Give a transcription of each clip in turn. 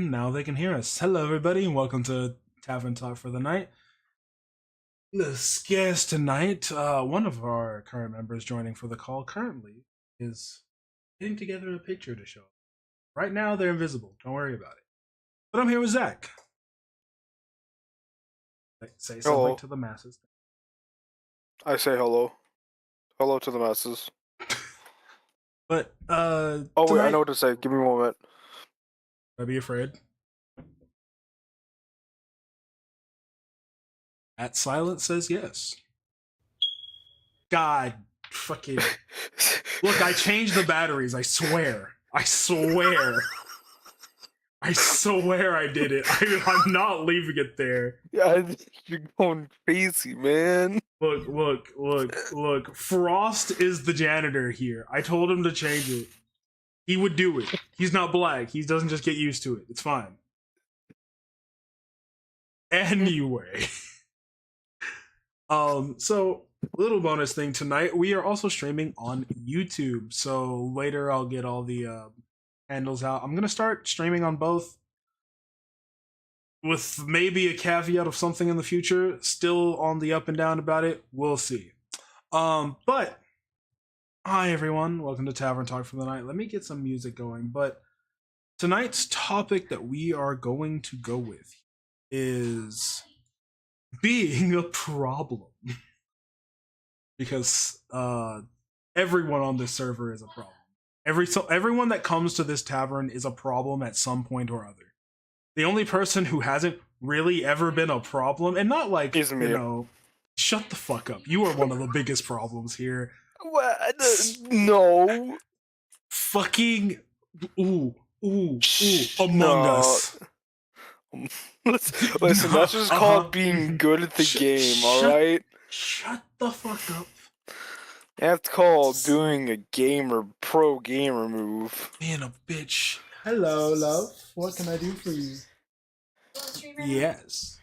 And now they can hear us. Hello, everybody, and welcome to Tavern Talk for the night. The guest tonight, one of our current members joining for the call currently is getting together a picture to show. Right now, they're invisible. Don't worry about it. But I'm here with Zach. Say something Hello. to the masses. I say hello. Hello to the masses. But Oh tonight, wait, I know what to say. Give me a moment. don't be afraid. At silence says yes. God, fucking look! I changed the batteries. I swear. I swear. I swear I did it. I'm not leaving it there. Yeah, you're going crazy, man. Look. Frost is the janitor here. I told him to change it. He would do it. He's not black. He doesn't just get used to it. It's fine. Anyway. So little bonus thing tonight. We are also streaming on YouTube. So later I'll get all the handles out. I'm gonna start streaming on both, with maybe a caveat of something in the future. Still on the up and down about it. We'll see. But hi everyone, welcome to Tavern Talk for the night. Let me get some music going. But tonight's topic that we are going to go with is being a problem. Because everyone on this server is a problem. Everyone that comes to this tavern is a problem at some point or other. The only person who hasn't really ever been a problem, and not like, Is me. Shut the fuck up. You are one of the biggest problems here. What? No. Fucking ooh, No. Among Us. Listen, that's just called being good at the game, alright? Shut the fuck up. That's called doing a pro gamer move. Being a bitch. Hello, love. What can I do for you? Yes.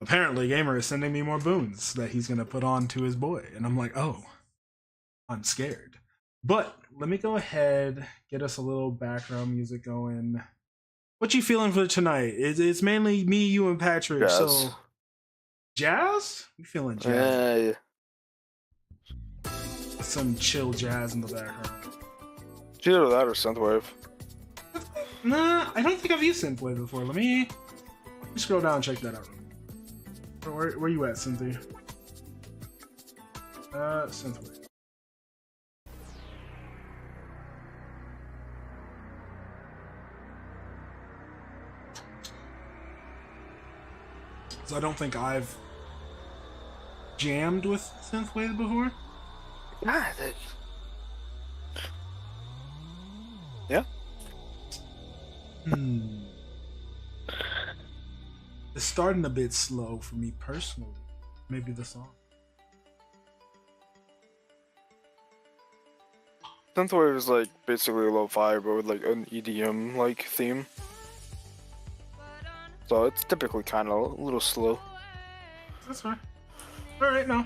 Apparently, Gamer is sending me more boons that he's gonna put on to his boy, and I'm like, oh, I'm scared. But let me go ahead, get us a little background music going. What you feeling for tonight? It's mainly me, you, and Patrick. Jazz. So, jazz? You feeling jazz? Some chill jazz in the background. Either that or synthwave. Nah, I don't think I've used synthwave before. Let me scroll down and check that out. Where you at, Cynthia? Synthwave. So I don't think I've jammed with synthwave before. Yeah. It's starting a bit slow for me personally. Maybe the song. Synthwave is like basically lo-fi, but with like an EDM like theme. So it's typically kind of a little slow. That's fine. Alright, no.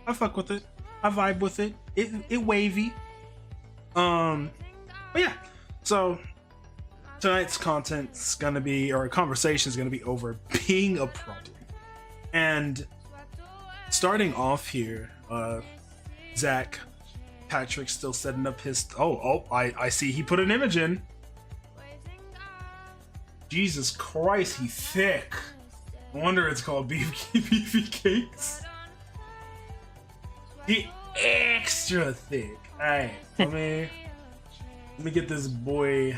I fuck with it. I vibe with it. It wavy. But yeah. So tonight's content's gonna be, or conversation is gonna be over being a problem. And starting off here, Zach, Patrick's still setting up his. I see he put an image in. Jesus Christ, he's thick. No wonder it's called beefy cakes. He extra thick. Alright, let me get this boy,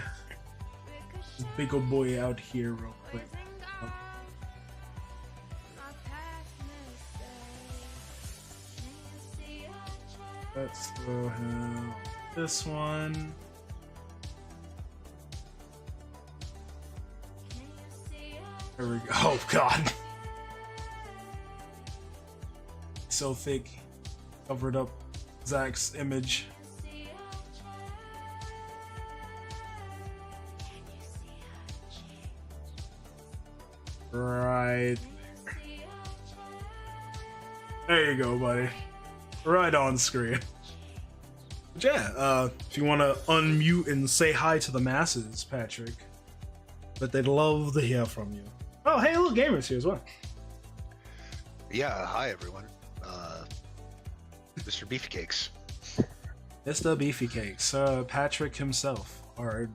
this big old boy out here real quick. Let's throw him this one. There we go. Oh god. So thick. Covered up Zach's image. Right there. There you go, buddy. Right on screen. But yeah, if you want to unmute and say hi to the masses, Patrick, but they'd love to hear from you. Oh, hey, little gamers here as well. Yeah, hi everyone. Mr. Beefcakes. Mr. Beefy Cakes, Patrick himself, our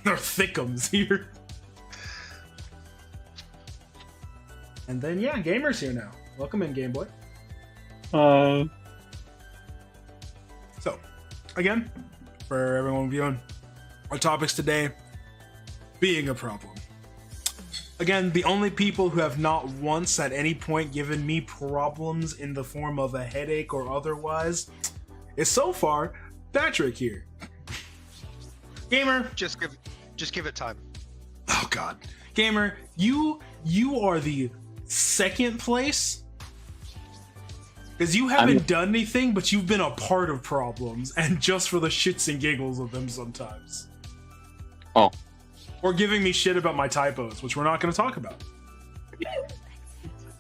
thickums here. And then yeah, gamers here now. Welcome in, Game Boy. So, again, for everyone viewing, our topics today, being a problem. Again, the only people who have not once at any point given me problems in the form of a headache or otherwise is so far Patrick here. Gamer, Just give it time. oh god, Gamer, you are the second place because you haven't done anything, but you've been a part of problems and just for the shits and giggles of them sometimes. Oh. Or giving me shit about my typos, which we're not going to talk about.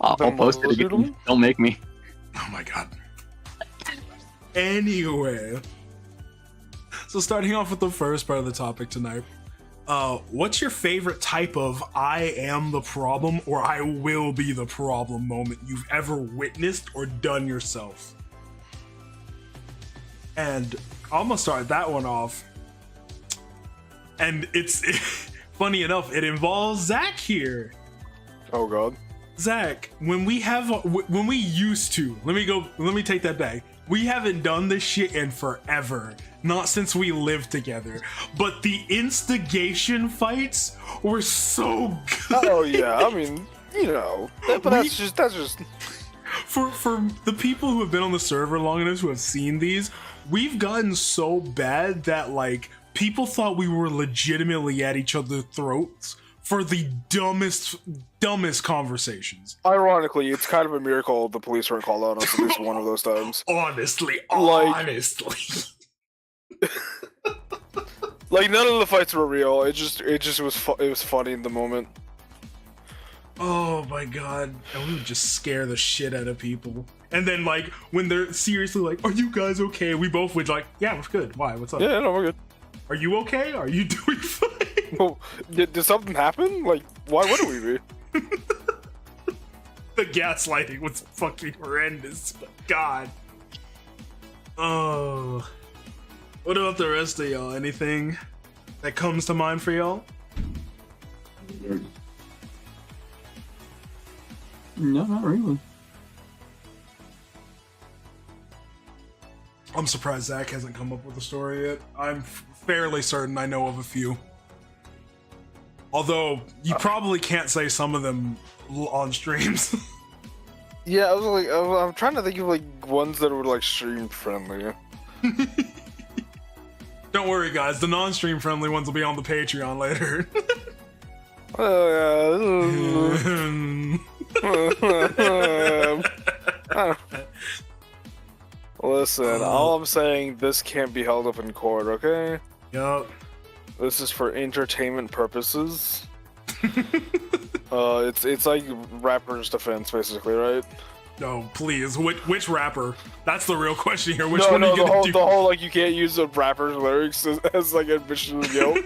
I'll post it again. Don't make me. Oh my god. Anyway, so starting off with the first part of the topic tonight, what's your favorite type of I am the problem or I will be the problem moment you've ever witnessed or done yourself? And I'm gonna start that one off. And it's funny enough, it involves Zach here. Oh god. Zach, when we used to, let me take that back. We haven't done this shit in forever. Not since we lived together. But the instigation fights were so good. Oh yeah, I mean, you know, but that's just For the people who have been on the server long enough who have seen these, we've gotten so bad that like people thought we were legitimately at each other's throats for the dumbest conversations. ironically, it's kind of a miracle the police weren't called on us at least one of those times. Honestly. Like none of the fights were real. It just was funny in the moment. Oh my god. And we would just scare the shit out of people. And then like when they're seriously like, are you guys okay? We both would like, yeah, we're good. Why? What's up? Yeah, no, we're good. Are you okay? Are you doing fine? Well, did something happen? Like, why wouldn't we be? The gaslighting was fucking horrendous, but god. Oh. What about the rest of y'all? Anything that comes to mind for y'all? No, not really. I'm surprised Zach hasn't come up with a story yet. I'm fairly certain I know of a few. Although, you probably can't say some of them on streams. Yeah, I was like, I'm trying to think of like ones that were like stream friendly. Don't worry, guys. The non-stream friendly ones will be on the Patreon later. Listen, all I'm saying, this can't be held up in court, okay? Yup. This is for entertainment purposes. It's like rapper's defense, basically, right? No, please. Which rapper? That's the real question here. Which No, one are you gonna do? the whole like you can't use a rapper's lyrics as like admission of guilt.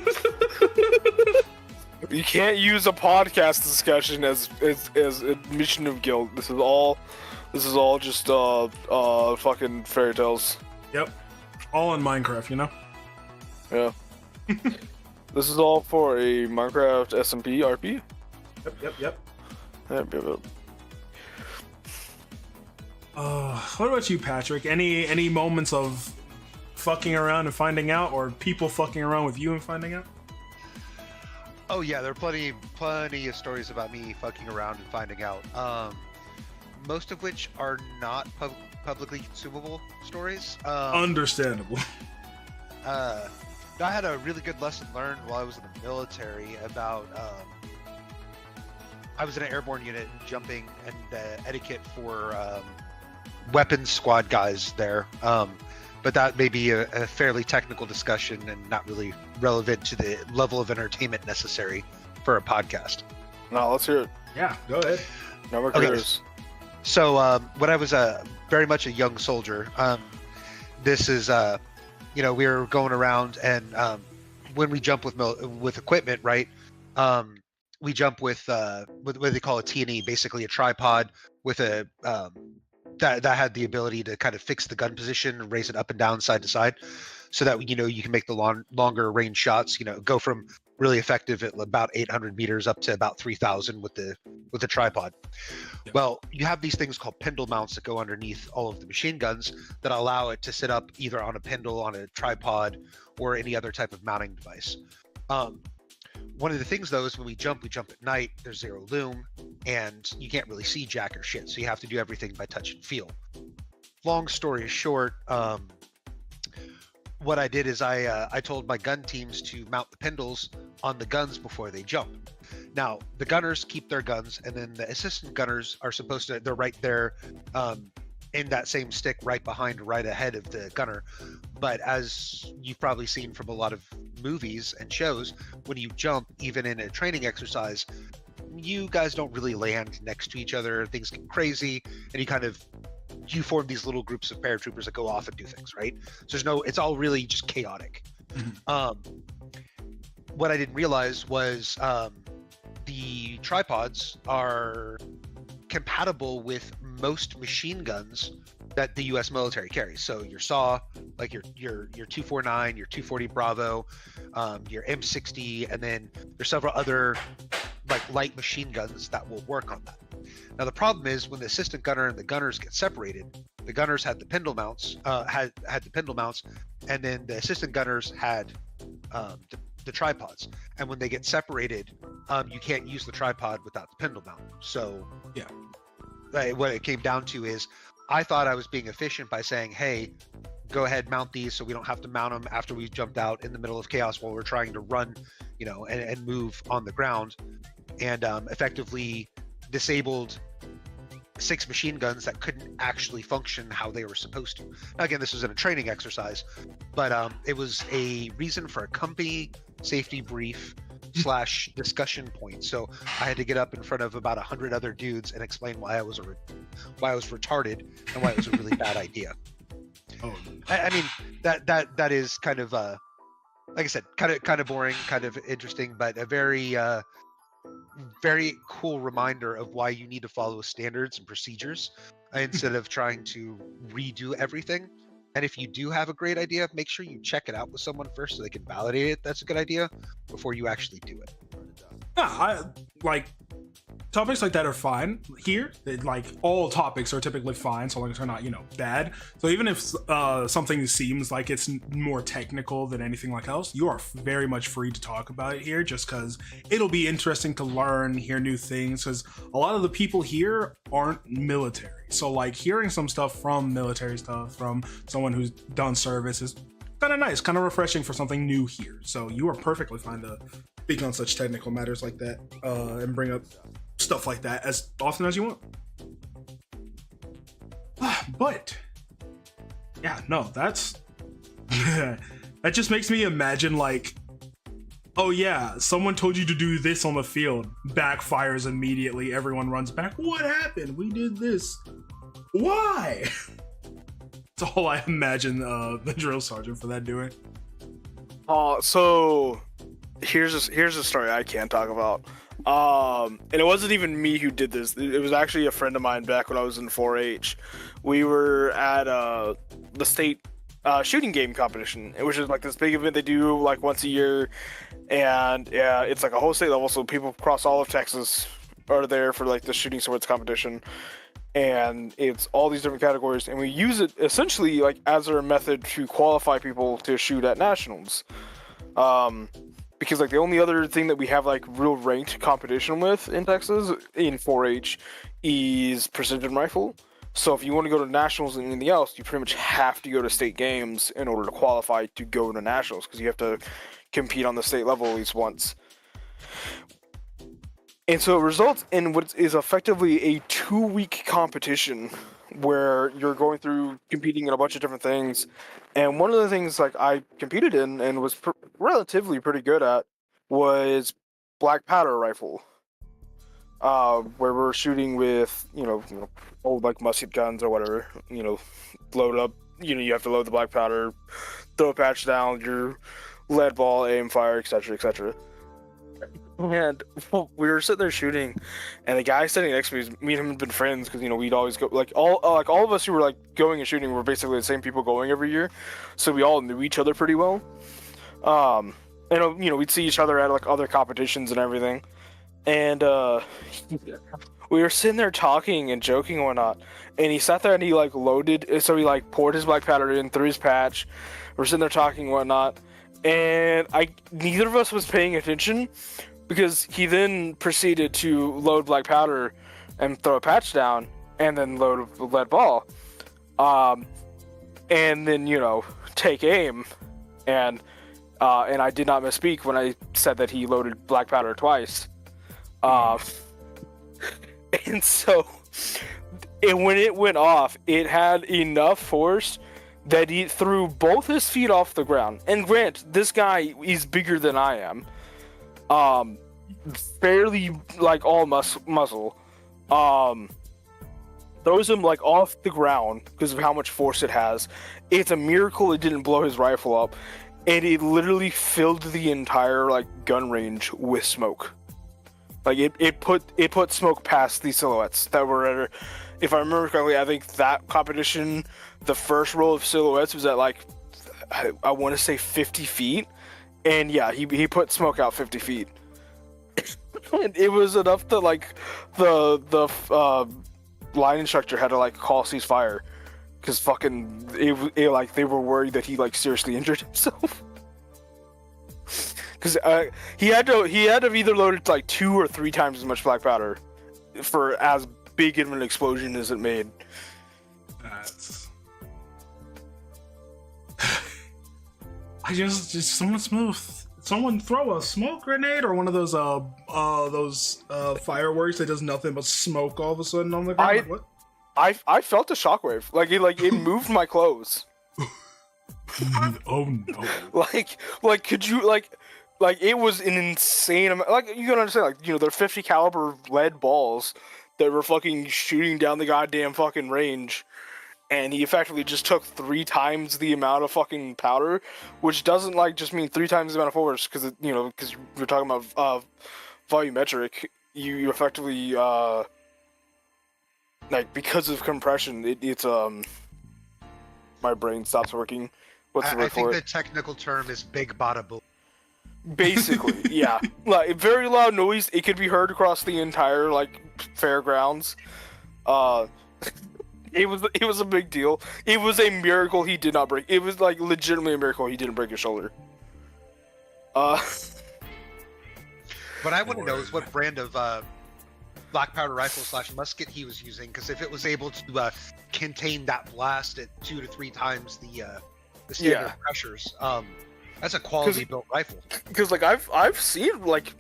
You can't use a podcast discussion as admission of guilt. This is all just fucking fairy tales. Yep. All in Minecraft, you know? Yeah. This is all for a Minecraft SMP RP? Yep. Yep. What about you, Patrick? Any moments of fucking around and finding out, or people fucking around with you and finding out? Oh yeah, there are plenty of stories about me fucking around and finding out. Most of which are not publicly consumable stories. Understandable. I had a really good lesson learned while I was in the military about. I was in an airborne unit, jumping and etiquette for weapons squad guys there. But that may be a fairly technical discussion and not really relevant to the level of entertainment necessary for a podcast. No, let's hear it. Yeah, go ahead. Now we're Okay. curious. So when I was very much a young soldier, this is we were going around, and when we jump with equipment, right? We jump with what they call a T&E, basically a tripod with a that had the ability to kind of fix the gun position and raise it up and down, side to side, so that you can make the longer range shots. Go from really effective at about 800 meters up to about 3,000 with the tripod. Yeah. Well, you have these things called pindle mounts that go underneath all of the machine guns that allow it to sit up either on a pindle, on a tripod, or any other type of mounting device. One of the things, though, is when we jump at night. There's zero loom, and you can't really see jack or shit, so you have to do everything by touch and feel. Long story short, what I did is I told my gun teams to mount the pindles on the guns before they jump. Now, the gunners keep their guns, and then the assistant gunners are supposed to, they're right there in that same stick right ahead of the gunner. But as you've probably seen from a lot of movies and shows, when you jump, even in a training exercise, you guys don't really land next to each other. Things get crazy, and you form these little groups of paratroopers that go off and do things, right? So it's all really just chaotic. What I didn't realize was the tripods are compatible with most machine guns that the U.S. military carries. So your SAW, like your 249, your 240 Bravo, your M60, and then there's several other like light machine guns that will work on that. Now the problem is when the assistant gunner and the gunners get separated, the gunners had the pindle mounts, had the pindle mounts, and then the assistant gunners had the tripods. And when they get separated, you can't use the tripod without the pindle mount. So Yeah. What it came down to is I thought I was being efficient by saying, hey, go ahead, mount these so we don't have to mount them after we've jumped out in the middle of chaos while we're trying to run, and move on the ground, and effectively disabled 6 machine guns that couldn't actually function how they were supposed to. Now, again, this was in a training exercise, but it was a reason for a company safety brief / discussion point. So I had to get up in front of about 100 other dudes and explain why I was retarded and why it was a really bad idea. Oh, I mean, that is kind of like I said, kind of boring, kind of interesting, but a very very cool reminder of why you need to follow standards and procedures instead of trying to redo everything. And if you do have a great idea, make sure you check it out with someone first so they can validate it. That's a good idea before you actually do it. yeah, topics like that are fine here. Like all topics are typically fine so long as they're not, bad. So even if something seems like it's more technical than anything like else, you are very much free to talk about it here, just because it'll be interesting to learn, hear new things, because a lot of the people here aren't military. So like hearing some stuff from military stuff from someone who's done service is kind of nice, kind of refreshing for something new here. So you are perfectly fine to speak on such technical matters like that and bring up stuff like that as often as you want. But yeah, no, that's that just makes me imagine like, oh yeah, someone told you to do this on the field, backfires immediately, everyone runs back. What happened? We did this. Why? That's all I imagine the drill sergeant for that doing. So here's a story I can't talk about. And it wasn't even me who did this. It was actually a friend of mine back when I was in 4-H. We were at the state shooting game competition, which is like this big event they do like once a year, and yeah, it's like a whole state level. So people across all of Texas are there for like the shooting sports competition, and it's all these different categories, and we use it essentially like as our method to qualify people to shoot at nationals. Because like the only other thing that we have like real ranked competition with in Texas in 4-H is precision rifle. So if you want to go to nationals and anything else, you pretty much have to go to state games in order to qualify to go to nationals, because you have to compete on the state level at least once. And so it results in what is effectively a 2-week competition where you're going through competing in a bunch of different things. And one of the things like I competed in and was relatively pretty good at was black powder rifle. where we're shooting with old like musket guns or whatever. Load up. You have to load the black powder, throw a patch down, your lead ball, aim, fire, etc., etc. And we were sitting there shooting, and the guy sitting next to me and him had been friends because we'd always go all of us who were like going and shooting were basically the same people going every year, so we all knew each other pretty well. And we'd see each other at like other competitions and everything, and we were sitting there talking and joking and whatnot, and he sat there and he like loaded, so he like poured his black powder in through his patch. We're sitting there talking and whatnot, and neither of us was paying attention. Because he then proceeded to load black powder and throw a patch down, and then load a lead ball, and then take aim, and I did not misspeak when I said that he loaded black powder twice, and so when it went off, it had enough force that he threw both his feet off the ground. And grant, this guy is bigger than I am. Fairly like all muscle, throws him like off the ground because of how much force it has. It's a miracle it didn't blow his rifle up, and it literally filled the entire like gun range with smoke. Like it put smoke past these silhouettes that were at, if I remember correctly, I think that competition, the first row of silhouettes was at like I want to say 50 feet, and yeah, he put smoke out 50 feet. And it was enough that like the line instructor had to like call ceasefire because fucking it like they were worried that he like seriously injured himself. Because he had to have either loaded like 2 or 3 times as much black powder for as big of an explosion as it made. That's I just someone smooth. Someone throw a smoke grenade or one of those fireworks that does nothing but smoke all of a sudden on the ground. What? I felt a shockwave. Like it moved my clothes. Oh no! Like could you like it was an insane amount. Like you gotta understand, like they're 50 caliber lead balls that were fucking shooting down the goddamn fucking range. And he effectively just took 3 times the amount of fucking powder, which doesn't like just mean 3 times the amount of force, because because we're talking about volumetric. You effectively like because of compression, it's my brain stops working. What's the word for it? I think the technical term is big bada boom. Basically, yeah, like very loud noise. It could be heard across the entire like fairgrounds. It was a big deal. It was a miracle he did not break. It was like legitimately a miracle he didn't break his shoulder. What I want to know is what brand of black powder rifle / musket he was using, because if it was able to contain that blast at 2 to 3 times the standard pressures, that's a quality built rifle. Because like I've seen like,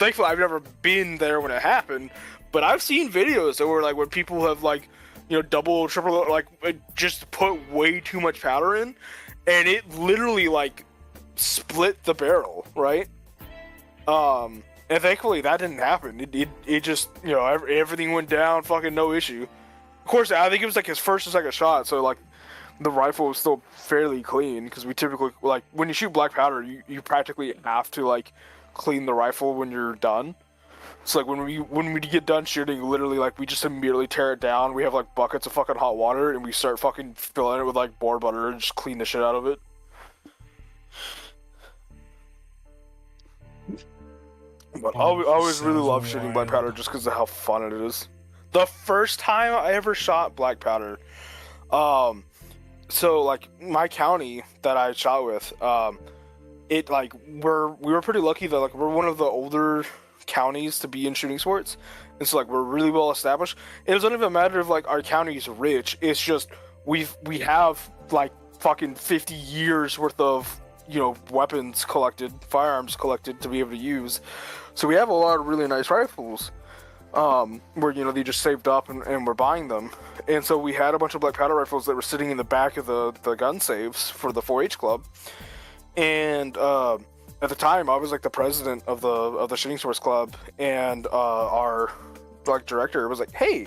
thankfully I've never been there when it happened, but I've seen videos that were like when people have like double, triple, like just put way too much powder in, and it literally like split the barrel, right? And thankfully that didn't happen. It just everything went down, fucking no issue. Of course, I think it was like his first or second shot, so like the rifle was still fairly clean because we typically like when you shoot black powder, you practically have to like clean the rifle when you're done. So like when we get done shooting, literally like we just immediately tear it down. We have like buckets of fucking hot water and we start fucking filling it with like boar butter and just clean the shit out of it. But I always really love shooting black powder just because of how fun it is. The first time I ever shot black powder, so like my county that I shot with, it like we were pretty lucky that like we're one of the older counties to be in shooting sports, and so like we're really well established. It doesn't even matter if like our county is rich. It's just we have like fucking 50 years worth of weapons collected, firearms collected to be able to use. So we have a lot of really nice rifles, where they just saved up and we're buying them. And so we had a bunch of black powder rifles that were sitting in the back of the gun safes for the 4-H club, and at the time I was like the president of the Shooting Sports Club, and our like director was like, hey,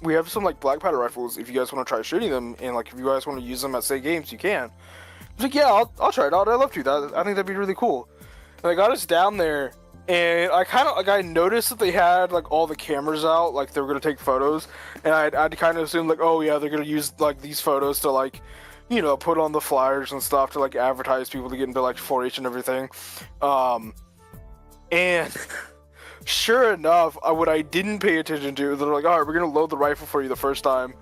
we have some like black powder rifles. If you guys want to try shooting them, and like if you guys want to use them at state games, you can. I was like, yeah, I'll try it out. I'd love to. I think that'd be really cool. And I got us down there, and I noticed that they had like all the cameras out, like they were gonna take photos, and I'd kind of assumed like, oh yeah, they're gonna use like these photos to like, you know, put on the flyers and stuff to like advertise people to get into like 4-H and everything. And sure enough, what I didn't pay attention to, they're like, all right, we're gonna load the rifle for you the first time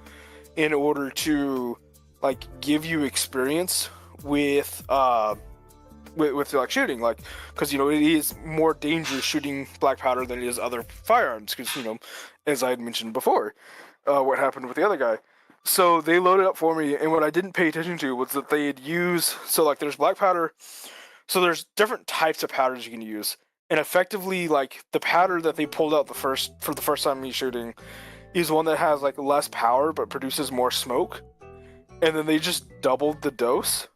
in order to like give you experience with like shooting, like, because you know it is more dangerous shooting black powder than it is other firearms, because you know, as I had mentioned before, what happened with the other guy. So they loaded up for me, and what I didn't pay attention to was that they had used, so like there's black powder, so there's different types of powders you can use, and effectively like the powder that they pulled out for the first time me shooting is one that has like less power but produces more smoke, and then they just doubled the dose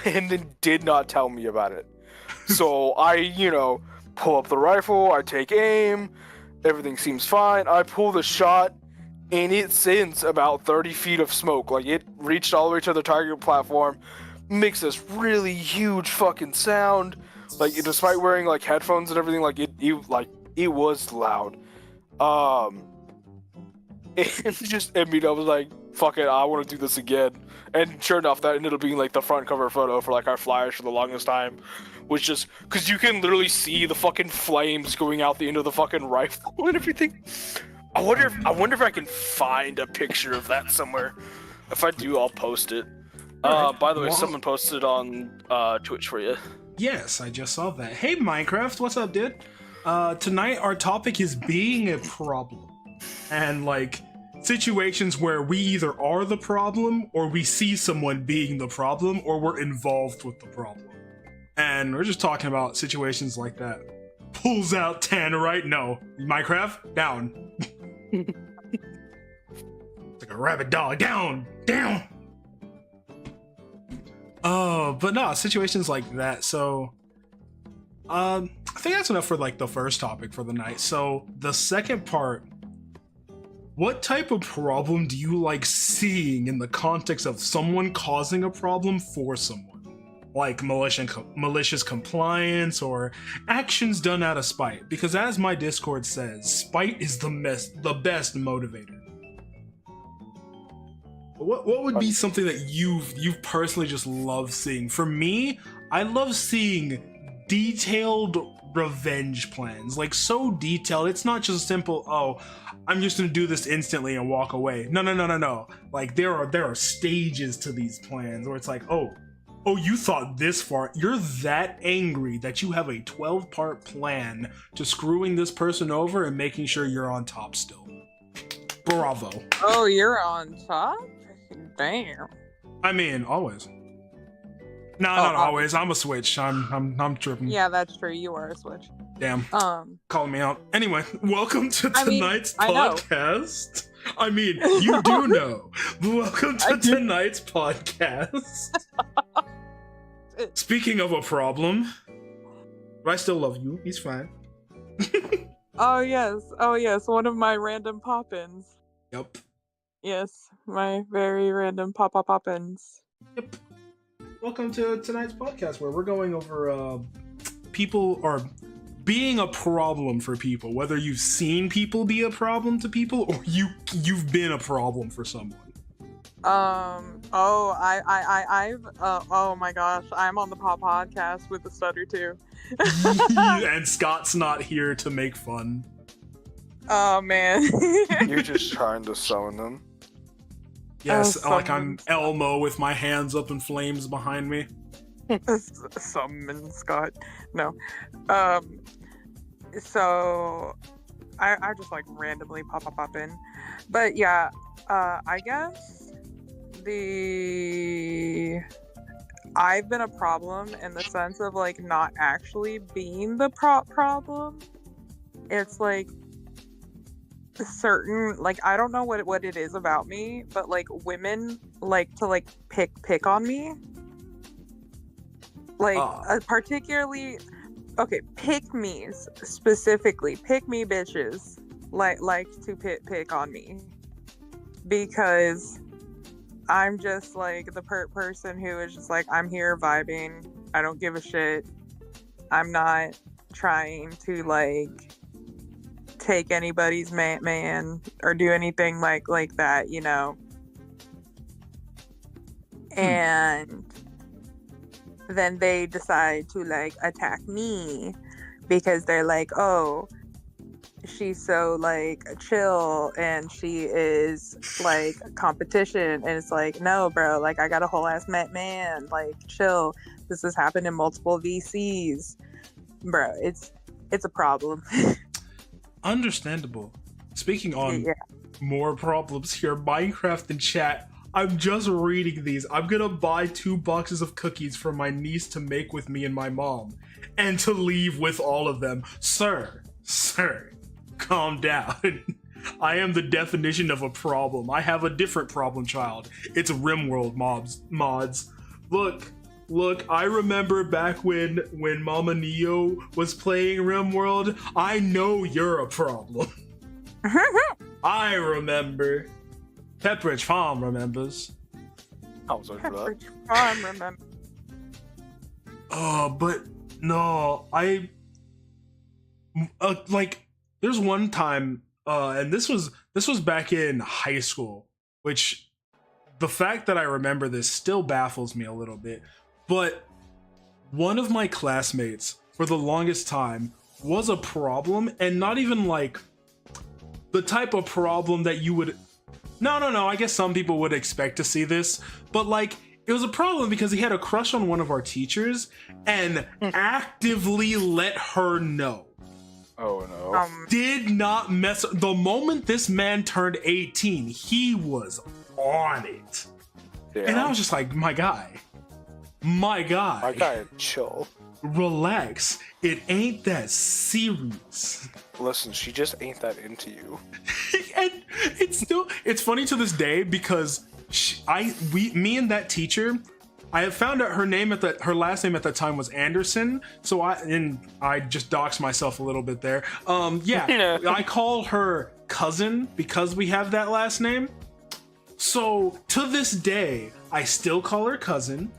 and then did not tell me about it. So I, you know, pull up the rifle, I take aim, everything seems fine, I pull the shot, and it sends about 30 feet of smoke. Like, it reached all the way to the target platform, makes this really huge fucking sound. Like, despite wearing like headphones and everything, like it was loud. And just immediately I was like, fuck it, I want to do this again. And sure enough, that ended up being like the front cover photo for like our flyers for the longest time. Was just because you can literally see the fucking flames going out the end of the fucking rifle and everything. I wonder if I can find a picture of that somewhere. If I do, I'll post it. By the way, someone posted on Twitch for you. Yes, I just saw that. Hey, Minecraft, what's up, dude? Tonight our topic is being a problem. And like situations where we either are the problem or we see someone being the problem or we're involved with the problem. And we're just talking about situations like that. Pulls out Tannerite. No. Minecraft, down. It's like a rabid dog. Down. But no, situations like that. So I think that's enough for like the first topic for the night. So the second part, what type of problem do you like seeing in the context of someone causing a problem for someone? Like malicious compliance or actions done out of spite? Because as my Discord says, spite is the best motivator. What would be something that you've personally just love seeing? For me, I love seeing detailed revenge plans. Like, so detailed. It's not just a simple, oh, I'm just gonna do this instantly and walk away. No. Like, there are stages to these plans where it's like, oh, you thought this far. You're that angry that you have a 12-part plan to screwing this person over and making sure you're on top still. Bravo. Oh, you're on top? Damn. I mean, always. No, not always. I'm a switch. I'm tripping. Yeah, that's true. You are a switch. Damn. Calling me out. Anyway, welcome to tonight's podcast. I mean, you do know. Welcome to tonight's podcast. Speaking of a problem, I still love you. He's fine. Oh yes. One of my random pop-ins. Yep. Yes, my very random pop-ins. Yep. Welcome to tonight's podcast, where we're going over people or being a problem for people. Whether you've seen people be a problem to people, or you've been a problem for someone. Oh my gosh, I'm on the Pop Podcast with the stutter too. And Scott's not here to make fun. Oh man. You're just trying to summon them. Yes, like I'm Elmo with my hands up in flames behind me. Summon Scott. No. So I just like randomly pop in. But yeah, I guess I've been a problem in the sense of like not actually being the problem. It's like certain, like, I don't know what it is about me, but like women like to like pick on me. Like particularly okay, pick me's specifically, pick me bitches like to pick on me because I'm just like the person who is just like, I'm here vibing, I don't give a shit, I'm not trying to like take anybody's man or do anything like that, you know. And then they decide to like attack me because they're like, oh, she's so like chill and she is like competition, and it's like, no bro, like I got a whole ass man, like chill, this has happened in multiple VCs, bro. It's a problem. Understandable. Speaking on more problems here, Minecraft in chat, I'm just reading these. I'm gonna buy 2 boxes of cookies for my niece to make with me and my mom, and to leave with all of them. Sir, calm down. I am the definition of a problem. I have a different problem child. It's RimWorld mods. Look, I remember back when Mama Neo was playing RimWorld. I know you're a problem. I remember. Pepperidge Farm remembers. I was over that. Pepperidge Farm remember. But no, I like. There's one time, and this was back in high school, which the fact that I remember this still baffles me a little bit. But one of my classmates, for the longest time, was a problem, and not even like the type of problem that you would. No. I guess some people would expect to see this, but like it was a problem because he had a crush on one of our teachers and actively let her know. Oh no. Did not mess. The moment this man turned 18, he was on it. Damn. And I was just like, my guy, chill. Relax. It ain't that serious. Listen, she just ain't that into you. And it's funny to this day because me and that teacher, I have found out her last name at the time was Anderson. So I just doxed myself a little bit there. I call her cousin because we have that last name. So to this day, I still call her cousin.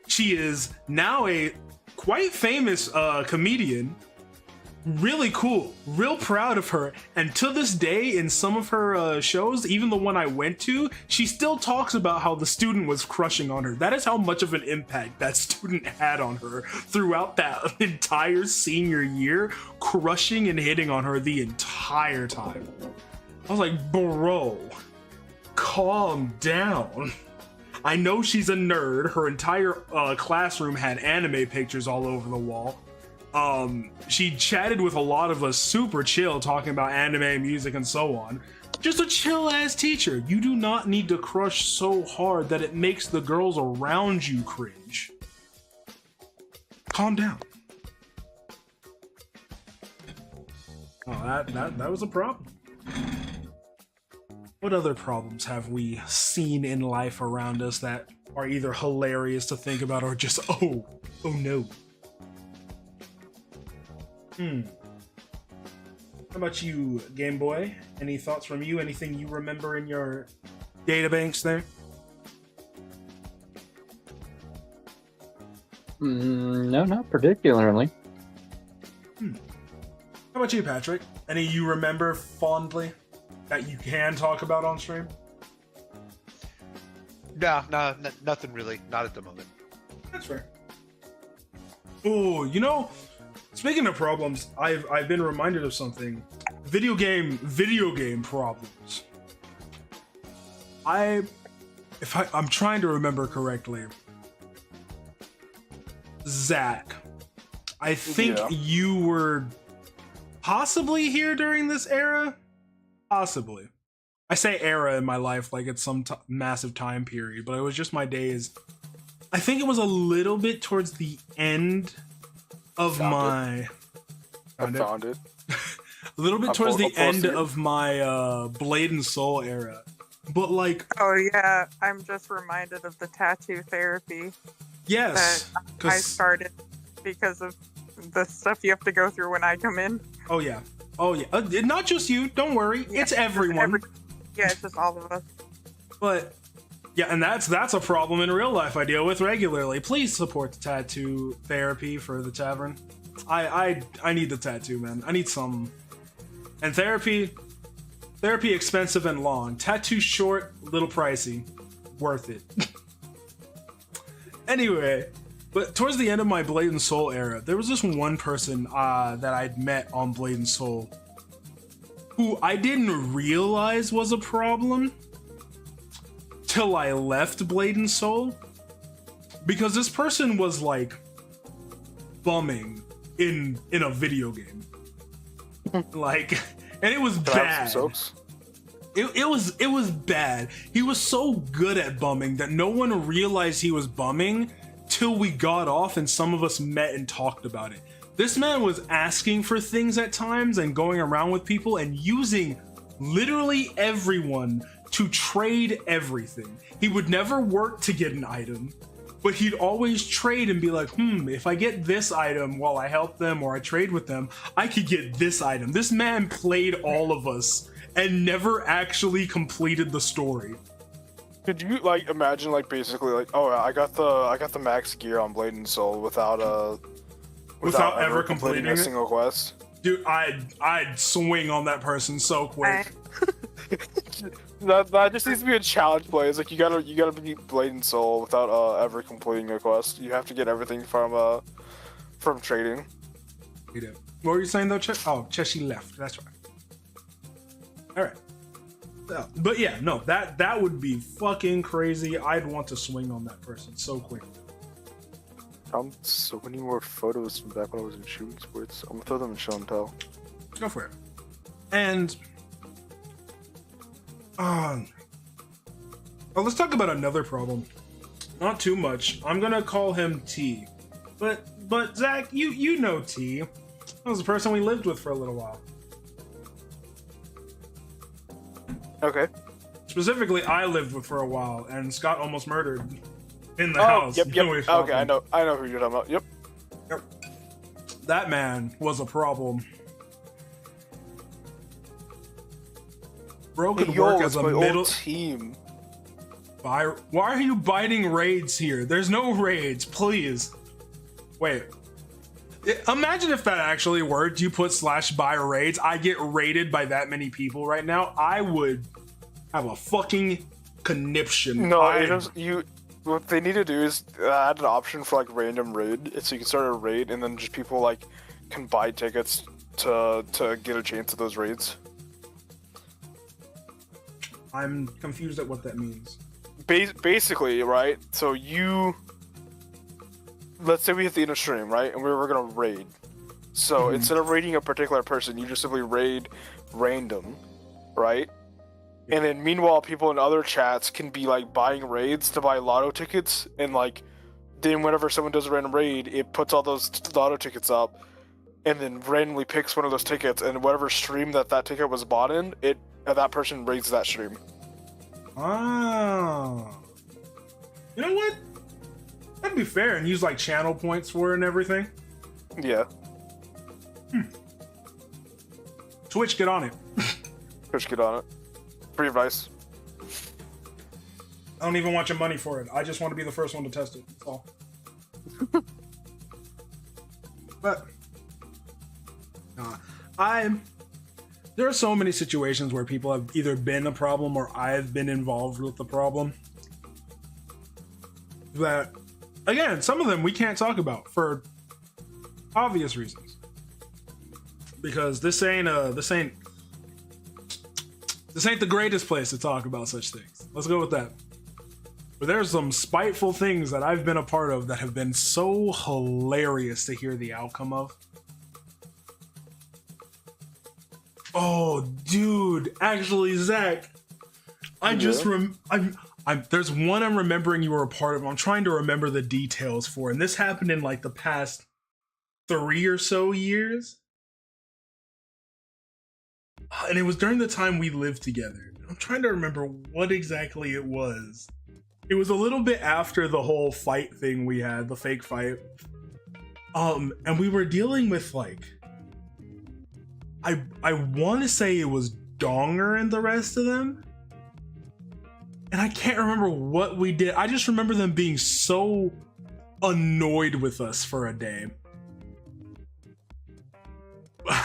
She is now a quite famous comedian. Really cool, real proud of her, and to this day in some of her shows, even the one I went to, she still talks about how the student was crushing on her. That is how much of an impact that student had on her throughout that entire senior year, crushing and hitting on her the entire time. I was like, bro, calm down. I know she's a nerd. Her entire classroom had anime pictures all over the wall. She chatted with a lot of us super chill, talking about anime, music, and so on. Just a chill ass teacher. You do not need to crush so hard that it makes the girls around you cringe. Calm down. Oh, that was a problem. What other problems have we seen in life around us that are either hilarious to think about or just oh no? How about you, Game Boy? Any thoughts from you? Anything you remember in your databanks there? No, not particularly. How about you, Patrick? Any you remember fondly that you can talk about on stream? No, nothing really. Not at the moment. That's fair. Oh, you know, speaking of problems, I've been reminded of something. Video game problems. I'm trying to remember correctly. Zach, I think you were possibly here during this era. Possibly. I say era in my life like it's some massive time period, but it was just my days. I think it was a little bit towards the end of I found it. A little bit I'll towards the post end it. of my Blade and Soul era. But like, Oh yeah, I'm just reminded of the tattoo therapy yes, that I 'cause- started because of the stuff you have to go through when I come in. oh yeah, not just you. Don't worry, Yeah, it's everyone. Yeah, it's just all of us. But yeah, and that's a problem in real life I deal with regularly. Please support the tattoo therapy for the tavern. I need the tattoo, man. I need some. And therapy expensive and long. Tattoo short, little pricey. Worth it. Anyway, but towards the end of my Blade and Soul era, there was this one person that I'd met on Blade and Soul who I didn't realize was a problem till I left Blade and Soul, because this person was like bumming in a video game. Like, and it was Can I have bad. some soaps? It was bad. He was so good at bumming that no one realized he was bumming till we got off and some of us met and talked about it. This man was asking for things at times and going around with people and using literally everyone to trade everything. He would never work to get an item, but he'd always trade and be like, if I get this item while I help them or I trade with them, I could get this item. This man played all of us and never actually completed the story. Could you like imagine like basically like, oh, I got the max gear on Blade and Soul without ever completing a it? single quest? Dude, I'd swing on that person so quick. That just needs to be a challenge play. It's like you gotta beat Blade and Soul without ever completing a quest. You have to get everything from trading. What were you saying though, Ches? Oh, Cheshi left. That's right. All right. So, but yeah, no, that would be fucking crazy. I'd want to swing on that person so quick. Found so many more photos from back when I was in shooting sports. I'm gonna throw them in show and tell. Go for it. And let's talk about another problem. Not too much. I'm gonna call him T. But Zach, you know T. That was the person we lived with for a little while. Okay. Specifically, I lived with for a while, and Scott almost murdered in the house. Yep. when we were Okay, talking. I know who you're talking about. Yep. That man was a problem. Bro could Hey, yo, work it's as a my middle old team. Why are you biting raids here? There's no raids, please. Wait. Imagine if that actually worked. You put /buy raids. I get raided by that many people right now. I would have a fucking conniption. No, what they need to do is add an option for like random raid, so you can start a raid and then just people like can buy tickets to get a chance at those raids. I'm confused at what that means. Basically, right? So let's say we hit the end of stream, right? And we were gonna raid. So instead of raiding a particular person, you just simply raid random, right? And then meanwhile, people in other chats can be like buying raids to buy lotto tickets, and like then whenever someone does a random raid, it puts all those lotto tickets up, and then randomly picks one of those tickets, and whatever stream that ticket was bought in, that person raids that stream. Ah. You know what? That'd be fair and use like channel points for it and everything. Yeah. Twitch, get on it. Push get on it. Free advice. I don't even want your money for it. I just want to be the first one to test it. That's all. But there are so many situations where people have either been a problem or I've been involved with the problem that, again, some of them we can't talk about for obvious reasons, because this ain't the greatest place to talk about such things. Let's go with that. But there's some spiteful things that I've been a part of that have been so hilarious to hear the outcome of. Oh, dude! Actually, Zach, there's one I'm remembering you were a part of. I'm trying to remember the details for, and this happened in like the past 3 or so years. And it was during the time we lived together. I'm trying to remember what exactly it was. It was a little bit after the whole fight thing we had, the fake fight. And we were dealing with like, I want to say it was Donger and the rest of them. And I can't remember what we did. I just remember them being so annoyed with us for a day.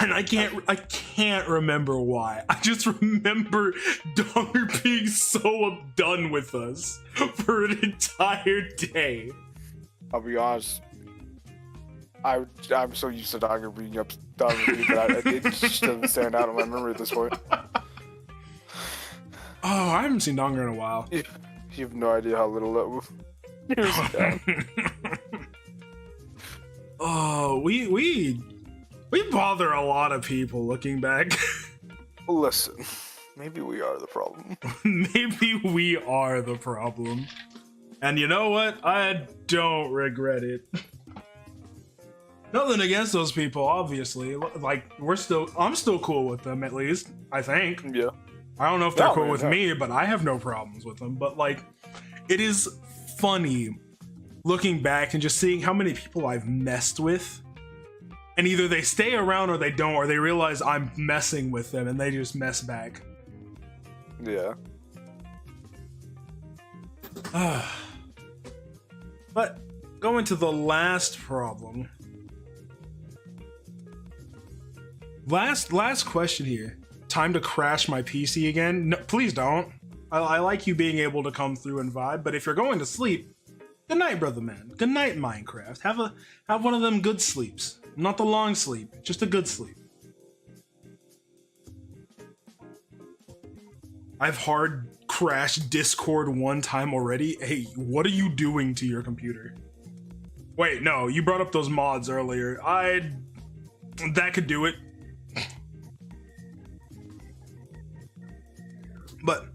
And I can't remember why. I just remember Donger being so done with us for an entire day. I'll be honest. I'm so used to Donger being done with me that it just doesn't stand out in my memory at this point. Oh, I haven't seen Donger in a while. You have no idea how little that was. Oh, we bother a lot of people looking back. Listen, maybe we are the problem. Maybe we are the problem. And you know what? I don't regret it. Nothing against those people, obviously. Like, I'm still cool with them, at least, I think. Yeah. I don't know if they're cool with me, but I have no problems with them. But like, it is funny looking back and just seeing how many people I've messed with. And either they stay around or they don't, or they realize I'm messing with them and they just mess back. Yeah. But going to the last problem. Last question here. Time to crash my PC again? No, please don't. I like you being able to come through and vibe, but if you're going to sleep, good night, brother man. Good night, Minecraft. Have one of them good sleeps. Not the long sleep, just a good sleep. I've hard crashed Discord one time already. Hey, what are you doing to your computer? Wait, no, you brought up those mods earlier. That could do it. But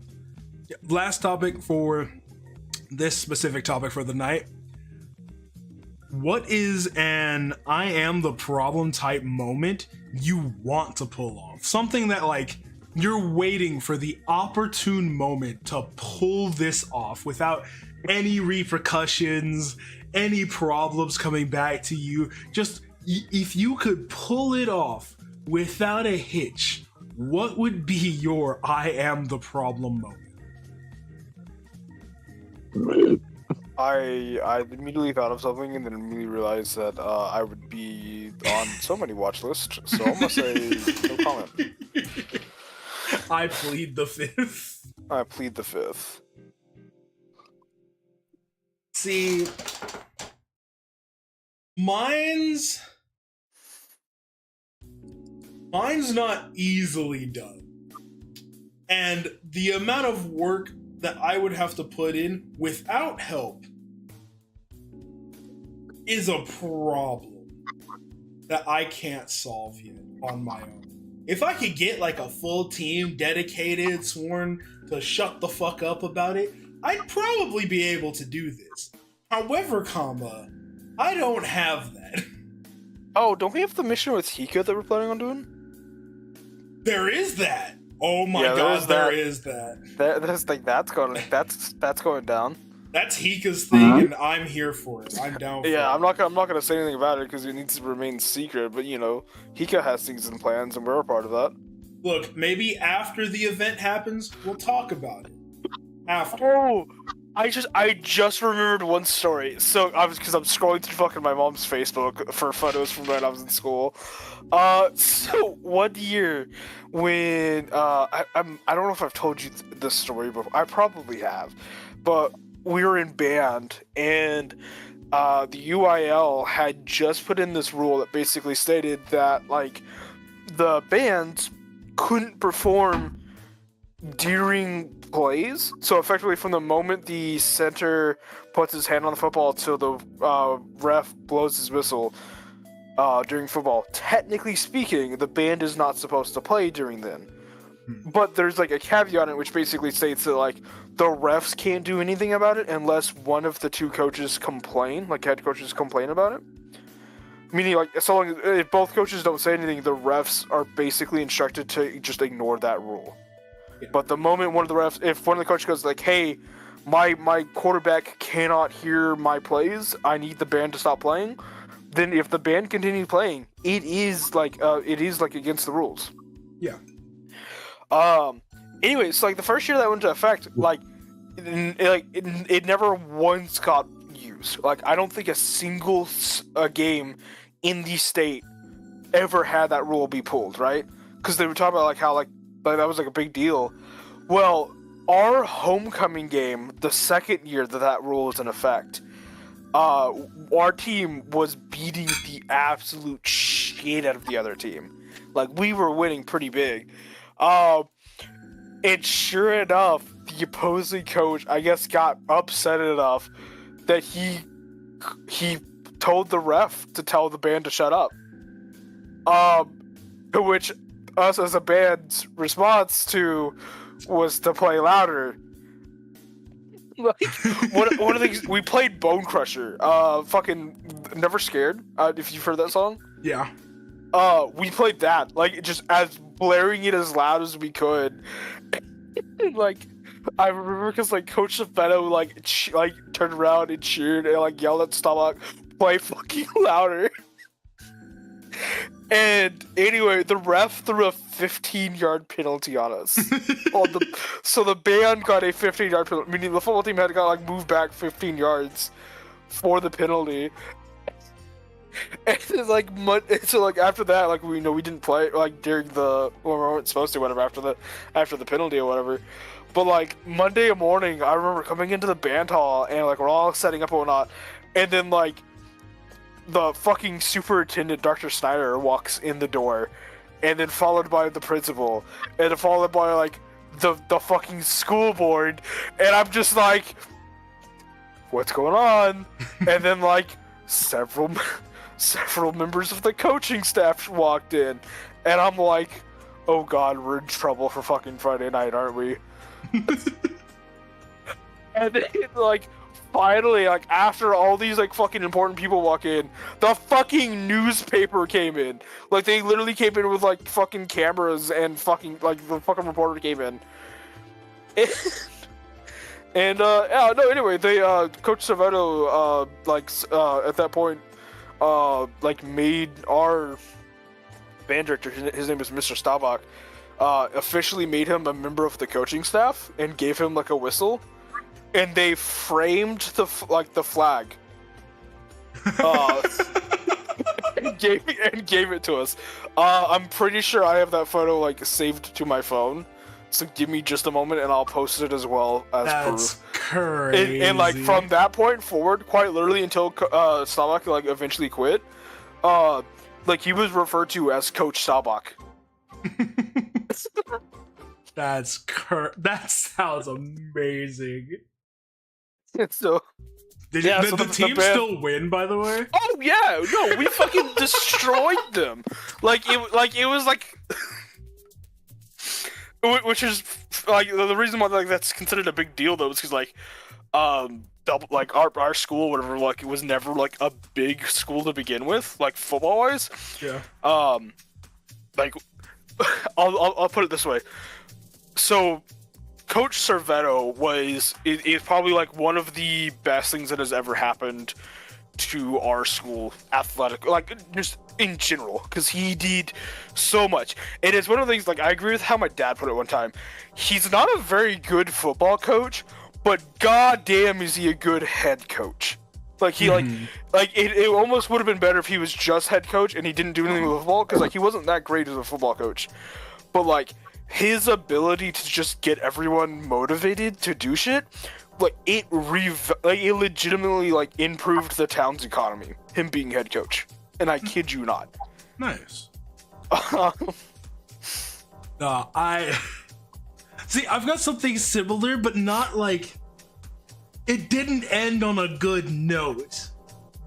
last topic for this specific topic for the night. What is an I am the problem type moment you want to pull off? Something that like you're waiting for the opportune moment to pull this off without any repercussions, any problems coming back to you. Just if you could pull it off without a hitch, what would be your I am the problem moment? I immediately thought of something and then immediately realized that I would be on so many watch lists, so I'm gonna say no comment. I plead the fifth. I plead the fifth. See, mine's not easily done. And the amount of work that I would have to put in without help is a problem that I can't solve yet on my own. If I could get like a full team dedicated, sworn to shut the fuck up about it, I'd probably be able to do this. However, I don't have that. Oh, don't we have the mission with Hika that we're planning on doing? There is that. Oh my god, there is that. That's going down. That's Hika's thing, and I'm here for it. I'm down for it. I'm not gonna say anything about it because it needs to remain secret. But you know, Hika has things in plans, and we're a part of that. Look, maybe after the event happens, we'll talk about it. After. Oh, I just remembered one story. So because I'm scrolling through fucking my mom's Facebook for photos from when I was in school. So one year when I don't know if I've told you this story before. I probably have, but we were in band and the UIL had just put in this rule that basically stated that like the bands couldn't perform during plays. So effectively from the moment the center puts his hand on the football till the ref blows his whistle during football, technically speaking, the band is not supposed to play during then. But there's like a caveat in it which basically states that like the refs can't do anything about it unless one of the two coaches complain, like head coaches complain about it. Meaning, like, so long as if both coaches don't say anything, the refs are basically instructed to just ignore that rule. Yeah. But the moment one of the refs, if one of the coaches goes like, "Hey, my quarterback cannot hear my plays. I need the band to stop playing," then if the band continues playing, it is like against the rules. Yeah. Anyway, so like the first year that went into effect, like, it never once got used. Like, I don't think a single game in the state ever had that rule be pulled, right? Because they were talking about like how like that was like a big deal. Well, our homecoming game, the second year that rule was in effect, our team was beating the absolute shit out of the other team. Like, we were winning pretty big. And sure enough, the opposing coach, I guess, got upset enough that he told the ref to tell the band to shut up. To which us as a band's response to was to play louder. Like, one of the things we played Bone Crusher, fucking Never Scared. If you've heard that song, Yeah. we played that, like, just as blaring it as loud as we could. Like, I remember because like Coach Safetto like turned around and cheered and like yelled at Stomach, "Play fucking louder." And anyway, the ref threw a 15-yard penalty on us. So the band got a 15-yard penalty, meaning the football team had to like move back 15 yards for the penalty. And it's like so like after that, like, we didn't play like during the we weren't supposed to, whatever, after the penalty or whatever. But like Monday morning, I remember coming into the band hall and like we're all setting up and whatnot, and then like the fucking superintendent, Dr. Snyder, walks in the door, and then followed by the principal, and then followed by like the fucking school board, and I'm just like, what's going on? And then like several members of the coaching staff walked in, and I'm like, oh god, we're in trouble for fucking Friday night, aren't we? And then like finally, like, after all these like fucking important people walk in, the fucking newspaper came in. Like, they literally came in with like fucking cameras and fucking like the fucking reporter came in. And yeah, no, anyway, they Coach Cervetto at that point like made our band director, his name is Mr. Staubach, officially made him a member of the coaching staff and gave him like a whistle. And they framed the flag, and gave it to us. I'm pretty sure I have that photo like saved to my phone. So give me just a moment, and I'll post it as well as That's proof. crazy. And like from that point forward, quite literally until Staubach like eventually quit, like he was referred to as Coach Staubach. That sounds amazing. So, Did yeah, the team still win, by the way? Oh yeah, no, we fucking destroyed them. Like it was like, which is like the reason why like that's considered a big deal though is because like, like our school, whatever, like it was never like a big school to begin with, like football wise. Yeah. Like, I'll put it this way, so. Coach Cervetto is probably like one of the best things that has ever happened to our school athletic, like just in general, because he did so much. And it's one of the things, like, I agree with how my dad put it one time. He's not a very good football coach, but goddamn is he a good head coach. Like he it almost would have been better if he was just head coach and he didn't do anything with football, because like he wasn't that great as a football coach. But like his ability to just get everyone motivated to do shit, like it legitimately like improved the town's economy, him being head coach. And I kid you not. Nice. See, I've got something similar, but not like, it didn't end on a good note.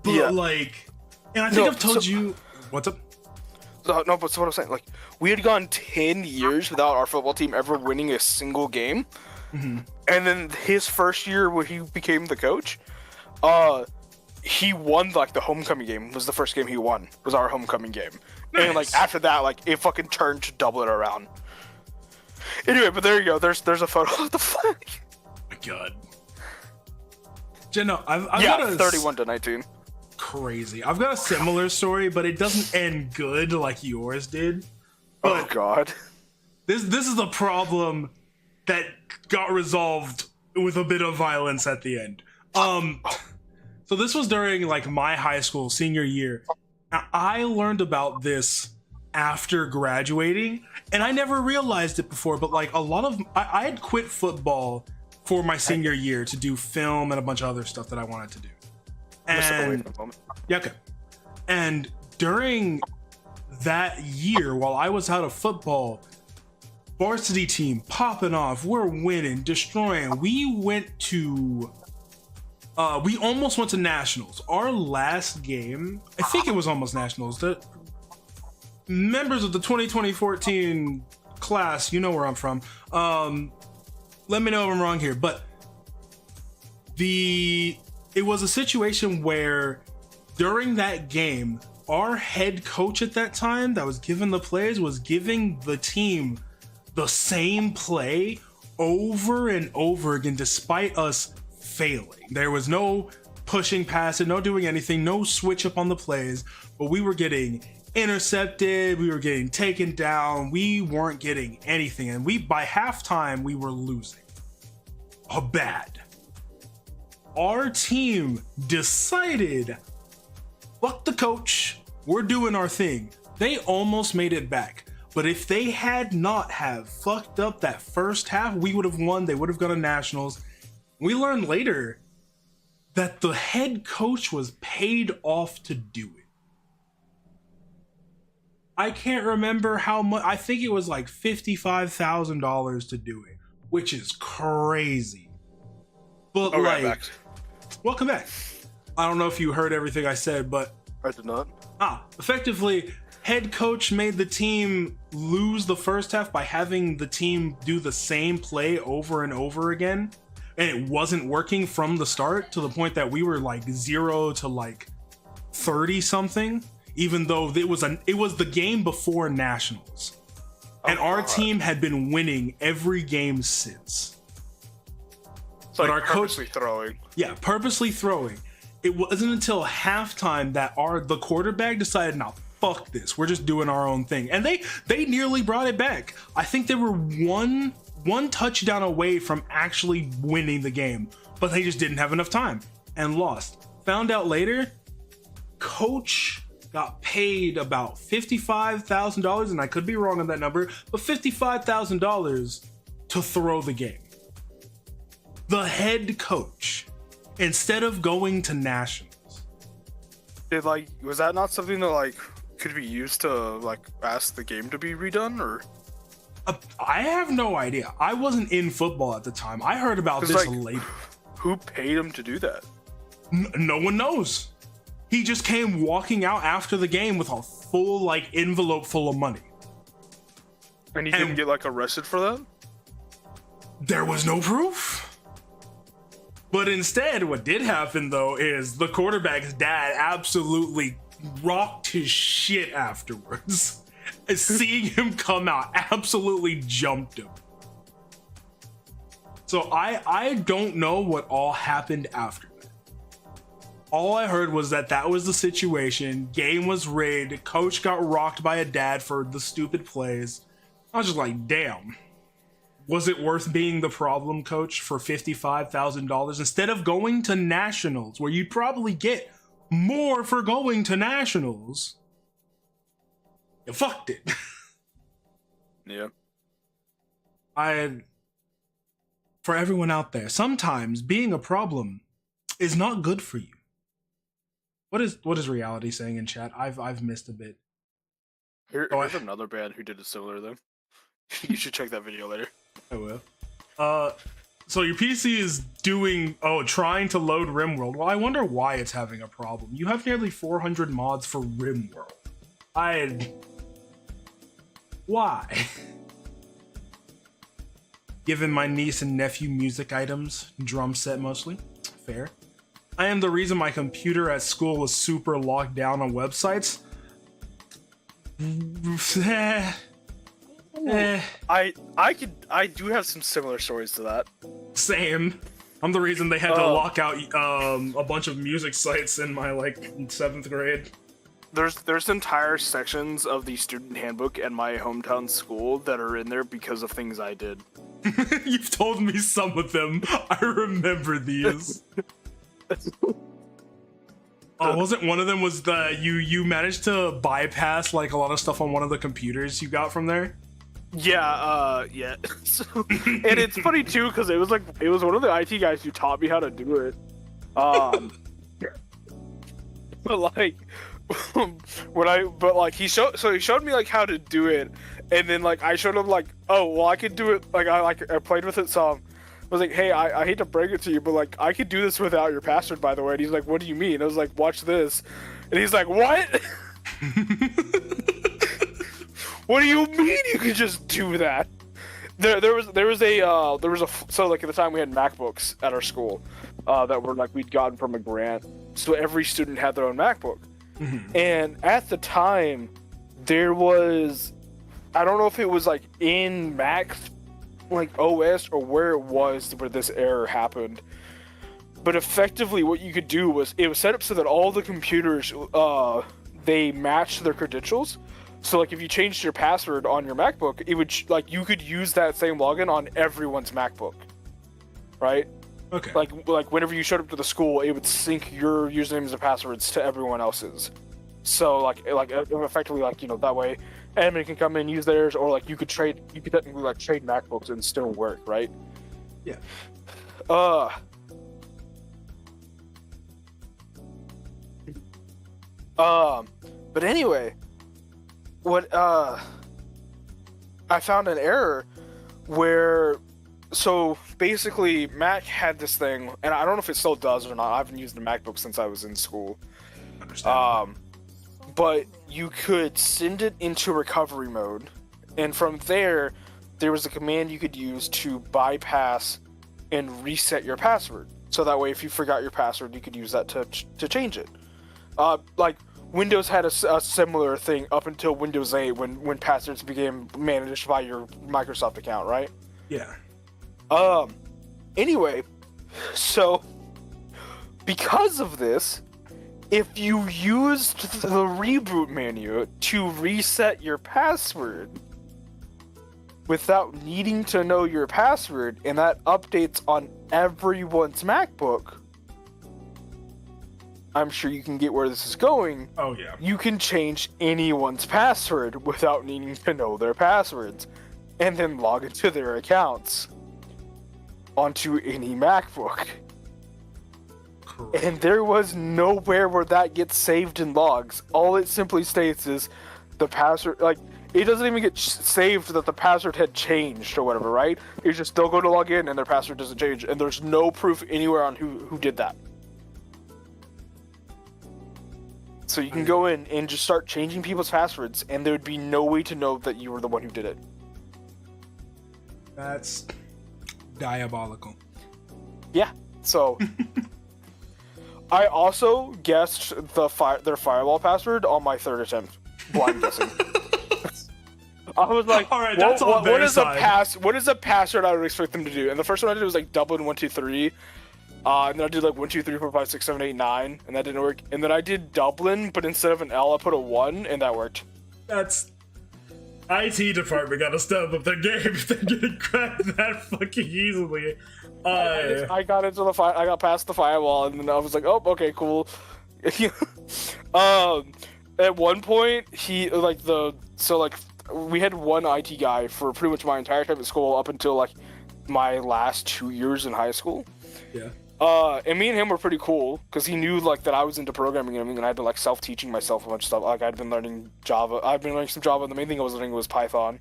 But yeah. like, and I think I've told you, what's up? No, but so what I'm saying, like, we had gone 10 years without our football team ever winning a single game. Mm-hmm. And then his first year when he became the coach, he won like the homecoming game. Was the first game he won. Was our homecoming game. Nice. And like after that, like it fucking turned to double it around. Anyway, but there you go. There's a photo of the flag. Oh my God. Jenna, I've Yeah, got a 31-19. crazy. I've got a similar story, but it doesn't end good like yours did. Oh But God. this is the problem that got resolved with a bit of violence at the end. So this was during like my high school senior year. Now, I learned about this after graduating, and I never realized it before. But like a lot of I had quit football for my senior year to do film and a bunch of other stuff that I wanted to do. And yeah, okay. And during that year, while I was out of football, varsity team popping off, we're winning, destroying. We almost went to nationals. Our last game, I think it was almost nationals. The members of the 2020-14 class, you know where I'm from. Let me know if I'm wrong here, but it was a situation where during that game, our head coach at that time that was given the plays was giving the team the same play over and over again, despite us failing. There was no pushing past it, no doing anything, no switch up on the plays, but we were getting intercepted, we were getting taken down, we weren't getting anything, and by halftime we were losing bad. Our team decided, fuck the coach, we're doing our thing. They almost made it back, but if they had not have fucked up that first half, we would have won. They would have gone to nationals. We learned later that the head coach was paid off to do it. I can't remember how much. I think it was like $55,000 to do it, which is crazy. But Right back. welcome back. I don't know if you heard everything I said, but I did not. effectively, head coach made the team lose the first half by having the team do the same play over and over again, and it wasn't working from the start, to the point that we were like 0 to like 30 something, even though it was the game before nationals, and our team had been winning every game since. It's like purposely throwing. Yeah, purposely throwing. It wasn't until halftime that the quarterback decided, "Now fuck this, we're just doing our own thing," and they nearly brought it back. I think they were one touchdown away from actually winning the game, but they just didn't have enough time and lost. Found out later, coach got paid about $55,000, and I could be wrong on that number, but $55,000 to throw the game. The head coach, instead of going to nationals. Was that not something that like could be used to like ask the game to be redone, or? I have no idea. I wasn't in football at the time. I heard about this later. Who paid him to do that? No one knows. He just came walking out after the game with a full like envelope full of money. And he didn't get like arrested for that? There was no proof. But instead, what did happen though is the quarterback's dad absolutely rocked his shit afterwards. Seeing him come out absolutely jumped him. So I don't know what all happened after that. All I heard was that was the situation. Game was rigged. Coach got rocked by a dad for the stupid plays. I was just like, damn. Was it worth being the problem coach for $55,000 instead of going to nationals, where you'd probably get more for going to nationals? You fucked it. Yeah. For everyone out there, sometimes being a problem is not good for you. What is reality saying in chat? I've missed a bit. Here's another band who did a similar thing. You should check that video later. I will. So your PC is trying to load RimWorld. Well, I wonder why it's having a problem. You have nearly 400 mods for RimWorld. Why? Given my niece and nephew music items, drum set mostly. Fair. I am the reason my computer at school was super locked down on websites. I do have some similar stories to that. Same. I'm the reason they had to lock out a bunch of music sites in my like 7th grade. There's entire sections of the student handbook at my hometown school that are in there because of things I did. You've told me some of them. I remember these. Oh, wasn't one of them was the you managed to bypass like a lot of stuff on one of the computers you got from there? Yeah. So, and it's funny too because it was one of the IT guys who taught me how to do it. But like he showed me like how to do it, and then like I showed him like, oh well, I could do it. Like I played with it some. I was like, hey, I hate to break it to you, but like I could do this without your password, by the way. And he's like, what do you mean? I was like, watch this, and he's like, what? What do you mean you could just do that? There was a so like at the time we had MacBooks at our school that were like we'd gotten from a grant, so every student had their own MacBook. Mm-hmm. And at the time, there was, I don't know if it was like in Mac, like OS or where it was where this error happened. But effectively, what you could do was it was set up so that all the computers, they matched their credentials. So like if you changed your password on your MacBook, it would like you could use that same login on everyone's MacBook, right? Okay. Like whenever you showed up to the school, it would sync your usernames and passwords to everyone else's. So like effectively like that way, admin can come in use theirs, or like you could technically like trade MacBooks and still work, right? Yeah. But anyway, what I found an error where. So basically, Mac had this thing, and I don't know if it still does or not. I haven't used a MacBook since I was in school. But you could send it into recovery mode, and from there was a command you could use to bypass and reset your password. So that way, if you forgot your password, you could use that to change it. Like Windows had a similar thing up until Windows 8 when passwords became managed by your Microsoft account, right? Yeah. Anyway, so because of this, if you used the reboot menu to reset your password without needing to know your password, and that updates on everyone's MacBook, I'm sure you can get where this is going. Oh yeah. You can change anyone's password without needing to know their passwords, and then log into their accounts onto any MacBook. Correct. And there was nowhere where that gets saved in logs. All it simply states is the password, like, it doesn't even get saved that the password had changed or whatever, right? It's just they'll go to log in and their password doesn't change, and there's no proof anywhere on who did that. So you can go in and just start changing people's passwords, and there would be no way to know that you were the one who did it. That's diabolical. Yeah, so I also guessed their firewall password on my 3rd attempt, blind guessing. I was like, all right, that's on their side. What is a password I would expect them to do? And the first one I did was like Dublin 123, and then I did like 1 2 3 4 5 6 7 8 9, and that didn't work. And then I did Dublin, but instead of an L, I put a 1, and that worked. That's IT department got to step up their game if they're getting cracked that fucking easily. I got into I got past the firewall, and then I was like, oh, okay, cool. At one point, we had one IT guy for pretty much my entire time at school up until like my last 2 years in high school. Yeah. And me and him were pretty cool because he knew like that I was into programming and everything, and I had been like self-teaching myself a bunch of stuff. Like I'd been learning Java. I've been learning some Java, and the main thing I was learning was Python.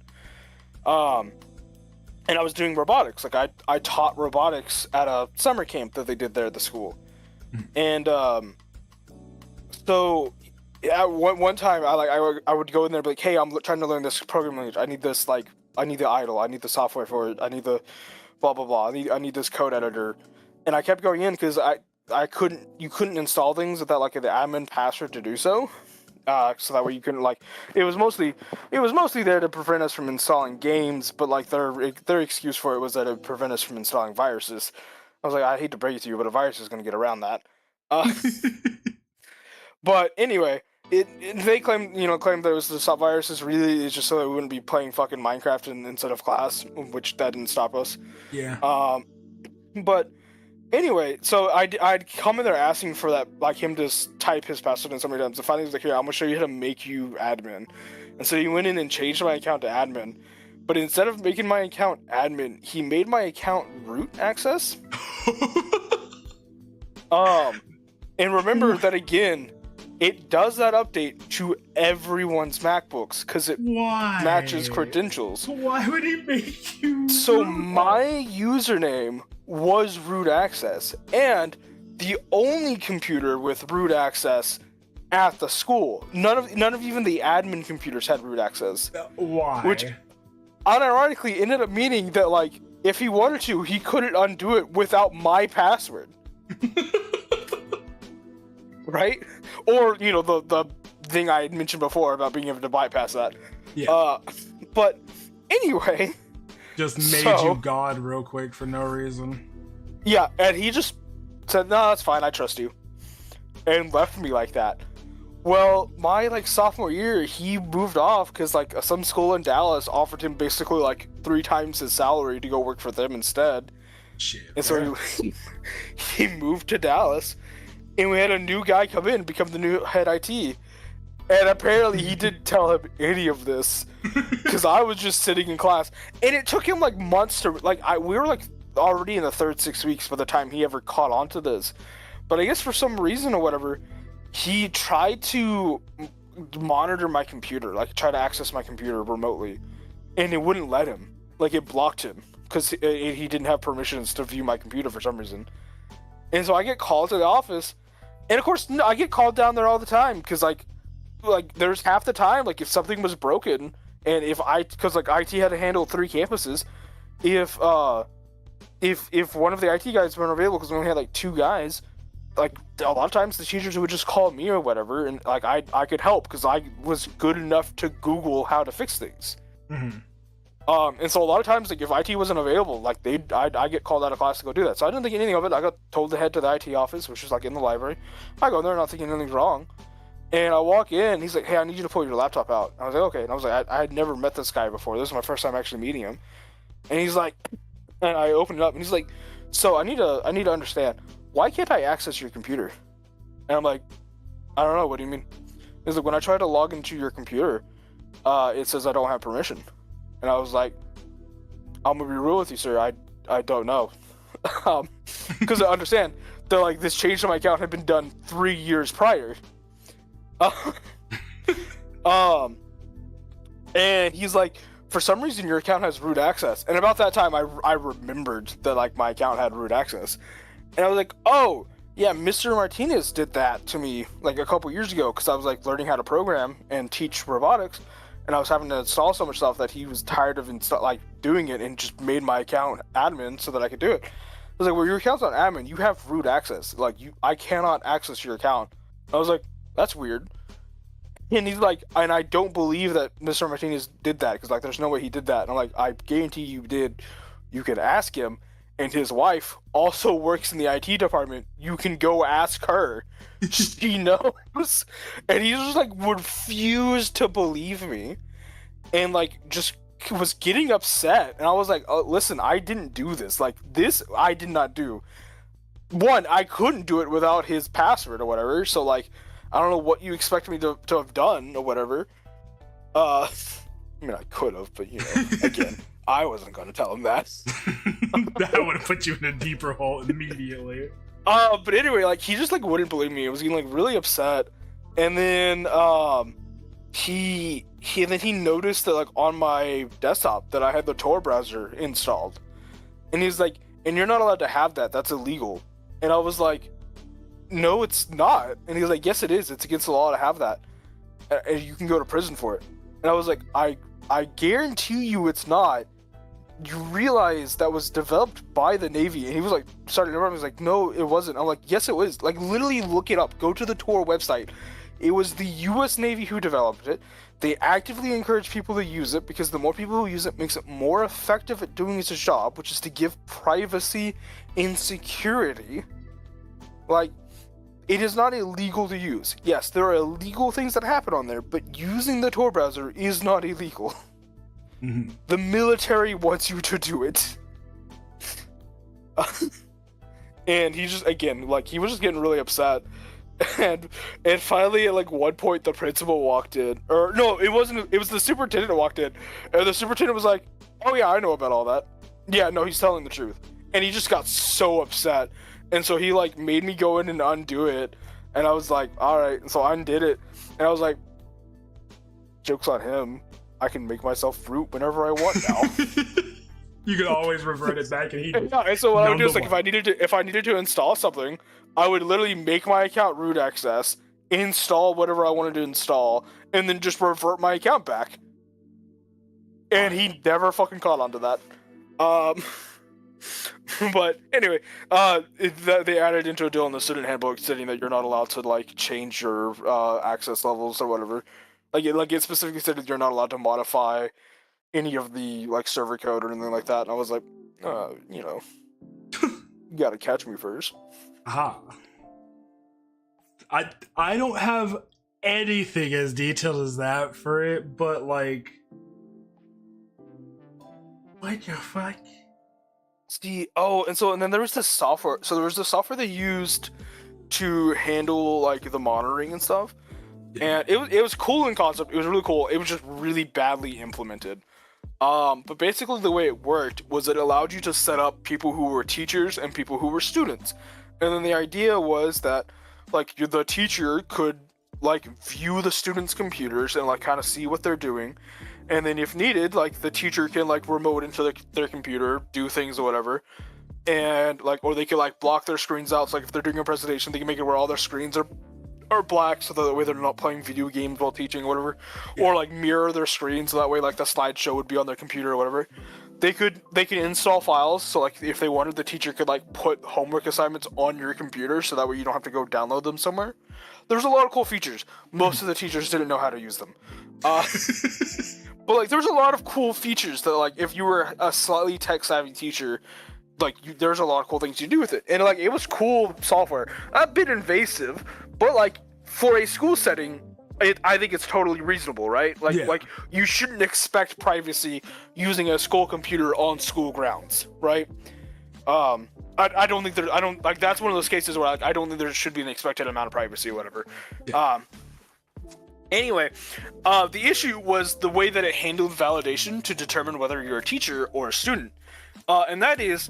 And I was doing robotics. Like I taught robotics at a summer camp that they did there at the school. And so at one time I would go in there and be like, hey, I'm trying to learn this programming language. I need this, like, I need the idle. I need the software for it. I need the blah blah blah. I need this code editor. And I kept going in because you couldn't install things without like the admin password to do so. So that way you couldn't like. It was mostly there to prevent us from installing games, but like their excuse for it was that it would prevent us from installing viruses. I was like, I hate to break it to you, but a virus is going to get around that. But anyway, they claim that it was to stop viruses. Really, it's just so that we wouldn't be playing fucking Minecraft instead of class, which that didn't stop us. Yeah. But anyway, so I'd come in there asking for that, like him to type his password in so many times. And finally, he was like, "Here, I'm gonna show you how to make you admin." And so he went in and changed my account to admin. But instead of making my account admin, he made my account root access. And remember that again, it does that update to everyone's MacBooks because it matches credentials. Why would he make you? So my username was root access, and the only computer with root access at the school. None of even the admin computers had root access. Why? Which unironically ended up meaning that like if he wanted to, he couldn't undo it without my password. Right? Or, the thing I had mentioned before about being able to bypass that. Yeah. But anyway. Just made you God real quick for no reason. Yeah, and he just said, "No, that's fine, I trust you." And left me like that. Well, my, sophomore year, he moved off because, some school in Dallas offered him basically, 3 times his salary to go work for them instead. Shit. And so he moved to Dallas. And we had a new guy come in, become the new head IT. And apparently he didn't tell him any of this. Because I was just sitting in class. And it took him, months to... we were, already in the third 6 weeks by the time he ever caught on to this. But I guess for some reason or whatever, he tried to monitor my computer. Try to access my computer remotely. And it wouldn't let him. It blocked him. Because he didn't have permissions to view my computer for some reason. And so I get called to the office. And of course, I get called down there all the time because, there's half the time, if something was broken, and because IT had to handle 3 campuses, if one of the IT guys weren't available because we only had 2 guys, a lot of times the teachers would just call me or whatever, and I could help because I was good enough to Google how to fix things. Mm-hmm. And so a lot of times, if IT wasn't available, I get called out of class to go do that. So I didn't think anything of it. I got told to head to the IT office, which was in the library. I go there not thinking anything's wrong. And I walk in, he's like, "Hey, I need you to pull your laptop out." I was like, "Okay." And I was like, I had never met this guy before. This was my first time actually meeting him. And he's like, and I opened it up, and he's like, "So I need to understand, why can't I access your computer?" And I'm like, "I don't know, what do you mean?" He's like, "When I try to log into your computer, it says I don't have permission." And I was like, "I'm gonna be real with you, sir. I don't know." Because I understand that this change to my account had been done 3 years prior. And he's like, "For some reason your account has root access." And about that time I remembered that my account had root access. And I was like, "Oh, yeah, Mr. Martinez did that to me a couple years ago because I was learning how to program and teach robotics. And I was having to install so much stuff that he was tired of doing it and just made my account admin so that I could do it." I was like, "Well, your account's not admin. You have root access. I cannot access your account." I was like, "That's weird." And he's like, "And I don't believe that Mr. Martinez did that because there's no way he did that." And I'm like, "I guarantee you did. You could ask him. And his wife also works in the IT department. You can go ask her. She knows." And he just refused to believe me, and just was getting upset. And I was like, "Listen, I didn't do this. This I did not do. One, I couldn't do it without his password or whatever. So I don't know what you expect me to have done or whatever. I mean, I could have, but again." I wasn't going to tell him that. That would have put you in a deeper hole immediately. But anyway, he just wouldn't believe me. I was getting really upset, and then he noticed that on my desktop that I had the Tor browser installed, and he's like, "And you're not allowed to have that. That's illegal." And I was like, "No, it's not." And he's like, "Yes, it is. It's against the law to have that, and you can go to prison for it." And I was like, I guarantee you it's not. you realize that was developed by the Navy. And he was like, Sergeant Everett was like, no, it wasn't. I'm like, yes, it was. Like, literally look it up. Go to the Tor website. It was the U.S. Navy who developed it. They actively encourage people to use it because the more people who use it makes it more effective at doing its job, which is to give privacy and security. Like, it is not illegal to use. Yes, there are illegal things that happen on there, but using the Tor browser is not illegal. Mm-hmm. The military wants you to do it. And he just, again, like, he was just getting really upset. And finally, at like one point, the principal walked in, or no, it wasn't. It was the superintendent that walked in, and the superintendent was like, "Oh yeah, I know about all that. Yeah, no, he's telling the truth." And he just got so upset, and so he like made me go in and undo it, and I was like, "All right," and so I undid it, and I was like, "Joke's on him. I can make myself fruit whenever I want now." You can always revert it back, and he. Yeah, and so what I would do is like if I needed to install something, I would literally make my account root access, install whatever I wanted to install, and then just revert my account back. And he never fucking caught on to that. But anyway, they added into a deal in the student handbook stating that you're not allowed to like change your access levels or whatever. Like it specifically said that you're not allowed to modify any of the like server code or anything like that. And I was like, you know, you gotta catch me first. Aha. I don't have anything as detailed as that for it, but like, what the fuck? See, and then there was this software. So there was the software they used to handle like the monitoring and stuff, and it was cool in concept. It was really cool. It was just really badly implemented. But basically the way it worked was it allowed you to set up people who were teachers and people who were students. And then the idea was that like the teacher could like view the students' computers and like kind of see what they're doing. And then if needed, like the teacher can like remote into their computer, do things or whatever. And like, or they could like block their screens out. So like if they're doing a presentation, they can make it where all their screens are black, so that way they're not playing video games while teaching or whatever. Yeah. Or like mirror their screen, so that way like the slideshow would be on their computer or whatever. They can install files, so like if they wanted, the teacher could like put homework assignments on your computer, so that way you don't have to go download them somewhere. There's a lot of cool features. Most of the teachers didn't know how to use them. But like there's a lot of cool features that like if you were a slightly tech savvy teacher, like there's a lot of cool things you do with it. And like it was cool software, a bit invasive, but like for a school setting, I think it's totally reasonable, right? Like like you shouldn't expect privacy using a school computer on school grounds, right? I don't think that's one of those cases where I don't think there should be an expected amount of privacy or whatever. Yeah. Anyway, the issue was the way that it handled validation to determine whether you're a teacher or a student. And that is,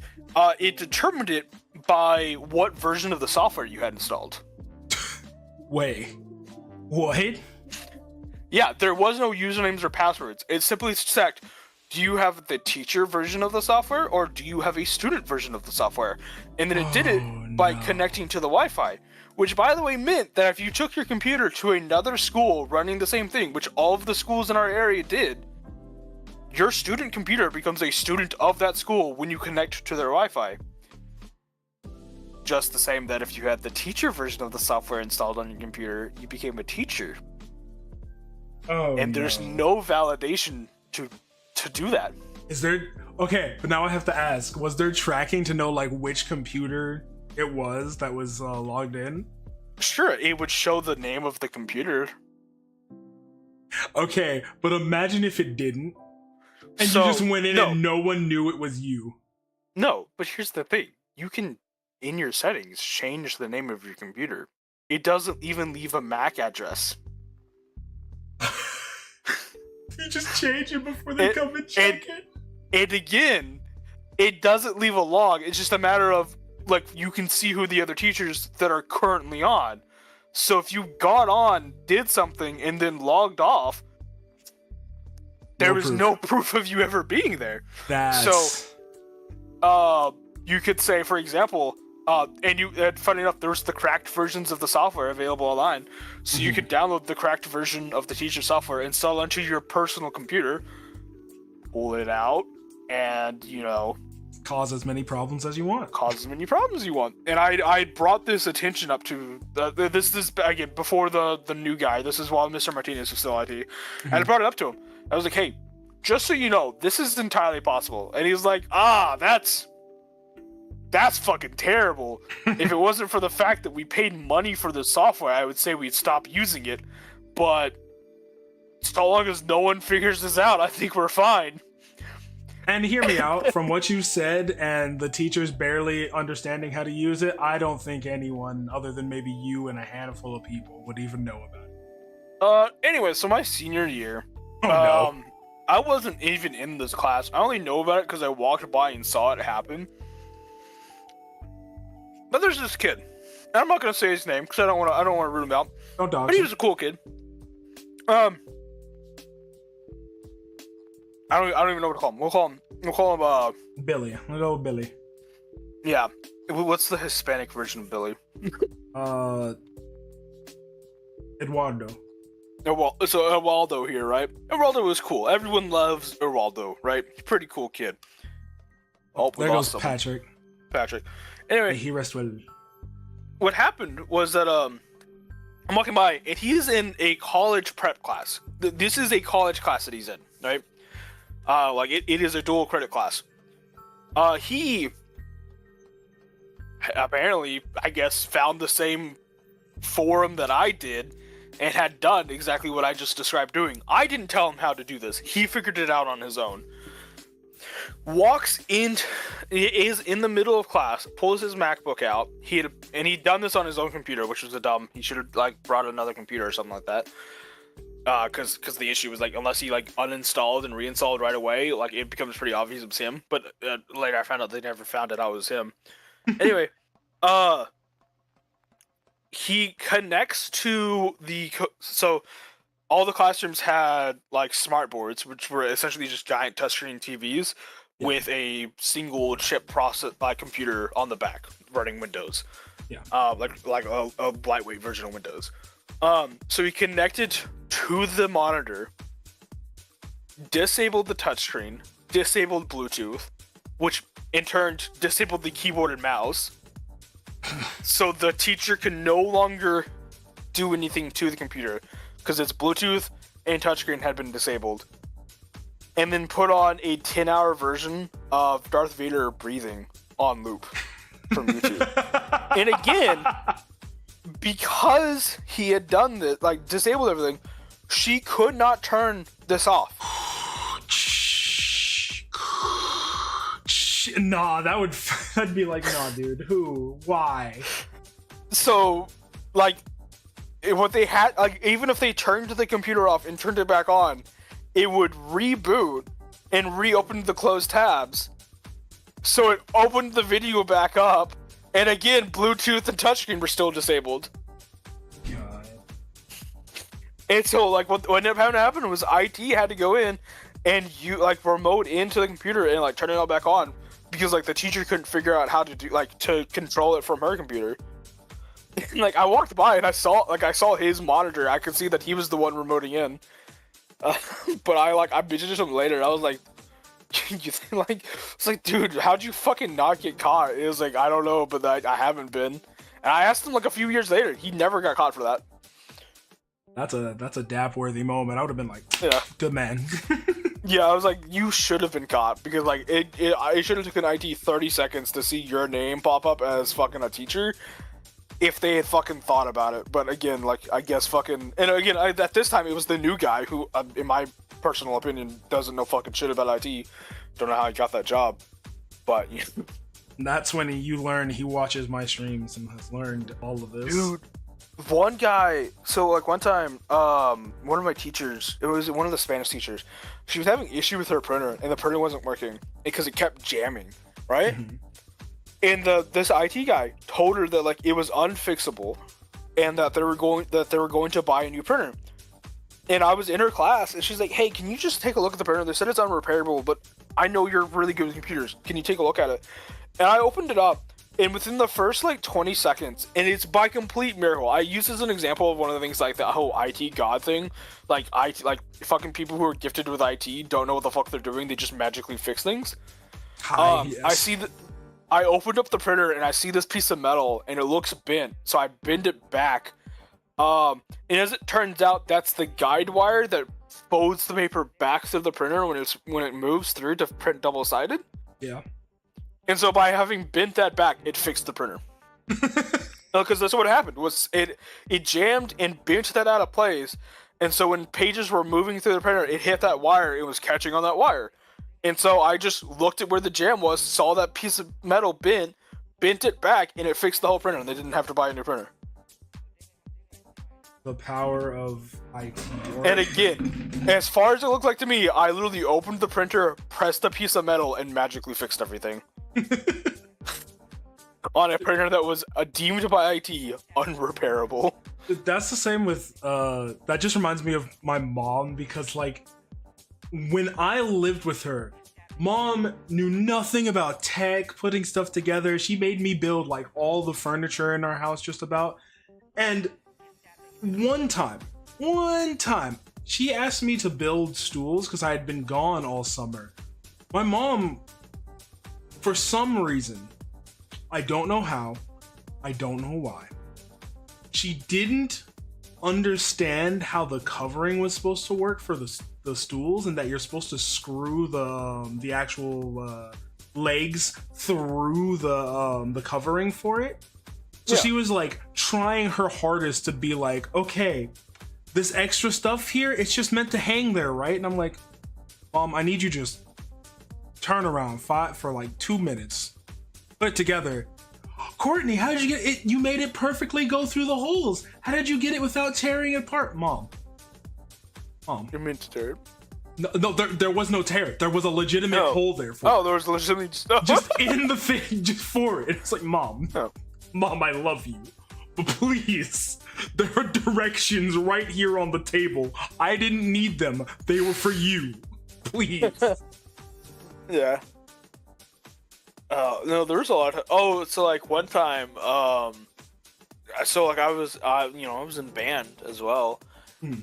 it determined it by what version of the software you had installed. Wait, what? Yeah, there was no usernames or passwords. It simply checked, do you have the teacher version of the software or do you have a student version of the software? And then it did it by connecting to the Wi-Fi, which by the way meant that if you took your computer to another school running the same thing, which all of the schools in our area did, your student computer becomes a student of that school when you connect to their Wi-Fi. Just the same that if you had the teacher version of the software installed on your computer, you became a teacher. And there's no validation to do that. Is there? Okay, but now I have to ask, was there tracking to know like which computer it was that was logged in? Sure, it would show the name of the computer. Okay, but imagine if it didn't. And you just went in and no one knew it was you. No, but here's the thing. You can, in your settings, change the name of your computer. It doesn't even leave a MAC address. You just change it before they come and check it. And again, it doesn't leave a log. It's just a matter of, like, you can see who the other teachers that are currently on. So if you got on, did something, and then logged off, there was no proof of you ever being there. So, you could say, for example, and funny enough, there was the cracked versions of the software available online. So you could download the cracked version of the teacher software, install it onto your personal computer, pull it out, and Cause as many problems as you want. cause as many problems as you want. And I brought this attention up to this again before the new guy. This is while Mr. Martinez was still IT, and I brought it up to him. I was like, hey, just so you know, this is entirely possible. And he was like, that's fucking terrible. If it wasn't for the fact that we paid money for the software, I would say we'd stop using it. But so long as no one figures this out, I think we're fine. And hear me out, from what you said and the teachers barely understanding how to use it, I don't think anyone other than maybe you and a handful of people would even know about it. Anyway, so my senior year, Oh no. I wasn't even in this class. I only know about it because I walked by and saw it happen. But there's this kid. And I'm not gonna say his name because I don't want to root him out. Don't dodge. But he was a cool kid. I don't even know what to call him. We'll call him Billy. We'll go with Billy. yeah. What's the Hispanic version of Billy? Eduardo. So Eduardo here, right? Eduardo was cool. Everyone loves Eduardo, right? Pretty cool kid. Oh, we There lost goes someone. Patrick. May Anyway, he rest well. what happened was that I'm walking by and he's in a college prep class. This is a college class that he's in, right? Like it is a dual credit class. He apparently, I guess, found the same forum that I did and had done exactly what I just described doing. I didn't tell him how to do this. He figured it out on his own. Walks in, is in the middle of class, pulls his MacBook out. He'd done this on his own computer, which was he should have like brought another computer or something like that. Because the issue was like unless he like uninstalled and reinstalled right away, like it becomes pretty obvious it was him. But later I found out they never found it out it was him. Anyway, he connects to so all the classrooms had like smart boards, which were essentially just giant touchscreen TVs with a single chip process computer on the back running Windows. Yeah. Like a lightweight version of Windows. So he connected to the monitor, disabled the touchscreen, disabled Bluetooth, which in turn disabled the keyboard and mouse. So the teacher can no longer do anything to the computer because its Bluetooth and touchscreen had been disabled. And then put on a 10-hour version of Darth Vader breathing on loop from YouTube. And again, because he had done this, like disabled everything, she could not turn this off. Nah, that'd be like, nah, dude. Who? Why? So, like, what they had, like, even if they turned the computer off and turned it back on, it would reboot and reopen the closed tabs. So it opened the video back up, and again, Bluetooth and touchscreen were still disabled. God. And so, like, what ended up happening was IT had to go in and remote into the computer and like turn it all back on because like the teacher couldn't figure out how to do to control it from her computer. And, like I walked by and I saw his monitor. I could see that he was the one remoting in. But I bitched him later. I was like, you think it's like, dude, how'd you fucking not get caught? It was like, I don't know, but I haven't been. And I asked him like a few years later. He never got caught for that. That's a dap-worthy moment. I would have been like, Yeah. good man. Yeah, I was like, you should have been caught because like it should have taken IT 30 seconds to see your name pop up as fucking a teacher if they had fucking thought about it. But again, like I guess fucking and again at this time it was the new guy who, in my personal opinion, doesn't know fucking shit about IT. Don't know how he got that job, but That's when you learn he watches my streams and has learned all of this. dude. One guy, so like one time, one of my teachers, it was one of the Spanish teachers, she was having issue with her printer and the printer wasn't working because it kept jamming, right? Mm-hmm. And this IT guy told her that like it was unfixable and that they were going to buy a new printer. And I was in her class and she's like, hey, can you just take a look at the printer? They said it's unrepairable, but I know you're really good with computers. Can you take a look at it? And I opened it up And within the first like 20 seconds, and it's by complete miracle. I use this as an example of one of the things like the whole IT God thing. Like fucking people who are gifted with IT don't know what the fuck they're doing. They just magically fix things. Yes. I opened up the printer and I see this piece of metal and it looks bent. So I bend it back. And as it turns out, that's the guide wire that folds the paper back to the printer when it moves through to print double-sided. Yeah. And so by having bent that back, it fixed the printer. Because that's what happened. Was it jammed and bent that out of place, and so when pages were moving through the printer, it hit that wire. It was catching on that wire, and so I just looked at where the jam was, saw that piece of metal bent it back, and it fixed the whole printer. And they didn't have to buy a new printer. The power of IT. And again, as far as it looked like to me, I literally opened the printer, pressed a piece of metal, and magically fixed everything. On a printer that was deemed by IT unrepairable. That's the same with that just reminds me of my mom, because like when I lived with her, mom knew nothing about tech, putting stuff together. She made me build like all the furniture in our house just about. And one time she asked me to build stools because I had been gone all summer. My mom, for some reason, I don't know how, I don't know why, she didn't understand how the covering was supposed to work for the stools, and that you're supposed to screw the actual legs through the covering for it. So she was like trying her hardest to be like, okay, this extra stuff here, it's just meant to hang there, right? And I'm like, Mom, I need you just turn around for like 2 minutes. Put it together. Courtney, how did you get it? You made it perfectly go through the holes. How did you get it without tearing it apart? Mom. You meant to tear it? No, there was no tear. There was a legitimate hole there for it. There was legitimately Just in the thing, just for it. It's like, Mom. No. Mom, I love you. But please, there are directions right here on the table. I didn't need them. They were for you. Please. Yeah. No, there was a lot of... so like one time, so like I was in band as well.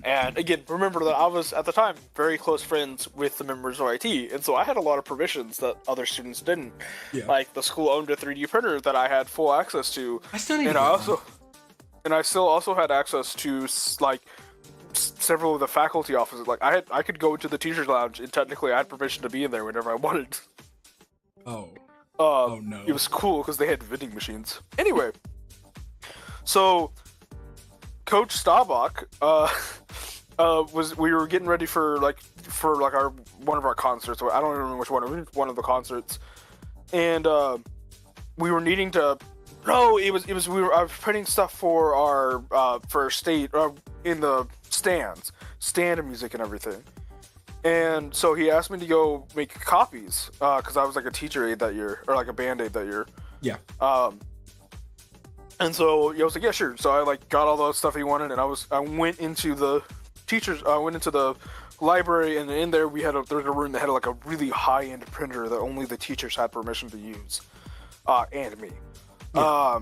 And again, remember that I was, at the time, very close friends with the members of IT, and so I had a lot of permissions that other students didn't. Yeah. Like, the school owned a 3D printer that I had full access to. I still also had access to, like, several of the faculty offices. Like, I could go into the teacher's lounge, and technically I had permission to be in there whenever I wanted. Oh no. It was cool, because they had vending machines. Anyway, so... Coach Staubach, we were getting ready for our one of our concerts. I don't remember which one. It was one of the concerts, and we were needing to. No, I was printing stuff for our for state in the stand music and everything. And so he asked me to go make copies because I was like a teacher aide that year, or like a band aide that year. Yeah. And so I was like, yeah, sure. So I like got all the stuff he wanted, and I went into the library, and in there there was a room that had like a really high-end printer that only the teachers had permission to use, and me. Yeah.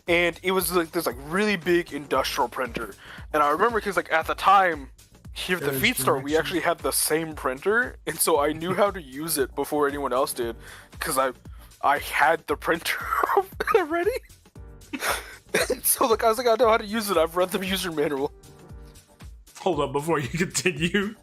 And it was like this like really big industrial printer, and I remember because like at the time here at the feed store we actually had the same printer, and so I knew how to use it before anyone else did because I had the printer already. So like I was like, I know how to use it. I've read the user manual. Hold up, before you continue,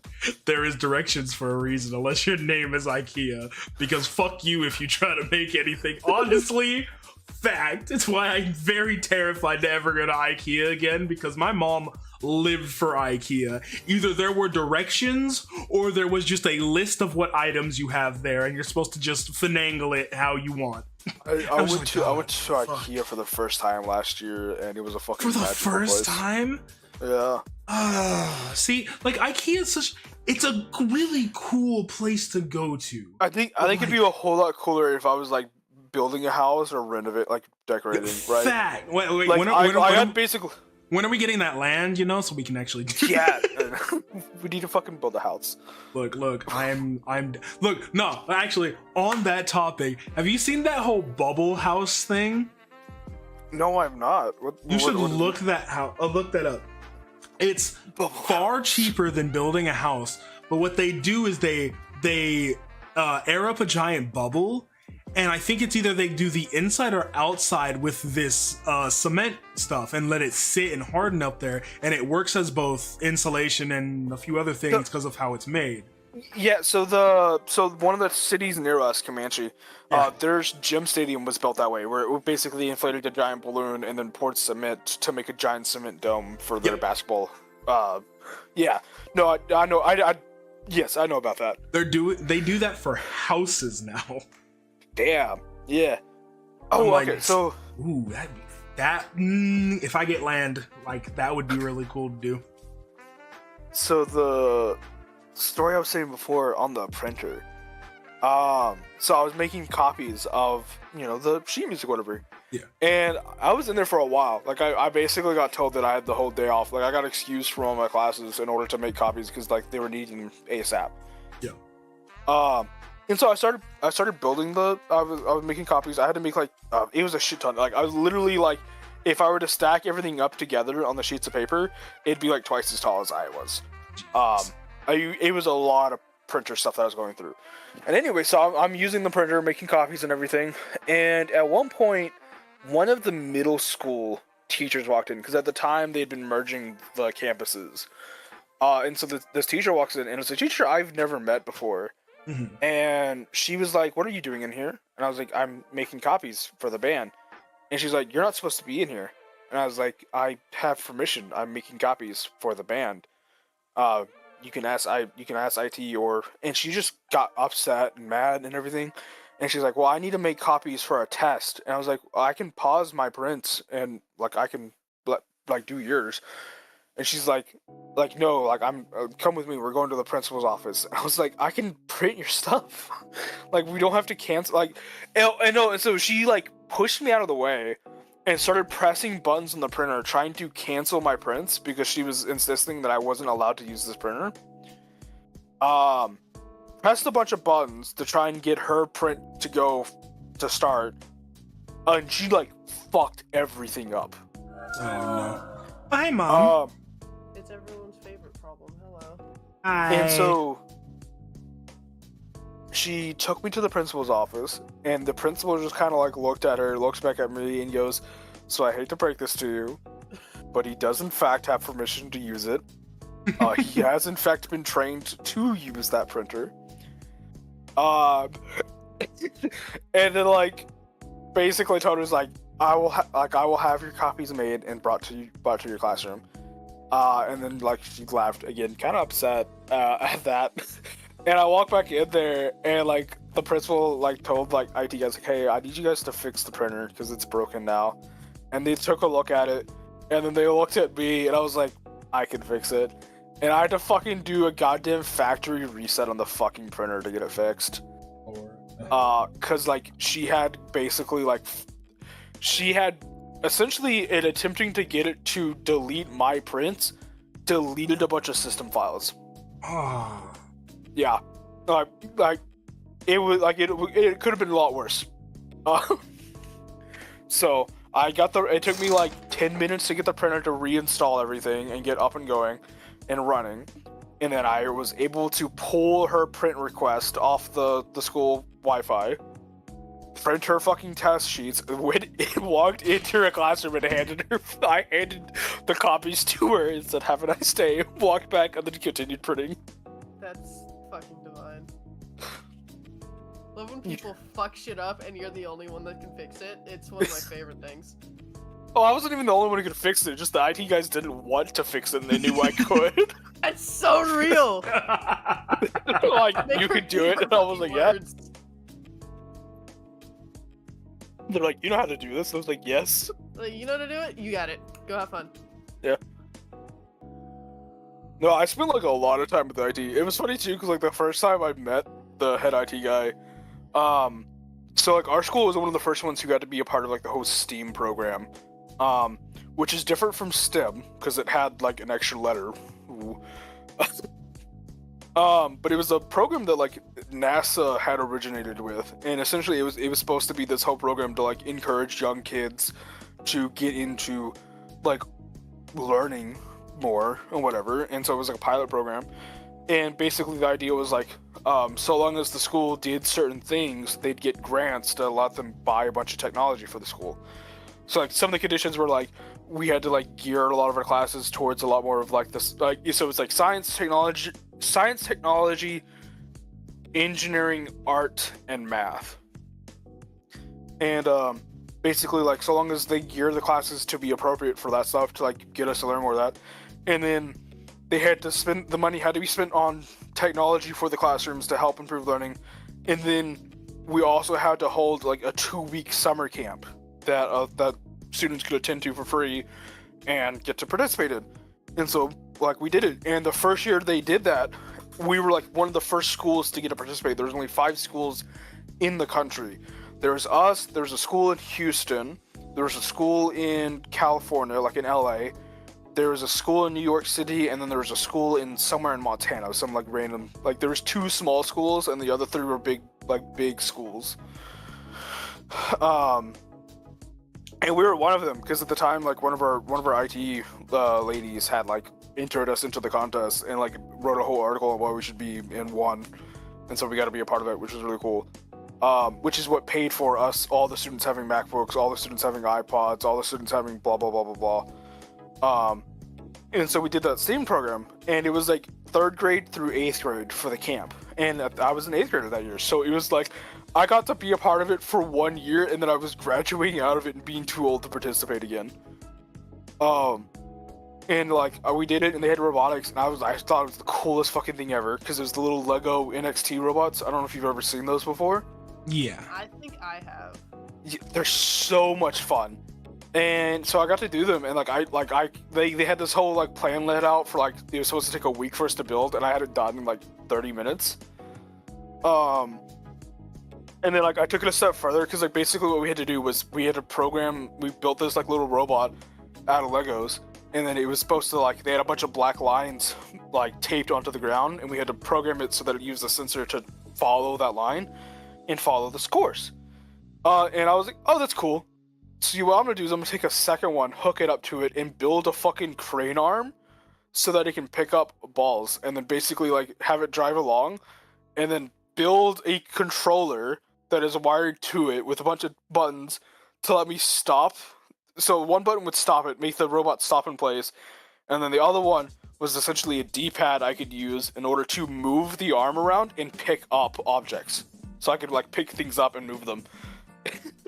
there is directions for a reason, unless your name is IKEA, because fuck you if you try to make anything. Honestly, fact. It's why I'm very terrified to ever go to IKEA again, because my mom lived for IKEA. Either there were directions or there was just a list of what items you have there, and you're supposed to just finagle it how you want. I went to IKEA for the first time last year, and it was a fucking for the first place. time. Yeah. See, like IKEA is it's a really cool place to go to. I think it'd be a whole lot cooler if I was like building a house or renovate, like decorating, right? Fact. Wait, like, I had basically. When are we getting that land? So we can actually. Yeah, we need to fucking build a house. Look. Look. No, actually, on that topic, have you seen that whole bubble house thing? No, I'm not. You should look that up. It's far cheaper than building a house, but what they do is they air up a giant bubble, and I think it's either they do the inside or outside with this cement stuff and let it sit and harden up there, and it works as both insulation and a few other things because of how it's made. Yeah, so one of the cities near us, Comanche, there's gym stadium was built that way, where it basically inflated a giant balloon and then poured cement to make a giant cement dome for their basketball. Yeah, no, I know, yes, I know about that. They do that for houses now. Damn, yeah. Oh, okay, so ooh, if I get land, like that would be really cool to do. So the story I was saying before on the printer, so I was making copies of the sheet music, whatever. Yeah. And I was in there for a while. Like I basically got told that I had the whole day off. Like I got excused from all my classes in order to make copies because like they were needing ASAP. Yeah. And so I started building I was making copies. I had to make like it was a shit ton. Like I was literally like, if I were to stack everything up together on the sheets of paper, it'd be like twice as tall as I was. It was a lot of printer stuff that I was going through. And anyway, so I'm using the printer, making copies and everything. And at one point, one of the middle school teachers walked in, because at the time they'd been merging the campuses. And so this teacher walks in, and it's a teacher I've never met before. Mm-hmm. And she was like, "What are you doing in here?" And I was like, "I'm making copies for the band." And she's like, "You're not supposed to be in here." And I was like, "I have permission. I'm making copies for the band. You can ask IT or." And she just got upset and mad and everything. And she's like, "Well, I need to make copies for a test." And I was like, "I can pause my prints and like I can like do yours." And she's like no, like I'm come with me. We're going to the principal's office. And I was like, "I can print your stuff. Like we don't have to cancel." Like, and so she like pushed me out of the way and started pressing buttons on the printer, trying to cancel my prints because she was insisting that I wasn't allowed to use this printer. Pressed a bunch of buttons to try and get her print to start, and she like fucked everything up. Oh no! Hi, Mom. It's everyone's favorite problem. Hello. Hi. And so she took me to the principal's office, and the principal just kind of like looked at her, looks back at me, and goes, "So I hate to break this to you, but he does in fact have permission to use it. He has in fact been trained to use that printer." And then like basically told her like, I will have your copies made and brought to your classroom. And then like she laughed again, kind of upset at that. And I walked back in there, and like the principal like told like IT guys like, "Hey, I need you guys to fix the printer because it's broken now." And they took a look at it, and then they looked at me, and I was like, "I can fix it." And I had to fucking do a goddamn factory reset on the fucking printer to get it fixed. Cause like she had basically like essentially in attempting to get it to delete my prints, deleted a bunch of system files. Oh. Yeah, like it was like it could have been a lot worse. So it took me like 10 minutes to get the printer to reinstall everything and get up and going and running, and then I was able to pull her print request off the school Wi-Fi, print her fucking test sheets, walked into her classroom and handed the copies to her and said, "Have a nice day," walked back, and then continued printing. That's fucking divine. Love when people fuck shit up and you're the only one that can fix it. It's one of my favorite things. Oh, I wasn't even the only one who could fix it, just the IT guys didn't want to fix it and they knew I could. That's so real! Like, you could do it, and I was like, "Yeah." They're like, "You know how to do this?" I was like, "Yes." Like, you know how to do it? You got it. Go have fun. Yeah. No, I spent like a lot of time with IT. It was funny too, because like the first time I met the head IT guy, so like our school was one of the first ones who got to be a part of like the whole STEAM program, which is different from STEM because it had like an extra letter. Ooh. But it was a program that like NASA had originated with, and essentially it was supposed to be this whole program to like encourage young kids to get into like learning more and whatever. And so it was like a pilot program, and basically the idea was like, so long as the school did certain things, they'd get grants to let them buy a bunch of technology for the school. So like some of the conditions were like we had to like gear a lot of our classes towards a lot more of like this, like, so it was like science, technology, engineering, art, and math. And basically like so long as they gear the classes to be appropriate for that stuff to like get us to learn more of that. And then they had to spend, the money had to be spent on technology for the classrooms to help improve learning. And then we also had to hold like a 2-week summer camp that students could attend to for free and get to participate in. And so like we did it, and the first year they did that, we were like one of the first schools to get to participate. There was only 5 schools in the country. There was us, there was a school in Houston, there was a school in California, like in LA, there was a school in New York City, and then there was a school in somewhere in Montana, some like random, like there was 2 small schools and the other 3 were big schools. And we were one of them because at the time, like one of our IT ladies had like entered us into the contest and like wrote a whole article on why we should be in one, and so we got to be a part of it, which was really cool. Which is what paid for us, all the students having MacBooks, all the students having iPods, all the students having blah blah blah blah blah. And so we did that STEAM program, and it was like 3rd grade through 8th grade for the camp, and I was an 8th grader that year, so it was like I got to be a part of it for 1 year, and then I was graduating out of it and being too old to participate again. And like we did it, and they had robotics, and I thought it was the coolest fucking thing ever because it was the little Lego NXT robots. I don't know if you've ever seen those before. Yeah. I think I have. Yeah, they're so much fun. And so I got to do them, and they had this whole like plan laid out for like it was supposed to take a week for us to build, and I had it done in like 30 minutes. And then like I took it a step further because like basically what we had to do was we built this like little robot out of Legos, and then it was supposed to like they had a bunch of black lines like taped onto the ground, and we had to program it so that it used a sensor to follow that line and follow this course. And I was like, oh, that's cool. So what I'm gonna do is I'm gonna take a second one, hook it up to it, and build a fucking crane arm so that it can pick up balls, and then basically like have it drive along, and then build a controller that is wired to it with a bunch of buttons to let me stop. So one button would stop it, make the robot stop in place, and then the other one was essentially a D-pad I could use in order to move the arm around and pick up objects. So I could like pick things up and move them.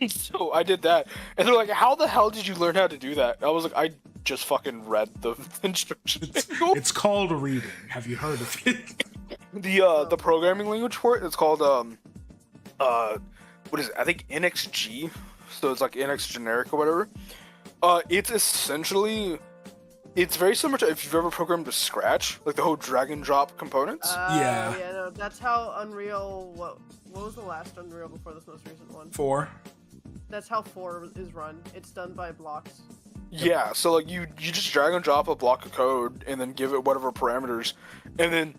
So I did that, and they're like, how the hell did you learn how to do that? I was like, I just fucking read the instructions. It's called reading. Have you heard of it? The programming language for it, it's called what is it? I think NXG. So it's like NX generic or whatever. It's essentially, it's very similar to if you've ever programmed with Scratch, like the whole drag and drop components. Yeah. Yeah, no, that's how Unreal. What was the last Unreal before this most recent one? 4. That's how 4 is run. It's done by blocks. Yeah, so like you just drag and drop a block of code and then give it whatever parameters, and then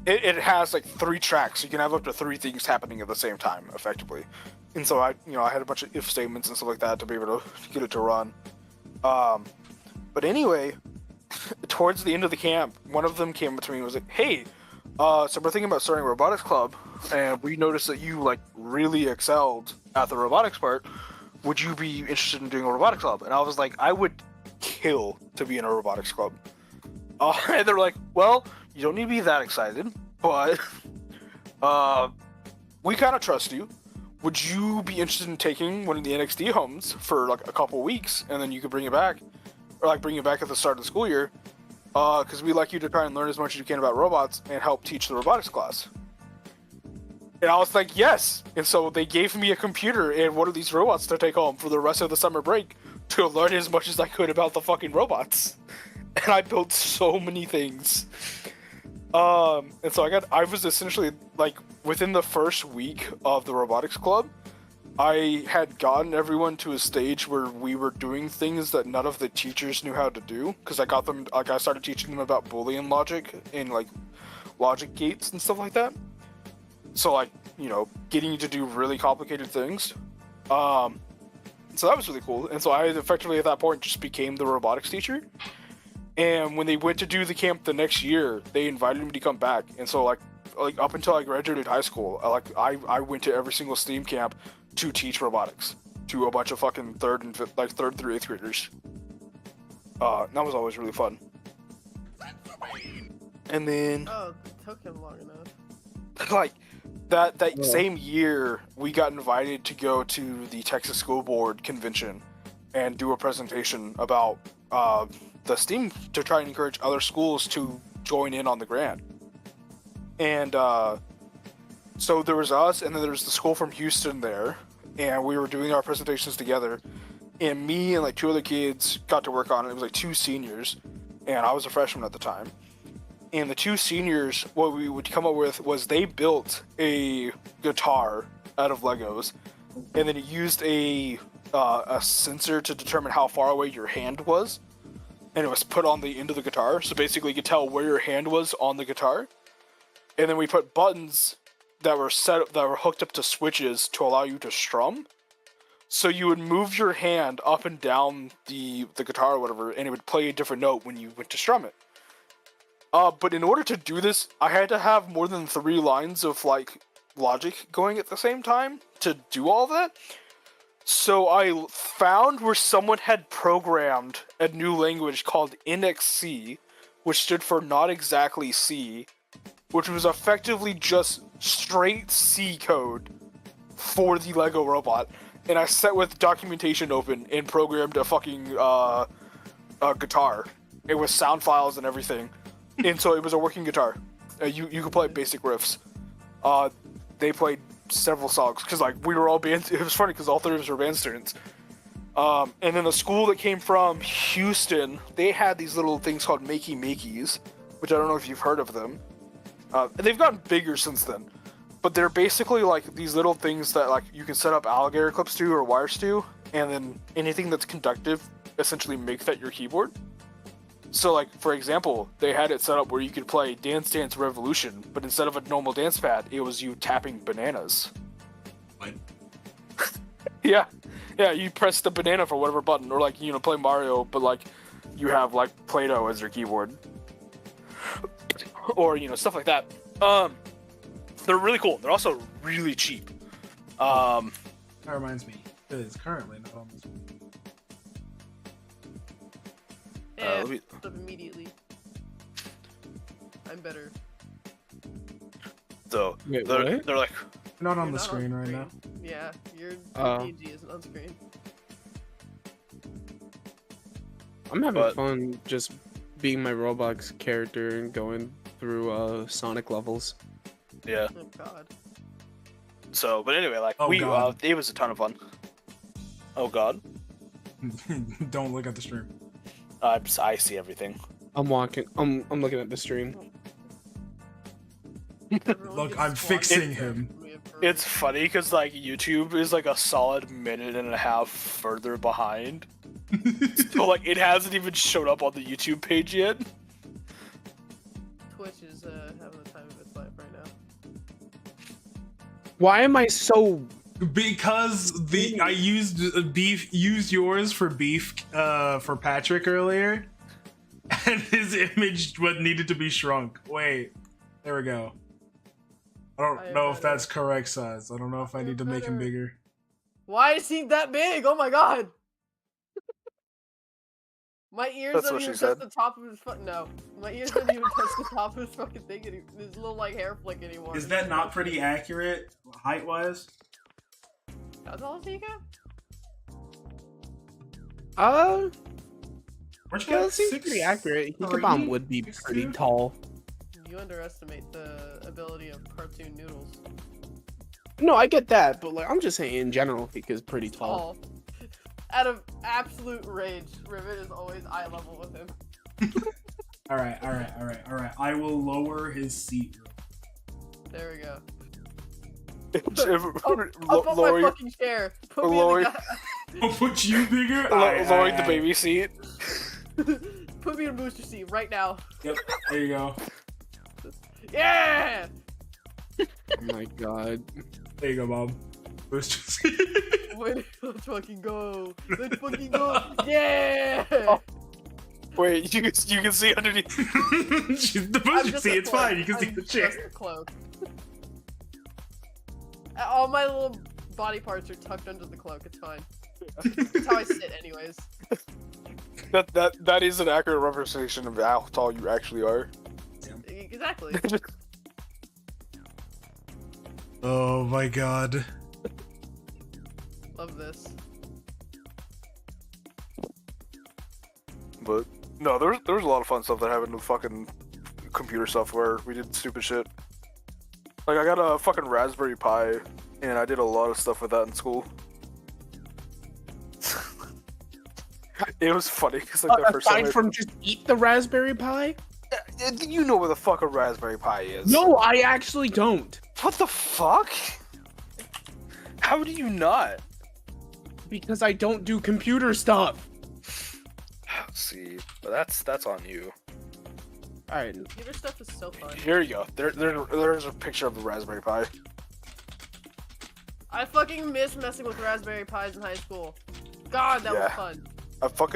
it has like 3 tracks. You can have up to 3 things happening at the same time, effectively. And so I had a bunch of if statements and stuff like that to be able to get it to run. But anyway, towards the end of the camp, one of them came up to me and was like, "Hey, so we're thinking about starting a robotics club, and we noticed that you like really excelled at the robotics part. Would you be interested in doing a robotics club?" And I was like, I would kill to be in a robotics club. And they're like, well, you don't need to be that excited, but we kind of trust you. Would you be interested in taking one of the NXT homes for like a couple weeks, and then you could bring it back, or like bring it back at the start of the school year? Because we'd like you to try and learn as much as you can about robots and help teach the robotics class. And I was like, yes. And so they gave me a computer and one of these robots to take home for the rest of the summer break to learn as much as I could about the fucking robots. And I built so many things. And so I was essentially like within the first week of the robotics club, I had gotten everyone to a stage where we were doing things that none of the teachers knew how to do, because I got them, like, I started teaching them about Boolean logic and, like, logic gates and stuff like that. So, like, you know, getting you to do really complicated things. So that was really cool. And so I effectively at that point just became the robotics teacher. And when they went to do the camp the next year, they invited me to come back. And so like up until I graduated high school, I went to every single STEAM camp to teach robotics to a bunch of fucking third through eighth graders. That was always really fun. And then Oh, it took him long enough. like that same year, we got invited to go to the Texas School Board convention and do a presentation about the STEAM to try and encourage other schools to join in on the grant. And so there was us, and then there was the school from Houston there, and we were doing our presentations together. And me and like 2 other kids got to work on it. It was like 2 seniors, and I was a freshman at the time. And the 2 seniors, what we would come up with was they built a guitar out of Legos, and then it used a sensor to determine how far away your hand was, and it was put on the end of the guitar. So basically, you could tell where your hand was on the guitar. And then we put buttons that were hooked up to switches to allow you to strum. So you would move your hand up and down the guitar or whatever, and it would play a different note when you went to strum it. But in order to do this, I had to have more than 3 lines of, like, logic going at the same time to do all that. So I found where someone had programmed a new language called NXC, which stood for Not Exactly C, which was effectively just straight C code for the Lego robot. And I sat with documentation open and programmed a fucking a guitar. It was sound files and everything. And so it was a working guitar. You could play basic riffs. They played several songs because like we were all band. It was funny because all 3 of us were band students. And then the school that came from Houston, they had these little things called Makeys, which I don't know if you've heard of them. They've gotten bigger since then, but they're basically like these little things that like you can set up alligator clips to or wires to, and then anything that's conductive essentially make that your keyboard. So, like, for example, they had it set up where you could play Dance Dance Revolution, but instead of a normal dance pad, it was you tapping bananas. What? Yeah, you press the banana for whatever button, or, like, you know, play Mario, but, like, you have, like, Play-Doh as your keyboard. Or, you know, stuff like that. They're really cool. They're also really cheap. That reminds me, it is currently not on this one. Yeah, immediately. I'm better. So, Wait, they're like... Not on You're the not screen right now. Yeah, your PNG isn't on screen. I'm having fun just being my Roblox character and going through Sonic levels. Yeah. Oh god. So, but anyway, like, God. it was a ton of fun. Oh god. Don't look at the stream. I see everything. I'm looking at the stream. Everyone Look, gets I'm squawked fixing at him. from me at It's funny because like YouTube is like a solid minute and a half further behind. So like it hasn't even showed up on the YouTube page yet. Twitch is having the time of its life right now. Why am I so... Because I used yours for beef for Patrick earlier, and his image needed to be shrunk. Wait, there we go. I don't know if that's correct size. I don't know if I need to make him bigger. Why is he that big? Oh my god! My ears That's don't what even she touch said. the top of his No, my ears don't even touch the top of his fucking thing. His little like hair flick anymore. Is that not pretty accurate height wise? How tall is he, Kat? Weren't you Yeah, like that seems pretty accurate. Hikabam would be pretty tall. You underestimate the ability of cartoon noodles. No, I get that, but like I'm just saying in general, Hika's pretty tall. Oh. Out of absolute rage, Rivet is always eye level with him. All right. I will lower his seat. There we go. Up on my fucking chair. Put me in Lori- the I'll put you bigger. lowering the baby seat. Put me in a booster seat right now. Yep, there you go. Yeah! Oh my god. There you go, Bob. Wait, let's fucking go. Let's fucking go. Yeah! Oh. Wait, you can see underneath. The booster seat, it's fine. You can see the chair. Just a cloak. All my little body parts are tucked under the cloak. It's fine. That's how I sit, anyways. That is an accurate representation of how tall you actually are. Exactly. Oh my god. Love this. But no, there was a lot of fun stuff that happened with fucking computer software. We did stupid shit. Like I got a fucking Raspberry Pi, and I did a lot of stuff with that in school. It was funny because like the first time. Aside from just eat the Raspberry Pi? You know what the fuck a Raspberry Pi is? No, I actually don't. What the fuck? How do you not? Because I don't do computer stuff. See, but that's on you. Alright. Computer stuff is so fun. Here you go. There's a picture of the Raspberry Pi. I fucking miss messing with Raspberry Pis in high school. God, that was fun.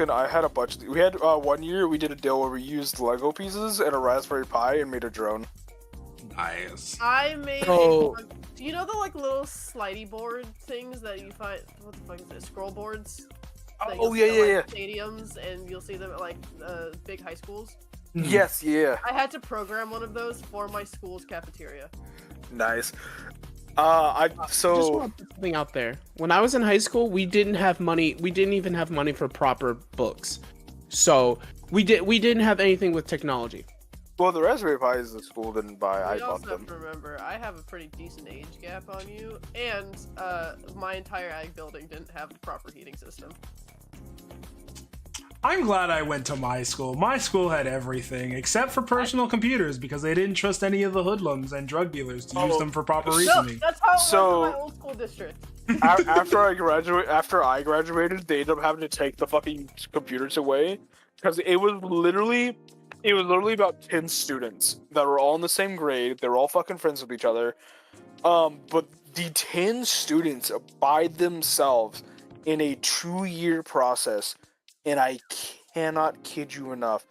I had a bunch. We had 1 year we did a deal where we used Lego pieces and a Raspberry Pi and made a drone. Nice. I made. Oh. Do you know the like little slidey board things that you find? What the fuck is it? Scroll boards. That Oh you'll yeah, see at, yeah, like, stadiums, and you'll see them at like big high schools. Yes, yeah. I had to program one of those for my school's cafeteria. Nice. Just want to put something out there. When I was in high school, we didn't have money. We didn't even have money for proper books, so we didn't have anything with technology. Well, the Raspberry Pis the school didn't buy. I You bought also have them. to remember, I have a pretty decent age gap on you, and my entire ag building didn't have a proper heating system. I'm glad I went to my school. My school had everything except for personal computers because they didn't trust any of the hoodlums and drug dealers to use them for proper No, reasoning. that's how it was in my old school district. After I graduated, they ended up having to take the fucking computers away because it was literally about 10 students that were all in the same grade. They were all fucking friends with each other. But the 10 students by themselves in a 2-year process, and I cannot kid you enough,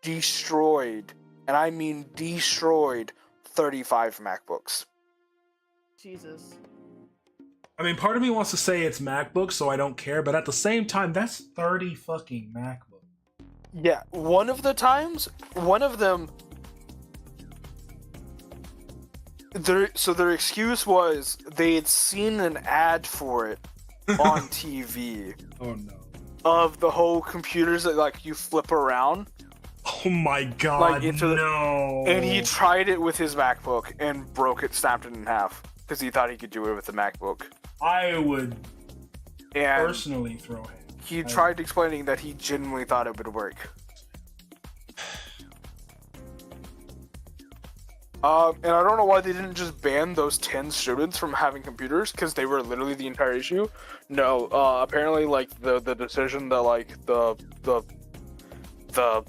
destroyed, and I mean destroyed, 35 MacBooks. Jesus. I mean, part of me wants to say it's MacBook, so I don't care, but at the same time, that's 30 fucking MacBook. Yeah, one of them, their excuse was they had seen an ad for it on TV. Oh no. Of the whole computers that like you flip around. Oh my god, Like, into the- no. And he tried it with his MacBook and broke it, snapped it in half. Because he thought he could do it with the MacBook. I would And personally throw him. he tried explaining that he genuinely thought it would work. And I don't know why they didn't just ban those 10 students from having computers, because they were literally the entire issue. No, apparently, like, the decision that, like, the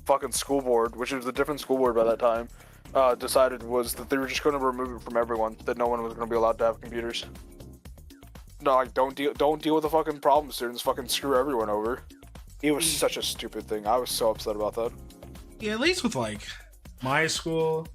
fucking school board, which was a different school board by that time, decided was that they were just going to remove it from everyone, that no one was going to be allowed to have computers. No, like, don't deal with the fucking problem students, fucking screw everyone over. It was such a stupid thing. I was so upset about that. Yeah, at least with, like, my school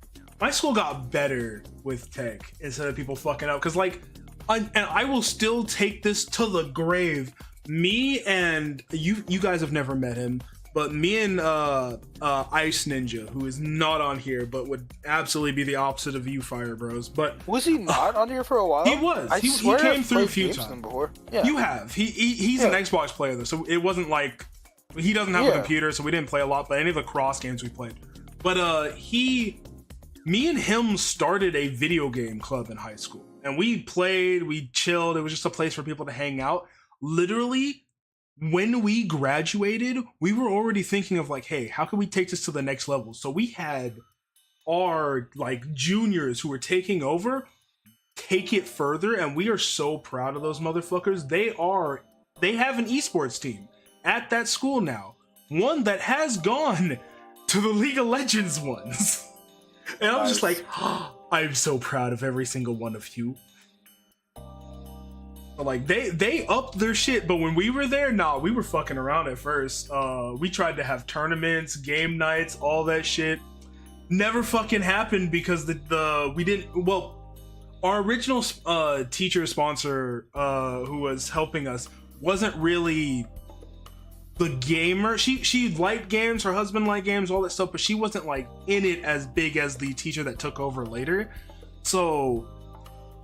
got better with tech instead of people fucking up. Because, like, and I will still take this to the grave. Me and you guys have never met him, but me and Ice Ninja, who is not on here, but would absolutely be the opposite of you, Fire Bros. But was he not on here for a while? He was. He came through a few times. Before. Yeah. You have. He's an Xbox player though, so it wasn't like he doesn't have a computer, so we didn't play a lot. But any of the cross games we played, but me and him started a video game club in high school, and we played, we chilled. It was just a place for people to hang out. Literally, when we graduated, we were already thinking of like, hey, how can we take this to the next level? So we had our like juniors who were taking over take it further, and we are so proud of those motherfuckers. They have an esports team at that school now, one that has gone to the League of Legends ones. And I'm just like, oh, I'm so proud of every single one of you. Like they upped their shit, but when we were there, nah, we were fucking around at first. We tried to have tournaments, game nights, all that shit. Never fucking happened because we didn't. Well, our original teacher sponsor, who was helping us, wasn't really the gamer. She liked games, her husband liked games, all that stuff, but she wasn't like in it as big as the teacher that took over later. So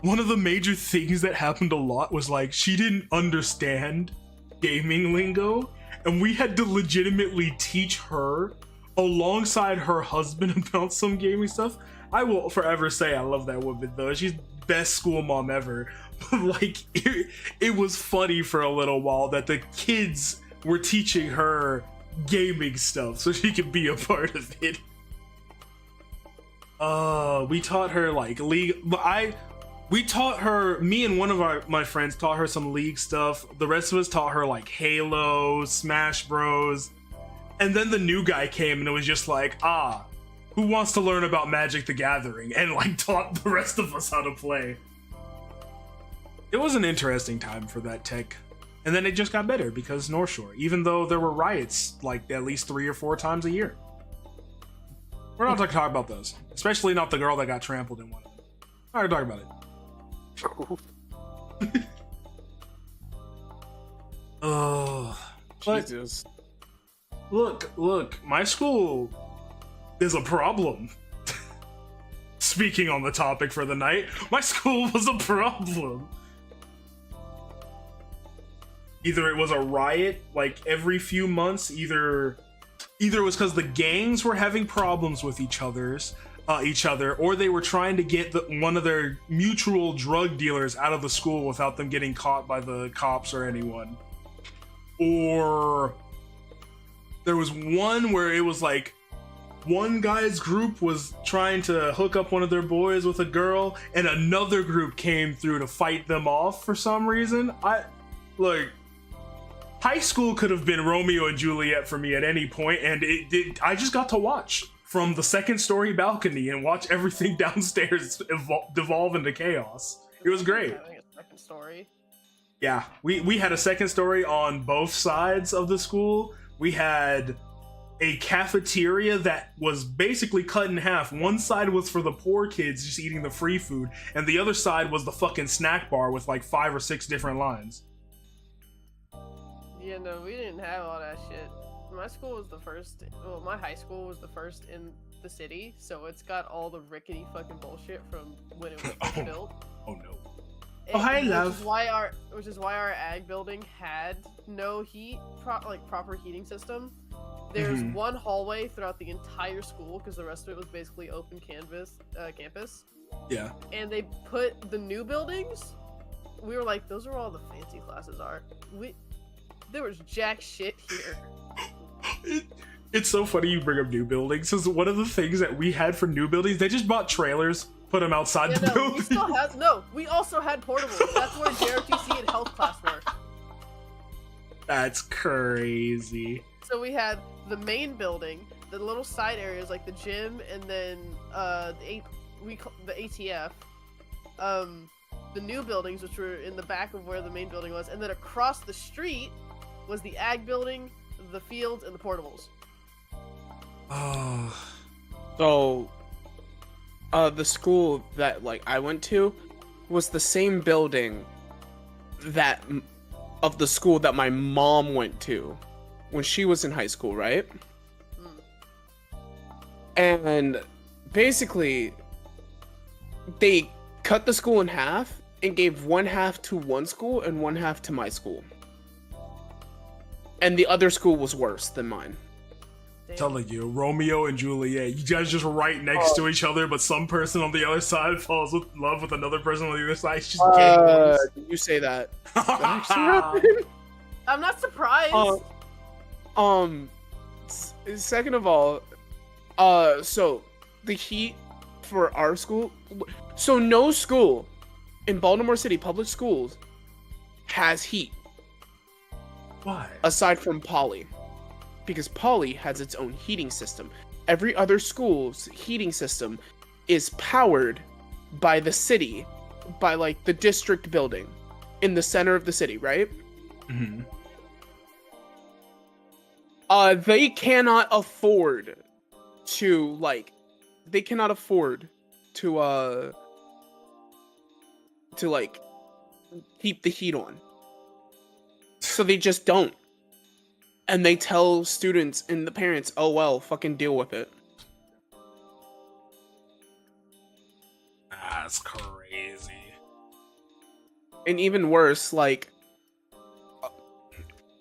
one of the major things that happened a lot was like she didn't understand gaming lingo, and we had to legitimately teach her alongside her husband about some gaming stuff. I will forever say I love that woman though. She's best school mom ever. But like it was funny for a little while that the kids were teaching her gaming stuff so she could be a part of it. We taught her like we taught her, me and one of my friends taught her some League stuff. The rest of us taught her like Halo, Smash Bros. And then the new guy came and it was just like, who wants to learn about Magic the Gathering? And like taught the rest of us how to play. It was an interesting time for that tech. And then it just got better because North Shore, even though there were riots like at least 3 or 4 times a year. We're not going to talk about those, especially not the girl that got trampled in one of them. All right, talk about it. Oh, Jesus. Look, my school is a problem. Speaking on the topic for the night, my school was a problem. Either it was a riot like every few months, either it was because the gangs were having problems with each other, or they were trying to get one of their mutual drug dealers out of the school without them getting caught by the cops or anyone. Or there was one where it was like one guy's group was trying to hook up one of their boys with a girl, and another group came through to fight them off for some reason. High school could have been Romeo and Juliet for me at any point, and I just got to watch from the second story balcony and watch everything downstairs devolve into chaos. It was great. Having a second story. Yeah, we had a second story on both sides of the school. We had a cafeteria that was basically cut in half. One side was for the poor kids just eating the free food, and the other side was the fucking snack bar with like 5 or 6 different lines. Yeah, no, we didn't have all that shit. My school was the first, well, my high school was the first in the city, so it's got all the rickety fucking bullshit from when it was built. Oh no. Hi, love. Which is why our ag building had no proper heating system. There's one hallway throughout the entire school because the rest of it was basically open campus. Yeah. And they put the new buildings. We were like, those are all the fancy classes are. There was jack shit here. It's so funny you bring up new buildings, because one of the things that we had for new buildings, they just bought trailers, put them outside the building. We also had portables. That's where JRTC and health class were. That's crazy. So we had the main building, the little side areas like the gym, and then the ATF, the new buildings, which were in the back of where the main building was, and then across the street was the ag building, the fields, and the portables. Oh. So, the school that I went to was the same building of the school that my mom went to when she was in high school, right? And basically, they cut the school in half and gave one half to one school and one half to my school. And the other school was worse than mine. I'm telling you, Romeo and Juliet, you guys just right next to each other, but some person on the other side falls in love with another person on the other side. It's just did you say that? That actually happened? I'm not surprised. Second of all, so the heat for our school, so no school in Baltimore City public schools has heat Why? aside from Poly, because Poly has its own heating system. Every other school's heating system is powered by the city, by like the district building in the center of the city, right? Mm-hmm. They cannot afford to like, they cannot afford to like keep the heat on. So they just don't. And they tell students and the parents, oh well, fucking deal with it. That's crazy. And even worse, like,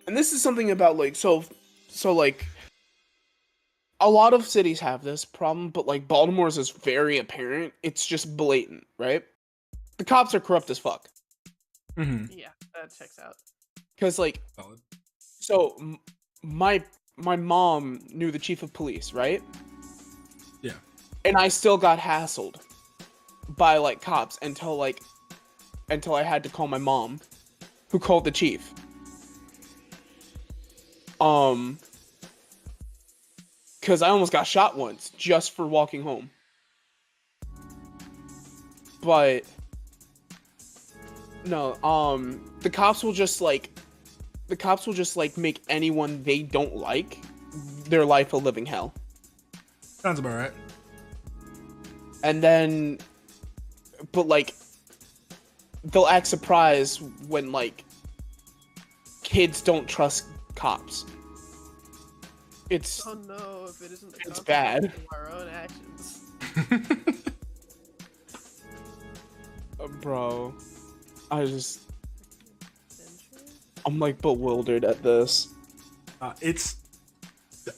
and this is something about like, so like, a lot of cities have this problem, but like Baltimore's is very apparent. It's just blatant, right? The cops are corrupt as fuck. Mm-hmm. Yeah, that checks out. Because like, Solid. so my mom knew the chief of police, right? Yeah. And I still got hassled by like cops until I had to call my mom, who called the chief. Because I almost got shot once just for walking home. But no, the cops will just like make anyone they don't like their life a living hell. Sounds about right. And then, but like, they'll act surprised when like kids don't trust cops. It's Oh no, if it isn't the It's consequence bad. of our own actions. bro, I'm like bewildered at this. It's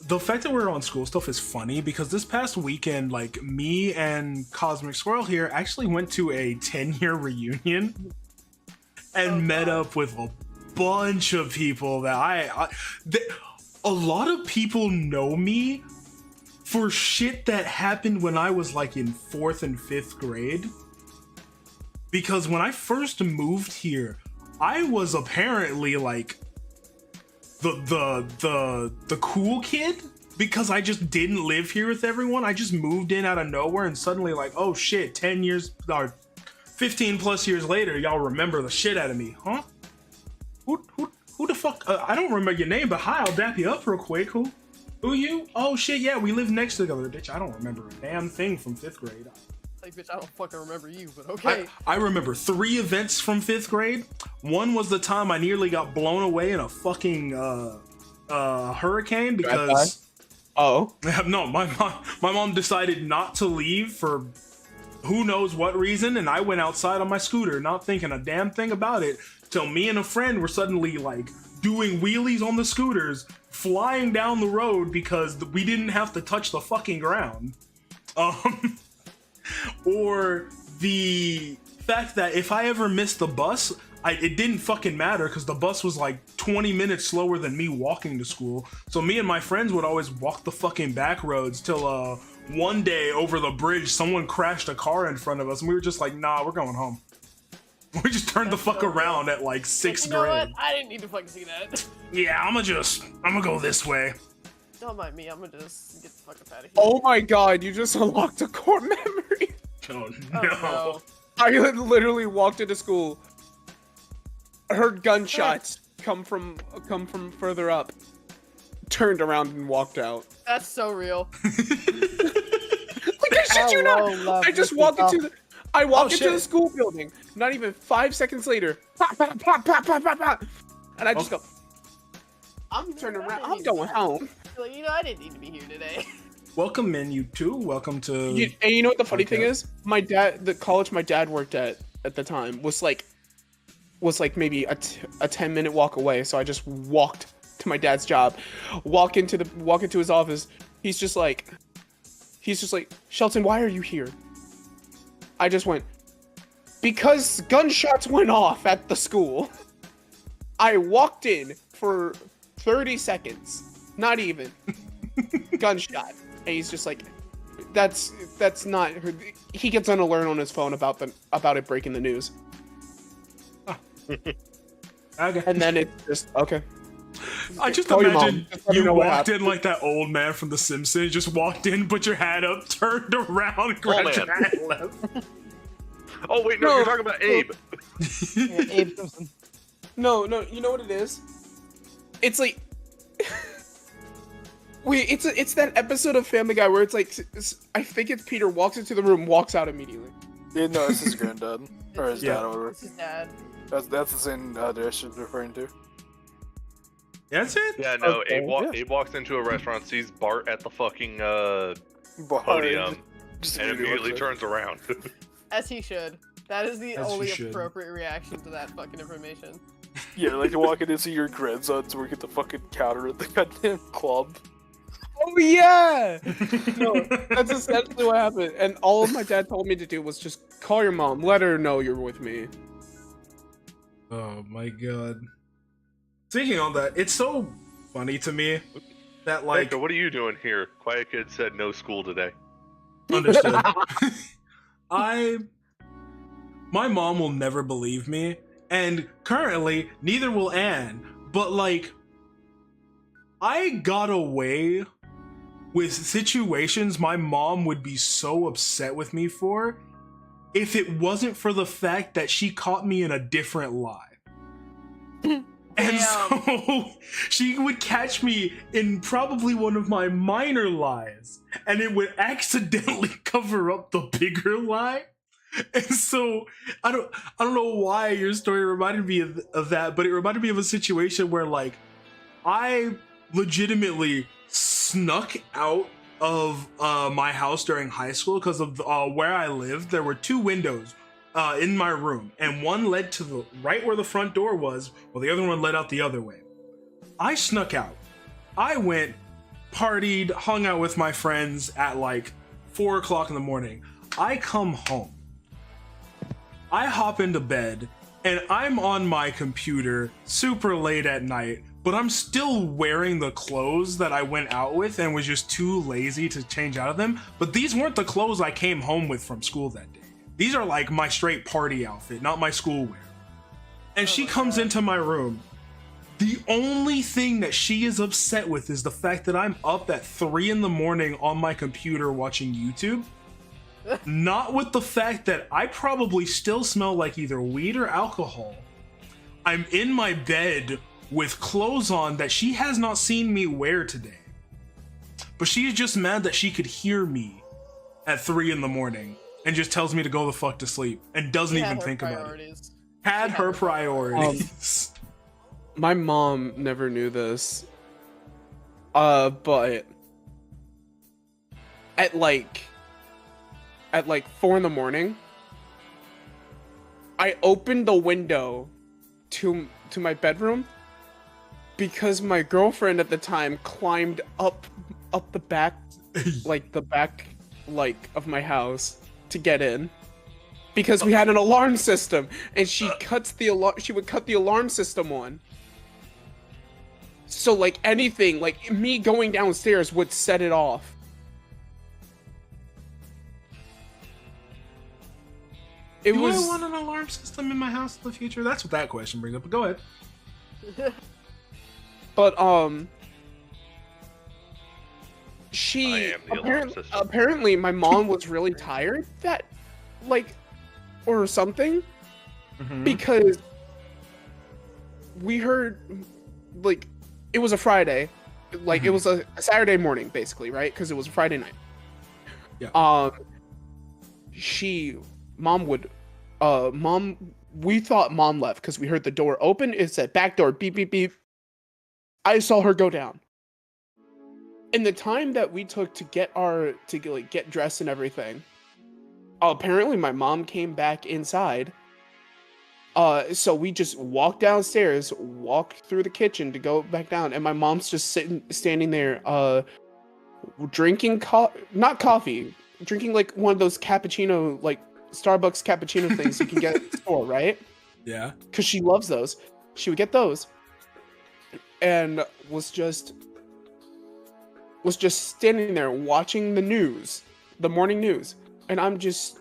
the fact that we're on school stuff is funny because this past weekend, like me and Cosmic Squirrel here actually went to a 10-year reunion and met up with a bunch of people that a lot of people know me for shit that happened when I was like in 4th and 5th grade. Because when I first moved here, I was apparently like the cool kid because I just didn't live here with everyone. I just moved in out of nowhere and suddenly like, oh shit, 10 years or 15 plus years later, y'all remember the shit out of me, huh? Who the fuck? I don't remember your name, but hi, I'll dap you up real quick. Who you? Oh shit, yeah, we live next to the other bitch. I don't remember a damn thing from 5th grade. Like, bitch, I don't fucking remember you, but okay. I remember 3 events from 5th grade. One was the time I nearly got blown away in a fucking hurricane because Oh, no, my mom decided not to leave for who knows what reason, and I went outside on my scooter, not thinking a damn thing about it, till me and a friend were suddenly like doing wheelies on the scooters, flying down the road because we didn't have to touch the fucking ground. Or the fact that if I ever missed the bus, it didn't fucking matter because the bus was like 20 minutes slower than me walking to school. So me and my friends would always walk the fucking back roads till one day over the bridge, someone crashed a car in front of us and we were just like, nah, we're going home. We just turned the fuck around at like 6th you know grade. what? I didn't need to fucking see that. Yeah, I'm gonna go this way. Don't mind me, I'm gonna just get the fuck up out of here. oh my god, you just unlocked a core memory. Oh Oh, no. no. I literally walked into school, heard gunshots come from further up, turned around and walked out. That's so real. Like I shit you not. I just walk into the school building. Not even 5 seconds later, pop, pop, pop, pop, pop, pop, pop, and I just go. I'm turning around. I'm going home. Like, I didn't need to be here today. Welcome in, you two. Welcome to. And you know what the funny thing is? My dad, the college my dad worked at the time was like maybe a 10-minute walk away. So I just walked to my dad's job, walk into his office. He's just like, Shelton, why are you here? I just went, because gunshots went off at the school. I walked in for 30 seconds, not even, gunshot. And he's just like, that's not. He gets an alert on his phone about it breaking the news, Okay. and then it's just okay. I just Call your imagine mom. Just let her you know what walked happened. in like that old man from The Simpsons. Just walked in, put your hat up, turned around, grabbed your man. hat, and left. Oh wait, no, No, you're talking about Abe. Yeah, Abe Simpson. No, you know what it is? It's like, wait, it's that episode of Family Guy where it's like, I think it's Peter walks into the room, walks out immediately. Yeah, no, it's his granddad or his Yeah. dad or whatever. It's his dad. That's the same dish she's referring to. That's it? Yeah, no, Okay, Abe walks into a restaurant, sees Bart at the fucking Bar, podium, just and immediately turns around. As he should. That is the As he only should. appropriate reaction to that fucking information. Yeah, like you walk in and see your grandsons work at the fucking counter at the goddamn club. Oh yeah! No, that's essentially what happened. And all my dad told me to do was just call your mom, let her know you're with me. Oh my god. Speaking of that, it's so funny to me that like Hector, what are you doing here? Quiet Kid said no school today. understood. My mom will never believe me, and currently neither will Anne. But like, I got away with situations my mom would be so upset with me for if it wasn't for the fact that she caught me in a different lie. And so she would catch me in probably one of my minor lies, and it would accidentally cover up the bigger lie. And so I don't know why your story reminded me of that, but it reminded me of a situation where like I legitimately snuck out of my house during high school because of where I lived. There were two windows in my room, and one led to the right where the front door was, while the other one led out the other way. I snuck out. I went, partied, hung out with my friends at like 4 o'clock in the morning. I come home. I hop into bed, and I'm on my computer super late at night, but I'm still wearing the clothes that I went out with and was just too lazy to change out of them. But these weren't the clothes I came home with from school that day. These are like my straight party outfit, not my school wear. And she comes into my room. The only thing that she is upset with is the fact that I'm up at 3 in the morning on my computer watching YouTube. Not with the fact that I probably still smell like either weed or alcohol. I'm in my bed with clothes on that she has not seen me wear today. But she is just mad that she could hear me at 3 in the morning and just tells me to go the fuck to sleep and doesn't She had even her think about it. priorities. Had her priorities. My mom never knew this. But at like 4 in the morning, I opened the window to my bedroom because my girlfriend at the time climbed up the back of my house to get in because we had an alarm system, and she would cut the alarm system on. So like anything, like me going downstairs would set it off. It Do was I want an alarm system in my house in the future? That's what that question brings up, but go ahead. but I she am the alarm system. apparently my mom was really tired that like or something because we heard like it was a Friday, like it was a Saturday morning basically, right? Because it was a Friday night. Yeah. We thought mom left because we heard the door open. It said back door, beep, beep, beep. I saw her go down. In the time that we took to get dressed and everything, apparently my mom came back inside. So we just walked downstairs, walked through the kitchen to go back down, and my mom's just standing there, drinking not coffee, drinking like one of those cappuccino, like Starbucks cappuccino things you can get at the store, right? Yeah. Because she loves those. She would get those, and was just standing there watching the news the morning news, and I'm just.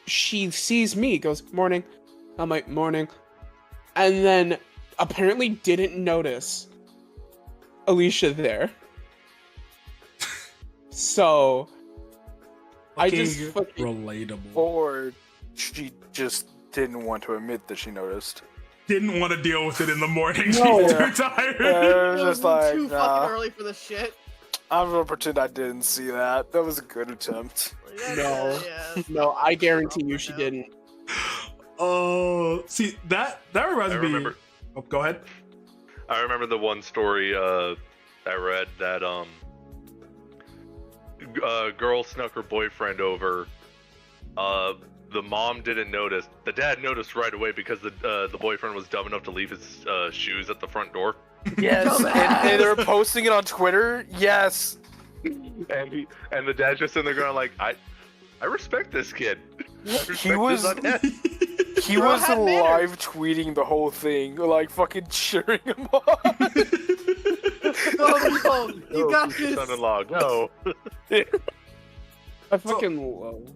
She sees me, goes, morning. I'm like, morning. And then apparently didn't notice Alicia there. So I just fucking relatable. Or she just didn't want to admit that she noticed. Didn't want to deal with it in the morning. No. She's too tired. Yeah, it was just like, too nah, fucking early for this shit. I'm gonna pretend I didn't see that. That was a good attempt. No. Yeah. No, I guarantee you she didn't. Oh, see that reminds I me. remember. Oh, go ahead. I remember the one story I read that a girl snuck her boyfriend over. The mom didn't notice. The dad noticed right away because the boyfriend was dumb enough to leave his shoes at the front door. Yes, and they were posting it on Twitter. Yes, And the dad's just in the ground like, I respect this kid. I respect he was his dad. he Bro, was had manners. live tweeting the whole thing, like fucking cheering him on. No, you got Your this. son-in-law, go. I fucking love.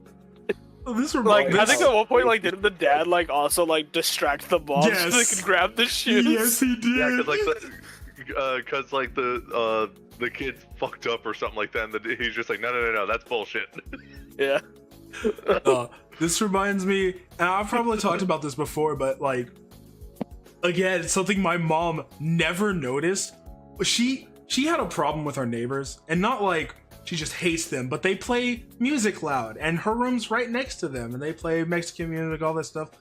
This Like, reminds I think at one point, like, didn't the dad like also like distract the mom so they Yes. could grab the shoes? Yes, he did. Yeah, cause like the kid fucked up or something like that, and he's just like, no, that's bullshit. Yeah. This reminds me, and I've probably talked about this before, but like, again, something my mom never noticed. She had a problem with our neighbors, and not like she just hates them, but they play music loud, and her room's right next to them, and they play Mexican music, all that stuff.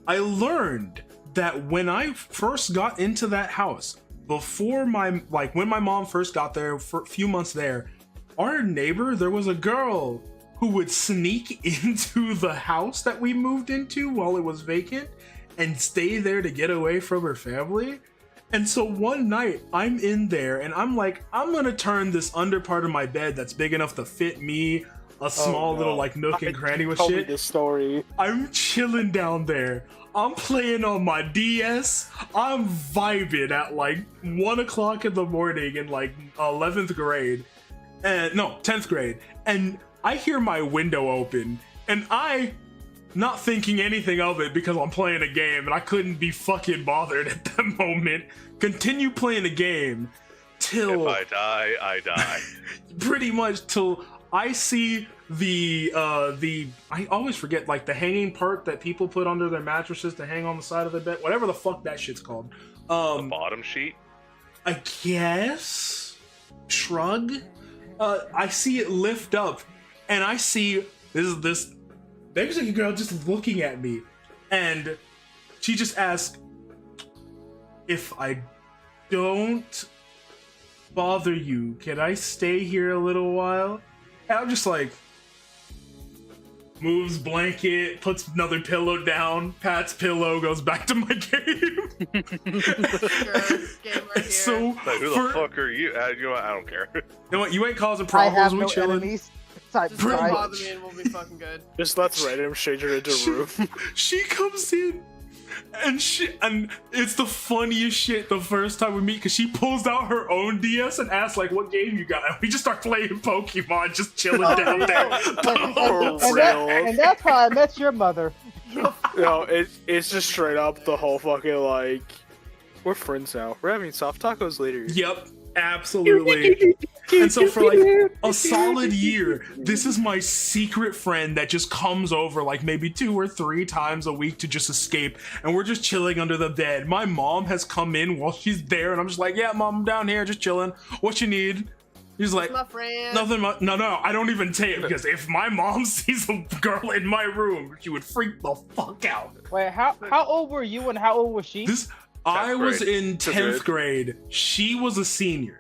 I learned that when I first got into that house, before when my mom first got there, for a few months there, our neighbor, there was a girl who would sneak into the house that we moved into while it was vacant and stay there to get away from her family. And so one night I'm in there and I'm like, I'm gonna turn this under part of my bed that's big enough to fit me, a small little like nook and cranny with Tell me shit. this story. I'm chilling down there. I'm playing on my DS. I'm vibing at like 1 o'clock in the morning in like 11th grade. And no, 10th grade. And I hear my window open and I, not thinking anything of it because I'm playing a game and I couldn't be fucking bothered at that moment, continue playing the game till If I die, I die. pretty much till I see the I always forget, like the hanging part that people put under their mattresses to hang on the side of the bed, whatever the fuck that shit's called. The bottom sheet. I guess shrug. I see it lift up, and I see this Mexican girl just looking at me, and she just asked if I don't bother you, can I stay here a little while? And I'm just like, moves blanket, puts another pillow down, pats pillow, goes back to my game. Game right So Like, who the fuck are you? You know what? I don't care. You know what? You ain't causing I problems. have We no chilling. enemies. Type Just don't Pretty guy. bother me and we'll be fucking good. Just let's random stranger into a room. She comes in and it's the funniest shit the first time we meet because she pulls out her own DS and asks like, what game you got? And we just start playing Pokemon, just chilling down there. And that's how I met your mother. No, it's just straight up the whole fucking like, we're friends now. We're having soft tacos later. Yep, absolutely. And so for like a solid year, this is my secret friend that just comes over like maybe 2 or 3 times a week to just escape, and we're just chilling under the bed. My mom has come in while she's there, and I'm just like, yeah, mom, I'm down here just chilling. What you need? He's like, My friend. nothing much. No, I don't even take it because if my mom sees a girl in my room, she would freak the fuck out. Wait, how old were you and how old was she? I was in 10th grade. grade. She was a senior.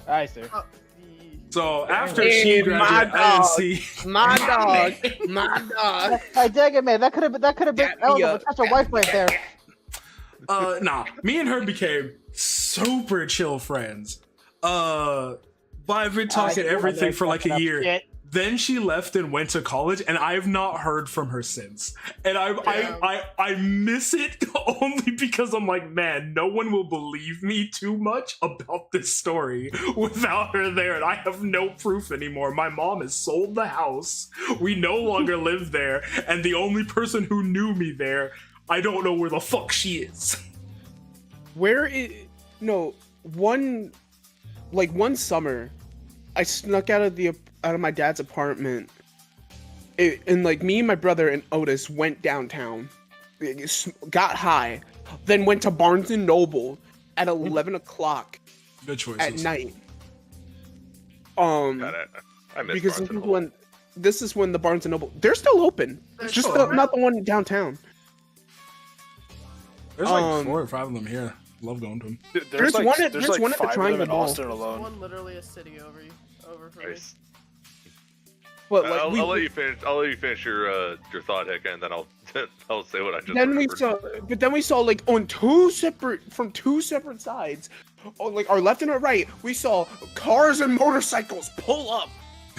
I see. So after Hey, she my graduated, I dog. didn't see. My dog. My dog. Hey, dang it, man! That could have been Got me a potential wife right there. Nah, me and her became super chill friends. I've been talking everything for like a year. Then she left and went to college, and I have not heard from her since. And I miss it only because I'm like, man, no one will believe me too much about this story without her there, and I have no proof anymore. My mom has sold the house. We no longer live there, and the only person who knew me there, I don't know where the fuck she is. One summer, I snuck out of my dad's apartment, and like me and my brother and Otis went downtown, got high, then went to Barnes and Noble at 11 o'clock Good choices. at night. God, I miss Because Barnes and Noble. this is when the Barnes and Noble, they're still open. It's just not the one downtown. There's like 4 or 5 of them here. Love going to them. Dude, There's like, one at there's the like 5 of them Triangle in Mall. Austin alone. One literally a city over from me. Nice. But I'll let you finish. I'll let you finish your thought, Hecka, and then I'll I'll say what I just remembered. Then we saw like from two separate sides, like our left and our right, we saw cars and motorcycles pull up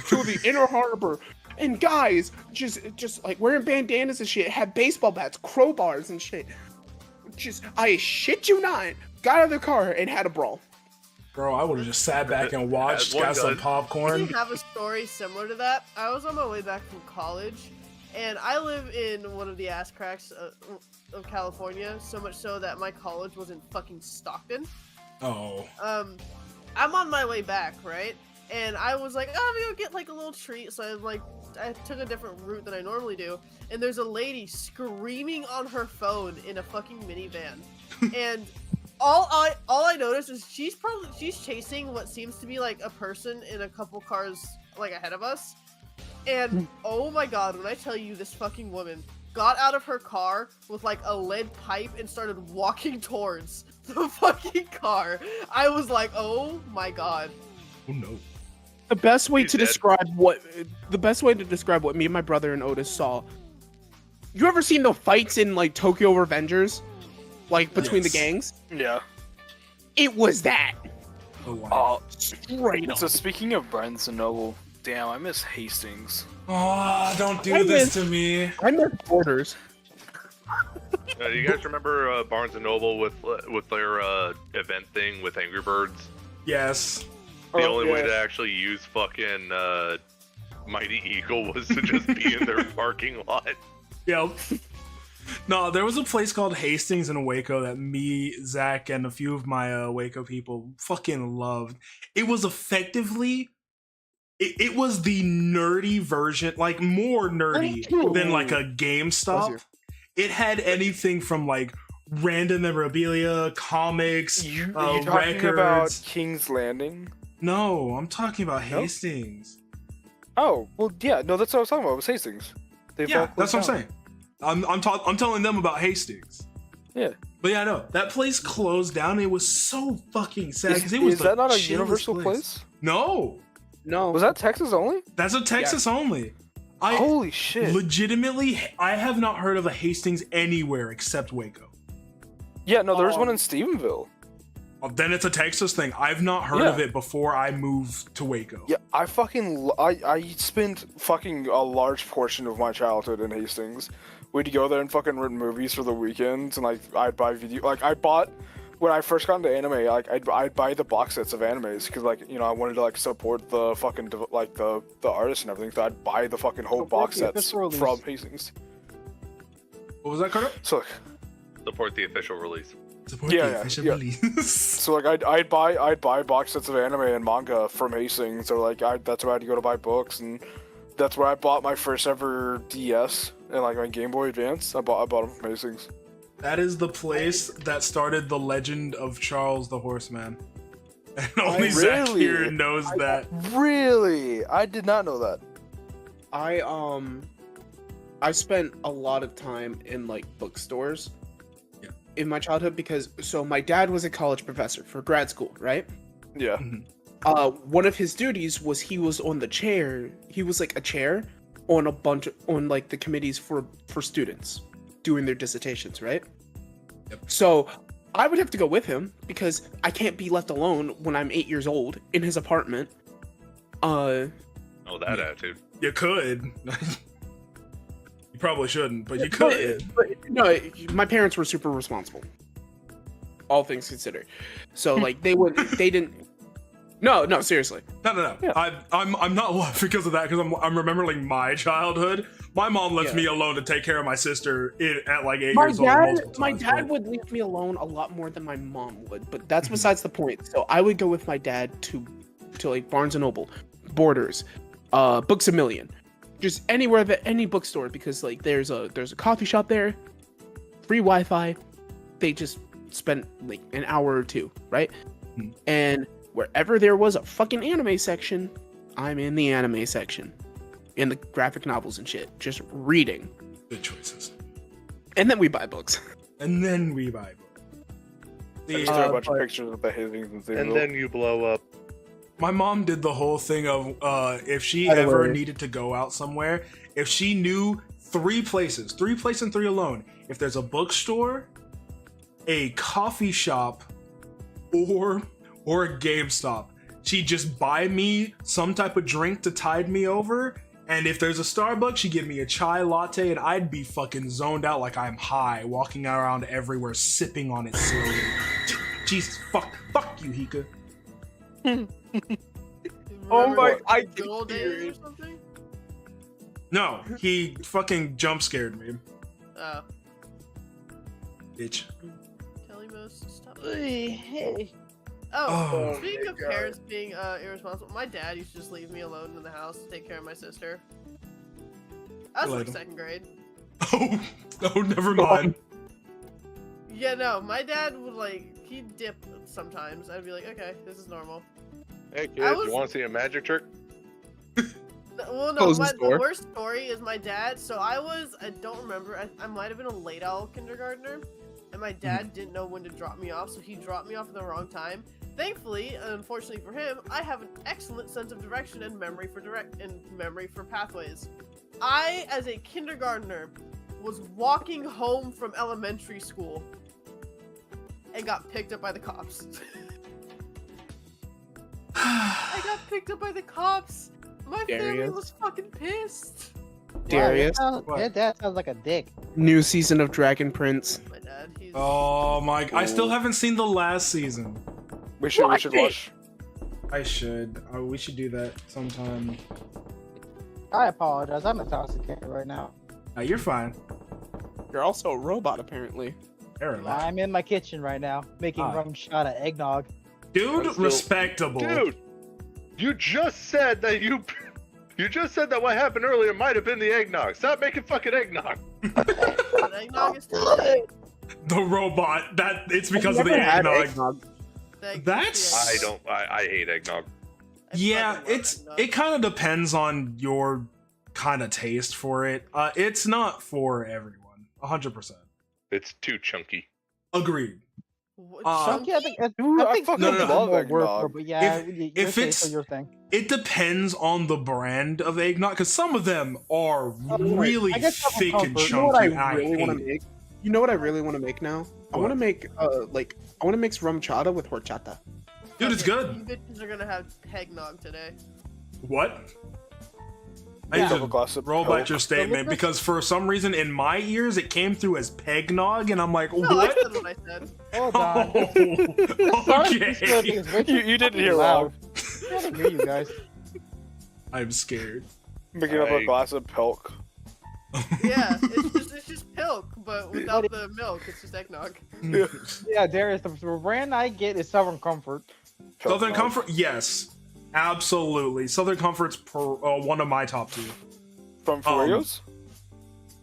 to the inner harbor, and guys just like wearing bandanas and shit, had baseball bats, crowbars and shit. Just, I shit you not, got out of the car and had a brawl. Bro, I would have just sat back and watched, got some I popcorn. have a story similar to that. I was on my way back from college, and I live in one of the ass cracks of California, so much so that my college was in fucking Stockton. Oh. I'm on my way back, right? And I was like, oh, I'm gonna get like a little treat, so I took a different route than I normally do, and there's a lady screaming on her phone in a fucking minivan, and all I noticed is she's chasing what seems to be like a person in a couple cars like ahead of us, and oh my god, when I tell you, this fucking woman got out of her car with like a lead pipe and started walking towards the fucking car. I was like, oh my god. Oh no. The best way He's to dead. describe what me and my brother and Otis saw. You ever seen the fights in like Tokyo Revengers, like between the Yes. gangs? Yeah. It was that. Oh, wow. Straight up. So speaking of Barnes and Noble, damn, I miss Hastings. Oh, don't do I this miss- to me. I miss Borders. Do you guys remember Barnes and Noble with their event thing with Angry Birds? Yes. The Oh, only way yeah. to actually use fucking Mighty Eagle was to just be in their parking lot. Yep. No, there was a place called Hastings in Waco that me, Zach, and a few of my Waco people fucking loved. It was effectively... It was the nerdy version, like more nerdy than like a GameStop. It had anything from like random memorabilia, comics, You talking records. about King's Landing? No, I'm talking about No? Hastings. Oh, well, yeah, no, that's what I was talking about. It was Hastings. They've all Yeah, that's what I'm closed saying. I'm telling them about Hastings. Yeah. But yeah, no, that place closed down. It was so fucking sad because it was Is that not a chillest Universal place? No, No. Was that Texas only? that's a Texas only. Holy shit. Legitimately, I have not heard of a Hastings anywhere except Waco. Yeah, no, there's one in Stephenville. Well, then it's a Texas thing. I've not heard of it before I moved to Waco. Yeah, I spent fucking a large portion of my childhood in Hastings. We'd go there and fucking rent movies for the weekends, and like I'd buy when I first got into anime, like I'd buy the box sets of animes because like I wanted to like support the fucking like the artists and everything. So I'd buy the fucking whole box sets from Hastings. What was that, Carter? So like, Support the official release. Support Yeah, the yeah, official yeah. release. so like I'd buy box sets of anime and manga from Hastings, or like that's where I had to go to buy books, and that's where I bought my first ever DS and like my Game Boy Advance. I bought them from Hastings. That is the place that started the legend of Charles the Horseman. And only Zach Really? here knows that. Really? I did not know that. I spent a lot of time in like bookstores in my childhood because my dad was a college professor for grad school, right? Yeah. One of his duties was he was on the chair. He was like a chair on like the committees for students doing their dissertations, right? Yep. So I would have to go with him because I can't be left alone when I'm 8 years old in his apartment. Oh Oh, that attitude. You could. You probably shouldn't, but you could. But, no, my parents were super responsible. All things considered. So like they didn't. No, seriously. No. Yeah. I'm not laughing because of that, because I'm remembering my childhood. My mom left me alone to take care of my sister at like 8 years old. My dad would leave me alone a lot more than my mom would, but that's besides the point. So I would go with my dad to like Barnes and Noble, Borders, Books A Million, just anywhere any bookstore, because like there's a coffee shop there, free Wi-Fi. They just spent like an hour or two, right? And wherever there was a fucking anime section, I'm in the anime section. In the graphic novels and shit. Just reading. Good choices. And then we buy books. And then we buy books. Just a bunch of pictures of the things and then you blow up. My mom did the whole thing of if she ever needed to go out somewhere, if she knew 3 places, 3 and 3 alone, if there's a bookstore, a coffee shop, or a GameStop, she'd just buy me some type of drink to tide me over. And if there's a Starbucks, she'd give me a chai latte, and I'd be fucking zoned out like I'm high, walking around everywhere, sipping on it slowly. Jesus, fuck you, Hika. Oh my! I good old days or something. No, he fucking jump scared me. Oh. Bitch. Kelly most stop. Hey. Oh, speaking of parents being irresponsible, my dad used to just leave me alone in the house to take care of my sister. I was like 2nd grade. Oh, never mind. Yeah, no, my dad would he'd dip sometimes. I'd be like, okay, this is normal. Hey kid, you want to see a magic trick? Well, no, the worst story is my dad. So I don't remember, I might have been a late owl kindergartner, and my dad didn't know when to drop me off, so he dropped me off at the wrong time. Thankfully, unfortunately for him, I have an excellent sense of direction and memory for pathways. I, as a kindergartner, was walking home from elementary school and got picked up by the cops. I got picked up by the cops. My family was fucking pissed. Darius. Your dad sounds like a dick. New season of Dragon Prince. My dad, he's... Oh my! I still haven't seen the last season. We should watch. I should. We should do that sometime. I apologize. I'm intoxicated right now. You're fine. You're also a robot, apparently. I'm in my kitchen right now, making rum shot of eggnog. Dude, respectable. Dude, you just said that what happened earlier might have been the eggnog. Stop making fucking eggnog. Eggnog is still good. The robot. It's because of the eggnog. That's. I hate eggnog. Yeah, it kind of depends on your kind of taste for it. It's not for everyone. 100%. It's too chunky. Agreed. Chunky, I think love eggnog. But yeah, if it's your thing. It depends on the brand of eggnog, because some of them are really thick and chunky. You know what I really want to make now? What? I want to make I want to mix rum chata with horchata. Dude, it's good. You bitches are gonna have eggnog today. What? I need to roll back your statement, because for some reason in my ears it came through as pegnog, and I'm like, what? I said what I said. Hold on. Okay. You didn't hear loud. I didn't hear you guys. I'm scared. Picking up a glass of pilk. Yeah, it's just pilk, but without the milk. It's just eggnog. Yeah, Darius, the brand I get is Southern Comfort. Southern Comfort, yes. Absolutely. Southern Comfort's one of my top 2. From Fuegos?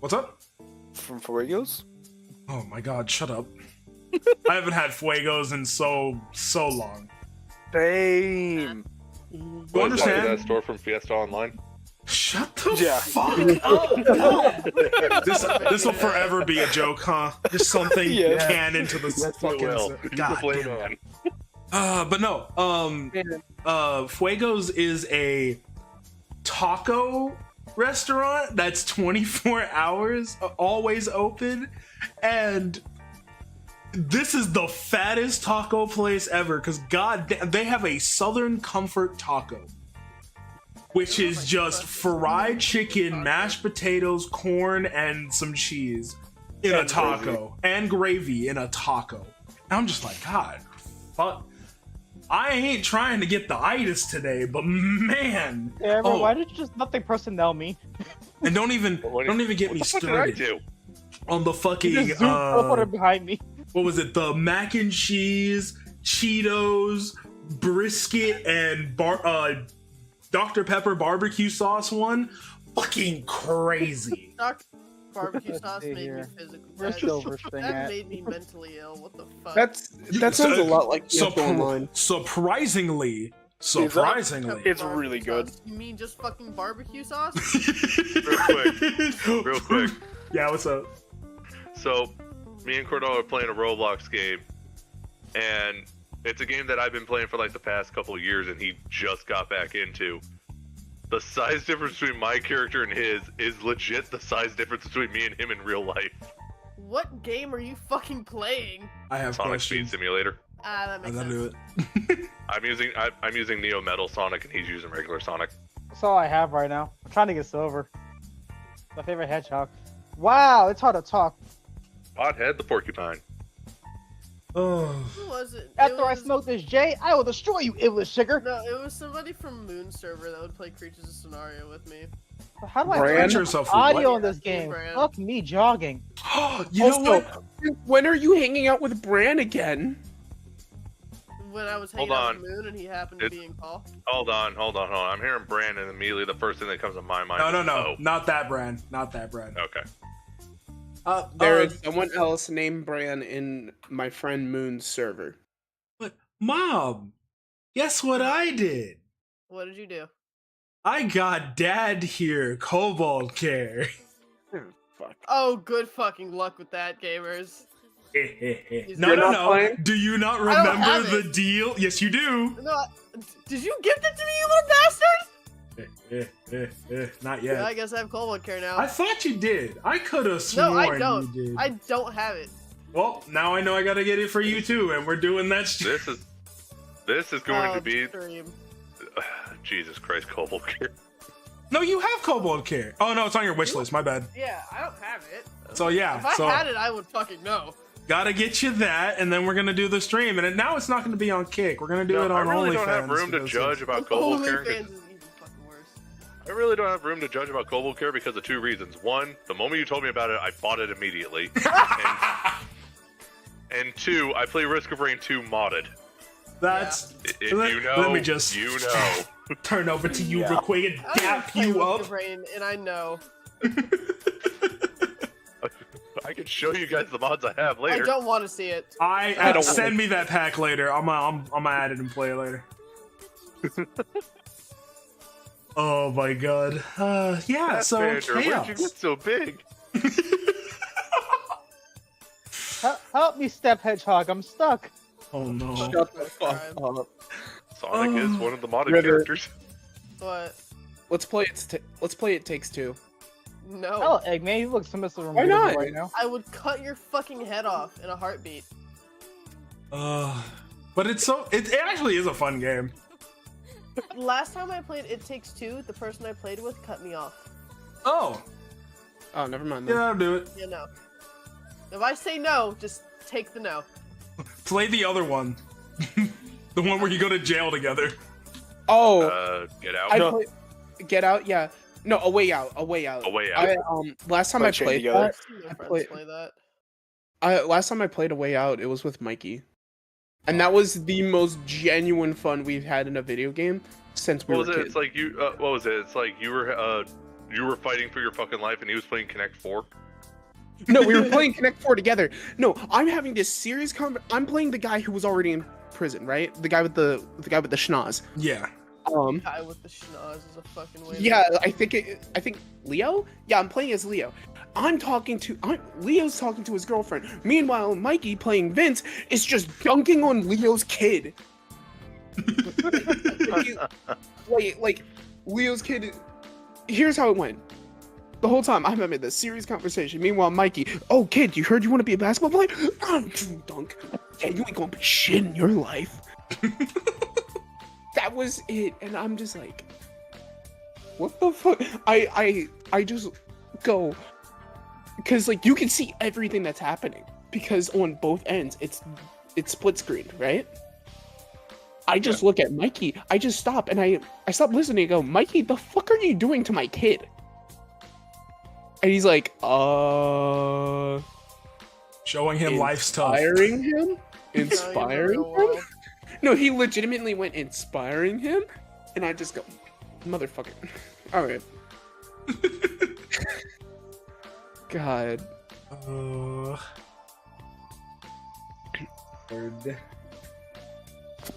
What's up? From Fuegos? Oh my god, shut up. I haven't had Fuegos in so long. Same. You understand? That store from Fiesta Online? Shut the fuck up! This will forever be a joke, huh? Just something canon to the fucking... God damn it. But no, Fuegos is a taco restaurant that's 24 hours, always open, and this is the fattest taco place ever, because god damn, they have a Southern Comfort taco, which is just fried chicken, mashed potatoes, corn, and some cheese in a taco, and gravy in a taco. And I'm just like, God, fuck. I ain't trying to get the itis today, but man. Yeah, why did you just nothing personnel me? And don't even get me started on the fucking just teleported behind me. What was it? The mac and cheese, Cheetos, brisket, and Dr. Pepper barbecue sauce one. Fucking crazy. Barbecue sauce made me physically. That made me mentally ill. What the fuck? That sounds a lot like online. Surprisingly, it's really good. You mean just fucking barbecue sauce? Real quick. Yeah, what's up? So, me and Cordell are playing a Roblox game, and it's a game that I've been playing for like the past couple of years, and he just got back into. The size difference between my character and his is legit the size difference between me and him in real life. What game are you fucking playing? I have Sonic questions. Speed Simulator. That makes sense. Do it. I'm using Neo Metal Sonic, and he's using regular Sonic. That's all I have right now. I'm trying to get silver. My favorite hedgehog. Wow, it's hard to talk. Pothead the porcupine. Oh. Who was it? After I smoke this J, I will destroy you, English sugar. No, it was somebody from Moon server that would play Creatures of Scenario with me. How do I Brand turn yourself audio what? on this game? Brand. Fuck me jogging. You know what? When are you hanging out with Bran again? When I was hanging out with Moon and he happened to be in call. Hold on. I'm hearing Brand, and immediately the first thing that comes to my mind No, is not that brand. Not that brand. Okay. There is someone else named Bran in my friend Moon's server. But Mom, guess what I did? What did you do? I got Dad here, Cobalt Care. Fuck. Oh, good fucking luck with that, gamers. No. Do you not remember the it. deal? Yes, you do. No, did you gift it to me, you little bastard? Not yet. Yeah, I guess I have Cobalt Care now. I thought you did. I could have sworn No, I don't. you did. I don't have it. Well, now I know I gotta get it for you too, and we're doing that. This is going to be Stream. Jesus Christ, Cobalt Care. No, you have Cobalt Care. Oh no, it's on your wish list. My bad. Yeah, I don't have it. So yeah, If I had it, I would fucking know. Gotta get you that, and then we're gonna do the stream. And now it's not gonna be on Kick. We're gonna do it on OnlyFans. I really don't have room to judge about Cobalt Care. OnlyFans is even fucking worse. I really don't have room to judge about Cobalt Care because of two reasons. One, the moment you told me about it, I bought it immediately. and two, I play Risk of Rain 2 modded. That's if you know. Let me just turn over to you real quick and dap you up. And I know. I can show you guys the mods I have later. I don't want to see it. I don't send me that pack later. I'm gonna add it and play it later. Oh my god. Yeah. So Chaos. Where'd you get so big? Help me, Step Hedgehog. I'm stuck. Oh no. Shut the fuck up. Sonic is one of the modded characters. What? Let's play It Takes Two. No. Oh, Eggman, you look submissive Why not? right now. I would cut your fucking head off in a heartbeat. But it actually is a fun game. Last time I played It Takes Two, the person I played with cut me off. Oh, never mind. Then. yeah, I'll do it. You know. If I say no, just take the no. Play the other one. The one where you go to jail together. Oh. Get Out. Get Out. Yeah. No, A Way Out. A Way Out. A Way Out. Last time I played together. that, last time I played A Way Out, it was with Mikey, and that was the most genuine fun we've had in a video game since we were kids. It's like you. What was it? It's like you were fighting for your fucking life, and he was playing Connect 4. No, we were playing Connect 4 together. No, I'm having this serious I'm playing the guy who was already in prison, right? The guy with the schnoz. Yeah. Guy with the schnoz is a fucking way. Yeah, I think Leo? Yeah, I'm playing as Leo. Leo's talking to his girlfriend. Meanwhile, Mikey playing Vince is just dunking on Leo's kid. like Leo's kid. Here's how it went. The whole time I'm having this serious conversation. Meanwhile, Mikey, oh kid, you heard you want to be a basketball player? Dunk. Yeah, you ain't gonna be shit in your life. That was it, and I'm just like, what the fuck? I just go, because like you can see everything that's happening because on both ends it's split screen, right? I just look at Mikey. I just stop and I stop listening and go, Mikey, the fuck are you doing to my kid? And he's like, showing him life's tough. Inspiring him? Inspiring him? No, he legitimately went inspiring him, and I just go, motherfucker. Alright. God.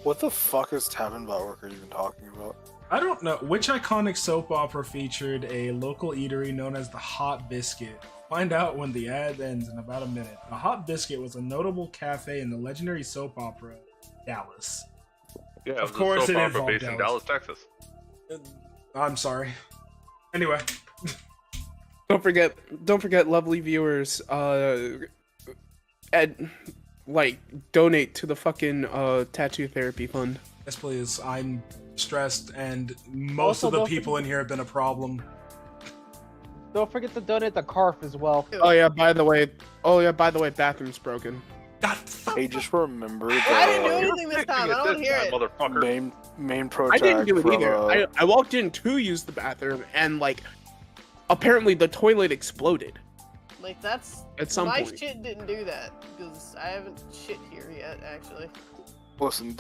What the fuck is Tavern Talk even talking about? I don't know. Which iconic soap opera featured a local eatery known as the Hot Biscuit? Find out when the ad ends in about a minute. The Hot Biscuit was a notable cafe in the legendary soap opera Dallas. Yeah, Of course it it was a soap opera involved based in Dallas. Dallas, Texas. I'm sorry. Anyway. Don't forget, lovely viewers, donate to the fucking tattoo therapy fund. Yes, please. I'm stressed, and most of the people in here have been a problem. Don't forget to donate the Carf as well. Oh yeah, by the way, bathroom's broken. God, Hey, just remember I didn't do the anything this time. I don't want to hear it. Motherfucker. main I didn't do it from, either. I walked in to use the bathroom, and like, apparently the toilet exploded. Like that's At some my point. shit didn't do that because I haven't shit here yet. Actually, Listen,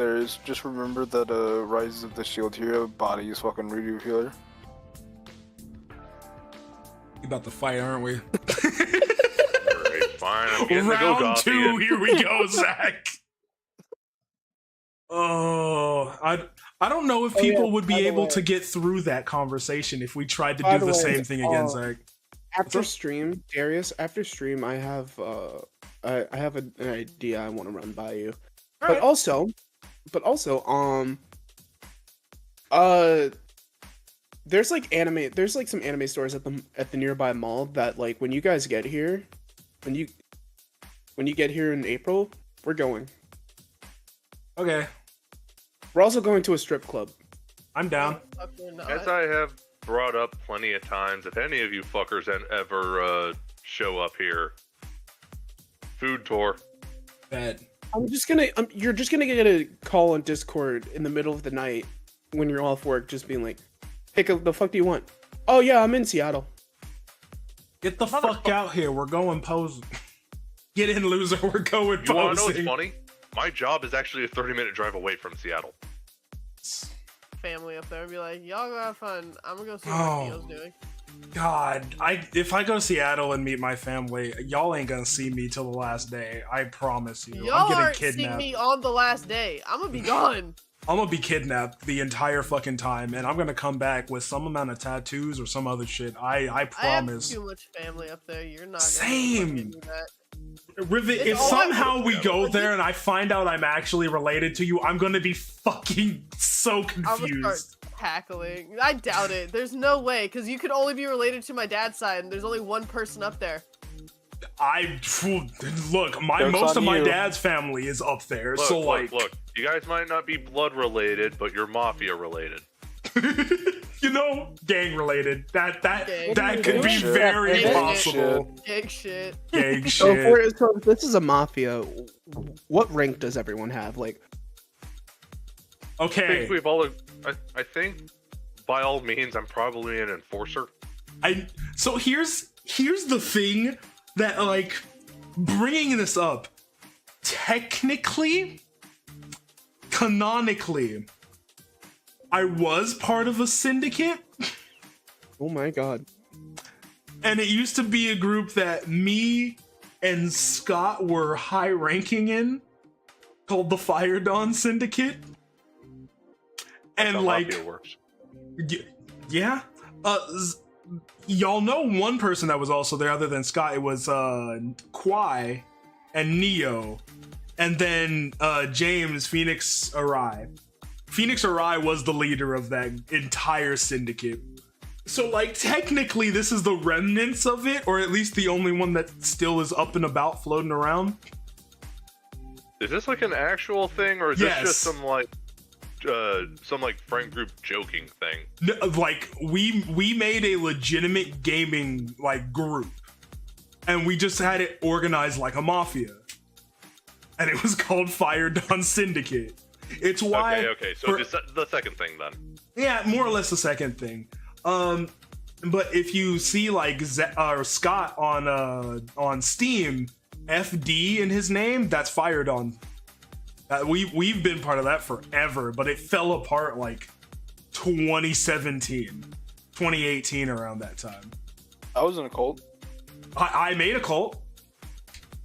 just remember that Rise of the Shield Hero body is fucking redo healer. we about to fight, aren't we? Alright, fine. I'm getting the go Round coffee. 2, here we go, Zach. Oh, I don't know if people would be by the able way. to get through that conversation if we tried to By do the the way, same thing again, Zach. After stream, Darius, I have an idea I want to run by you. But also, there's like some anime stores at the nearby mall that like when you guys get here, when you get here in April, we're going. Okay, We're also going to a strip club. I'm down. Fuck, we're not. As I have brought up plenty of times, if any of you fuckers ever show up here, food tour. Bad. You're just gonna get a call on Discord in the middle of the night when you're off work, just being like, "Hey, the fuck do you want?" Oh yeah, I'm in Seattle. Get the fuck out here. We're going posing. Get in, loser. We're going You want to know what's posing. funny? My job is actually a 30-minute drive away from Seattle. Family up there and be like, y'all go have fun. I'm gonna go see Oh. what Theo's doing. God, if I go to Seattle and meet my family, y'all ain't gonna see me till the last day. I promise you. Y'all I'm getting aren't seeing kidnapped. me on the last day. I'm gonna be gone. I'm gonna be kidnapped the entire fucking time, and I'm gonna come back with some amount of tattoos or some other shit. I I have promise. too much family up there. You're not. Same. Gonna do that. Rivet, It's if all I somehow want. we go there and I find out I'm actually related to you, I'm gonna be fucking so I'm gonna start confused. cackling. I doubt it. There's no way, because you could only be related to my dad's side, and there's only one person up there. Look, Joke's most on of my you. dad's family is up there, Look, so look, like, look. You guys might not be blood related, but you're mafia related. you know, gang related. That Gang. could be Shit. very Gang possible. Gang shit. Gang So shit. if this is a mafia, what rank does everyone have? Like, I Okay, think we've all. I think, by all means, I'm probably an enforcer. so here's the thing that, like, bringing this up, technically, canonically, I was part of a syndicate, oh my god. and it used to be a group that me and Scott were high ranking in, called the Fire Dawn Syndicate. That's And how like, mafia works. yeah, y'all know one person that was also there other than Scott. It was Kwai and Neo, and then James Phoenix Arai. Phoenix Arai was the leader of that entire syndicate. So like, technically this is the remnants of it, or at least the only one that still is up and about floating around. Is this like an actual thing, or is Yes. this just some like? some like friend group joking thing. No, like we made a legitimate gaming like group, and we just had it organized like a mafia, and it was called Fire Dawn Syndicate. It's why. Okay. So the second thing then. Yeah, more or less the second thing. But if you see like Scott on Steam, FD in his name, that's Fire Dawn. We've been part of that forever, but it fell apart like 2017, 2018, around that time. I was in a cult. I made a cult.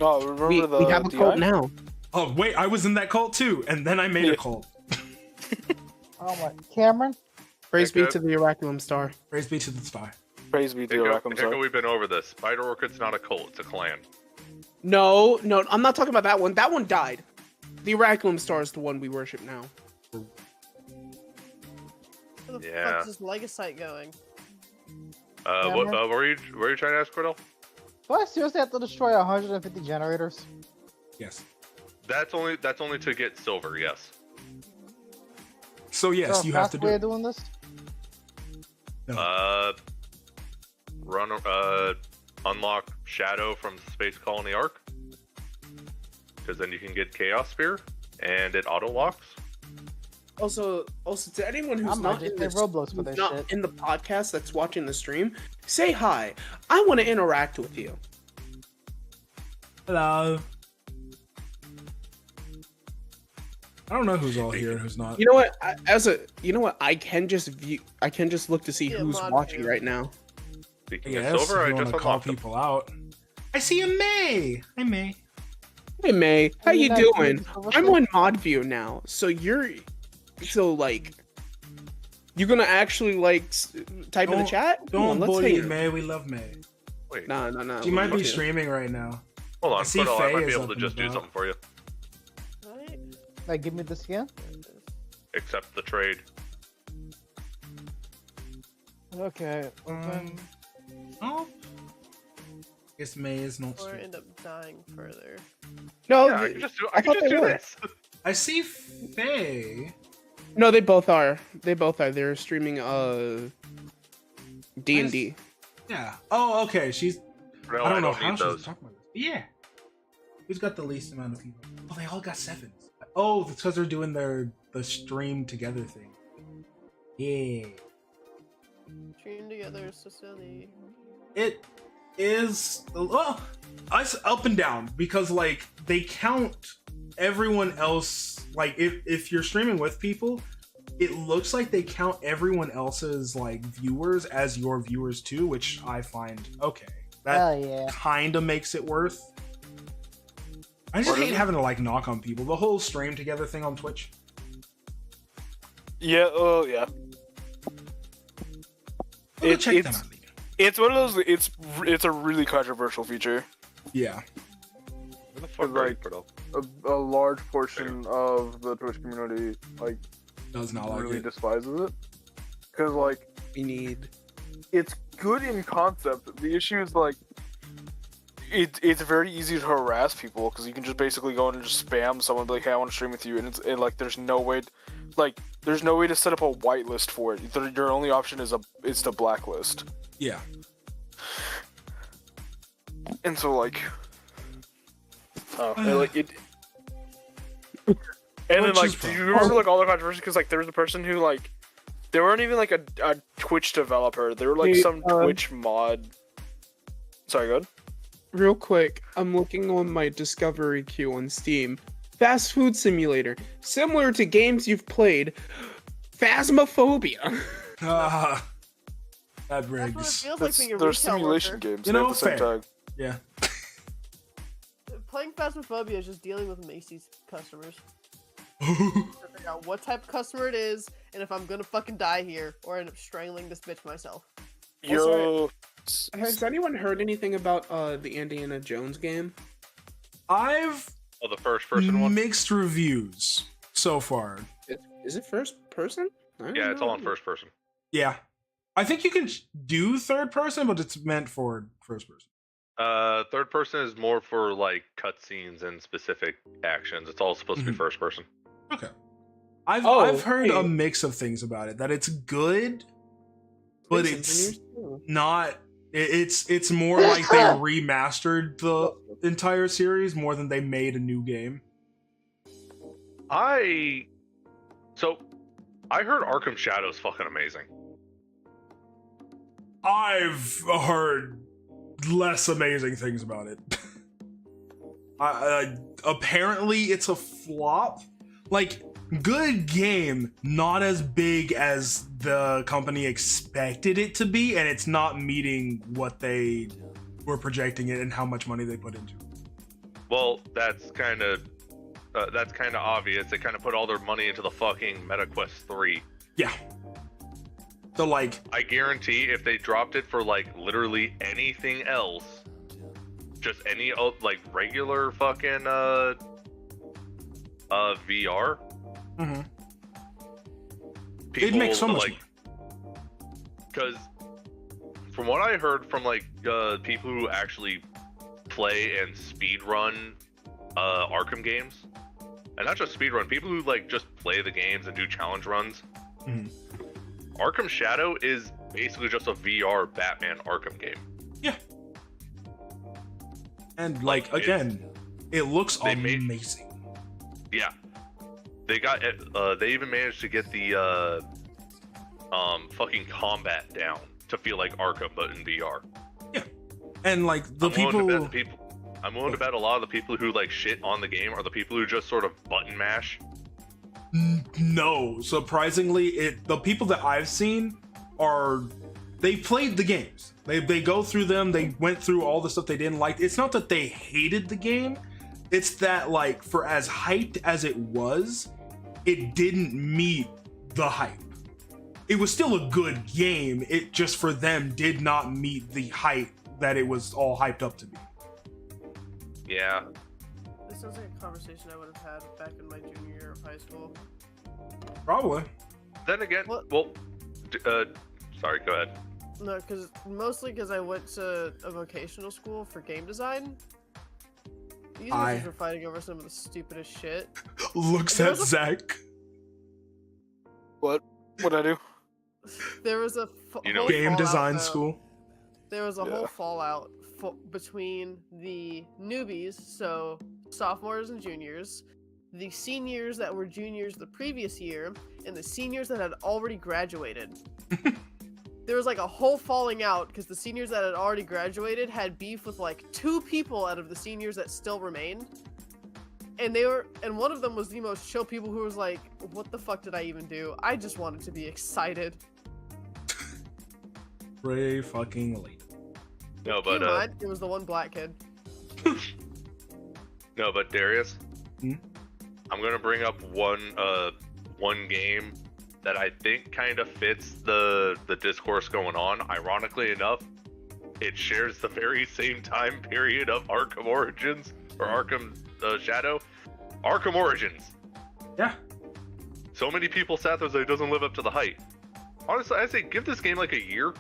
Oh, remember we have a cult now. Oh wait, I was in that cult too, and then I made a cult. Oh my, Cameron. Praise be to the Oraculum Star. Praise be to the star. Praise be to the Rackham Star. We've been over this. Spider Orchid's not a cult; it's a clan. No, I'm not talking about that one. That one died. The Oraculum Star is the one we worship now. Where the Yeah. fuck is this Legosite going? What were you trying to ask, Cordell? Do I seriously have to destroy 150 generators? Yes. That's only to get silver. Yes. So yes, Is there a you have fast to do way it. of doing this? Unlock Shadow from Space Colony Arc, because then you can get Chaos Spear, and it auto locks. Also, to anyone who's I might not just in play this, Roblox for who's this not shit. in the podcast that's watching the stream, say hi. I want to interact with you. Hello. I don't know who's all here and who's not. You know what? I can just view. I can just look to see Yeah, who's mod watching view. right now. Speaking Yes, of silver, if I you want just to call unlocked them. people out. I see a May. Hi May. Hey May, how Can you you not do doing? this over I'm there? on mod view now, so like, you gonna actually like type in the chat? Come Don't on, let's bully hear. May. We love May. Wait, No. She might be Okay. streaming right now. hold I on, see Cordell, I Faye might be is able up to and just do about. something for you. Right? Like, give me the skin? Accept the trade. Okay. Oh. Guess May is not Or streaming. end up dying further. No, Yeah, I can just do. I I can thought just they do were. this. I see Faye. no, they both are. They're streaming D&D. Yeah. Oh, okay. She's. No, I don't know need how she's those. talking about this. Yeah. Who's got the least amount of people? Oh, they all got 7s. Oh, it's because they're doing the stream together thing. Yeah. Stream together so silly. It is us up and down because like they count everyone else. Like if you're streaming with people, it looks like they count everyone else's like viewers as your viewers too, which I find okay. That Hell yeah. kind of makes it worth. I just What is hate it? having to like knock on people. The whole stream together thing on Twitch. Yeah. Oh, yeah. Go check them out. It's one of those. It's a really controversial feature. Yeah. Where the fuck are you, Cordell? A large portion of the Twitch community Does not like it. despises it because like We need. it's good in concept. The issue is like it's very easy to harass people because you can just basically go in and just spam someone, be like, "Hey, I want to stream with you," and like there's no way to set up a whitelist for it. Your only option is to blacklist. Yeah. And so like, and, like it. And then Which like, is do you fine. remember like all the controversy? Because like there was a person who like, they weren't even like a Twitch developer. They were like Hey, some Twitch mod. Sorry, go ahead. Real quick, I'm looking on my discovery queue on Steam. Fast food simulator, similar to games you've played. Phasmophobia. Ah, that That's what it brings. feels like being a They're retail simulation worker. games You at know, the same fair. time. Yeah. Playing Phasmophobia is just dealing with Macy's customers. To figure out what type of customer it is, and if I'm gonna fucking die here, or end up strangling this bitch myself. Yo, Has anyone heard anything about the Indiana Jones game? I've Oh, the first person one. mixed reviews so far. Is it first person? I don't Yeah, it's know. all in first person. Yeah. I think you can do third person, but it's meant for first person. Third person is more for like cutscenes and specific actions. It's all supposed to be Mhm. first person. Okay. I've heard hey. a mix of things about it. That it's good, but it's not. It's more like they remastered the entire series more than they made a new game. I heard Arkham Shadow's fucking amazing. I've heard less amazing things about it. Apparently, it's a flop. Like, good game, not as big as the company expected it to be, and it's not meeting what they were projecting it and how much money they put into it. Well, that's kind of obvious. They kind of put all their money into the fucking MetaQuest 3. Yeah. So, like, I guarantee if they dropped it for like literally anything else, just any like regular fucking VR, it'd make so much like, because from what I heard from like people who actually play and speed run Arkham games, and not just speedrun, people who like just play the games and do challenge runs. Arkham Shadow is basically just a VR Batman Arkham game. Yeah. And like again, it looks amazing. Yeah. They got they even managed to get the fucking combat down to feel like Arkham but in VR. Yeah. And like I'm willing to bet a lot of the people who like shit on the game are the people who just sort of button mash. No, surprisingly, the people that I've seen they played the games. They go through them. They went through all the stuff they didn't like. It's not that they hated the game. It's that like for as hyped as it was, it didn't meet the hype. It was still a good game. It just for them did not meet the hype that it was all hyped up to be. Yeah. This sounds like a conversation I would have had back in my junior year of high school. Probably. Then again, sorry, go ahead. No, mostly because I went to a vocational school for game design. These guys were fighting over some of the stupidest shit. Looks at Zach. What? What'd I do? There was a game design school. There was a whole fallout between the newbies, so sophomores and juniors, the seniors that were juniors the previous year, and the seniors that had already graduated. There was like a whole falling out because the seniors that had already graduated had beef with like 2 people out of the seniors that still remained. And one of them was the most chill people who was like, what the fuck did I even do? I just wanted to be excited. Ray fucking late. No, but it was the one black kid. No, but Darius, I'm gonna bring up one game that I think kind of fits the discourse going on. Ironically enough, it shares the very same time period of Arkham Origins or Arkham Shadow. Arkham Origins. Yeah. So many people sat there and said it doesn't live up to the hype. Honestly, I say give this game like a year.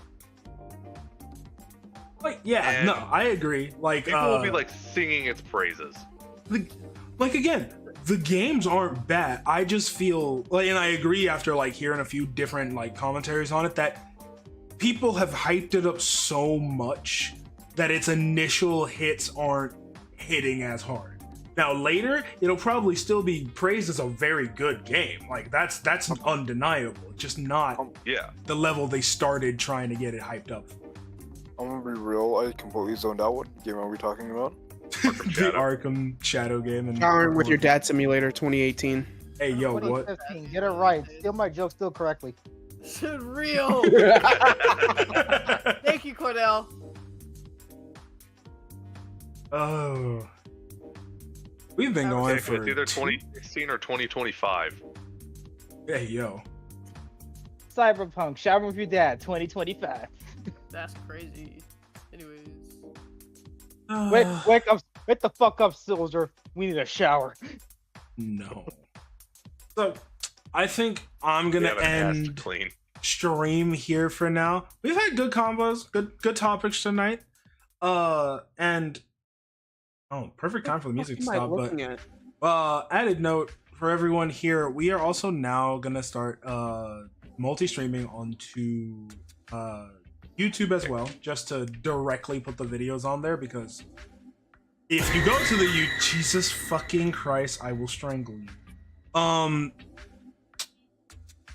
Like, yeah, no, I agree. Like, people will be like singing its praises. Like again, the games aren't bad. I just feel like, and I agree after like hearing a few different like commentaries on it, that people have hyped it up so much that its initial hits aren't hitting as hard. Now later, it'll probably still be praised as a very good game. Like that's undeniable. It's just not the level they started trying to get it hyped up for. I'm gonna be real, I completely zoned out. What game are we talking about? The Arkham Shadow game. And Powering with your Dad Simulator 2018. Hey, yo, what? 2015, get it right. Steal my joke still correctly. Shit, real. Thank you, Cordell. Oh. We've been going for... It's either 2016 or 2025. Hey, yo. Cyberpunk, showering with your dad, 2025. That's crazy. Anyways. Wake up, wake the fuck up, Soldier. We need a shower. No. So, I think I'm gonna end stream here for now. We've had good combos, good topics tonight. And perfect time for the music to stop. But added note, for everyone here, we are also now gonna start multi-streaming onto YouTube as well, just to directly put the videos on there, because if you go to the Jesus fucking Christ, I will strangle you.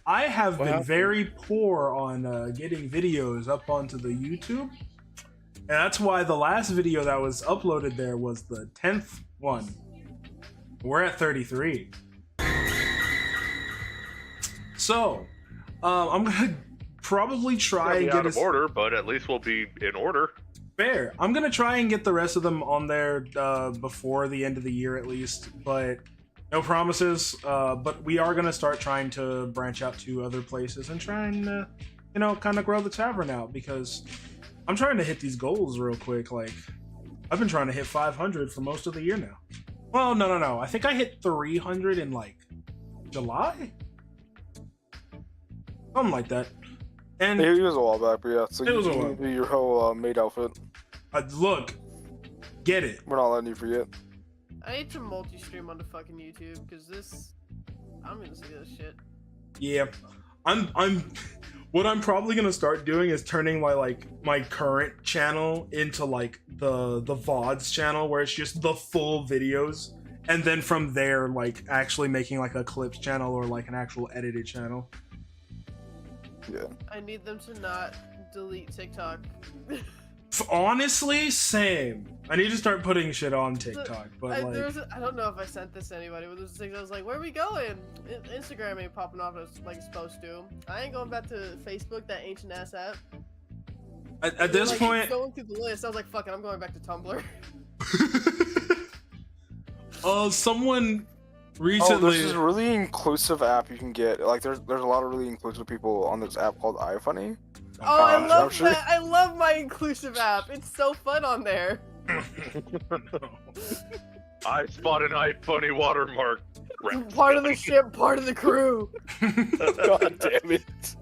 I have been very poor on getting videos up onto the YouTube, and that's why the last video that was uploaded there was the 10th one. We're at 33. So, I'm gonna probably try and get out of order, but at least we'll be in order. Fair. I'm gonna try and get the rest of them on there before the end of the year at least, but no promises. But we are gonna start trying to branch out to other places and try and kind of grow the tavern out, because I'm trying to hit these goals real quick. Like, I've been trying to hit 500 for most of the year now. Well, no. I think I hit 300 in like July, something like that. And it was a while back, but yeah. So it was a you while. do your whole maid outfit. Look, get it. We're not letting you forget. I need to multi-stream onto fucking YouTube because this. I'm gonna see this shit. Yeah, I'm. What I'm probably gonna start doing is turning my current channel into like the VODs channel, where it's just the full videos, and then from there like actually making like a clips channel or like an actual edited channel. Yeah. I need them to not delete TikTok. Honestly, same. I need to start putting shit on TikTok, but I don't know if I sent this to anybody, but there's things I was like, where are we going? Instagram ain't popping off as like it's supposed to. I ain't going back to Facebook, that ancient ass app. At this point, going through the list, I was like, fuck it, I'm going back to Tumblr. Someone recently. There's this really inclusive app you can get. Like, there's a lot of really inclusive people on this app called iFunny. Oh, I love that! I love my inclusive app. It's so fun on there. I spot an iFunny watermark. Part of the ship, part of the crew. God damn it.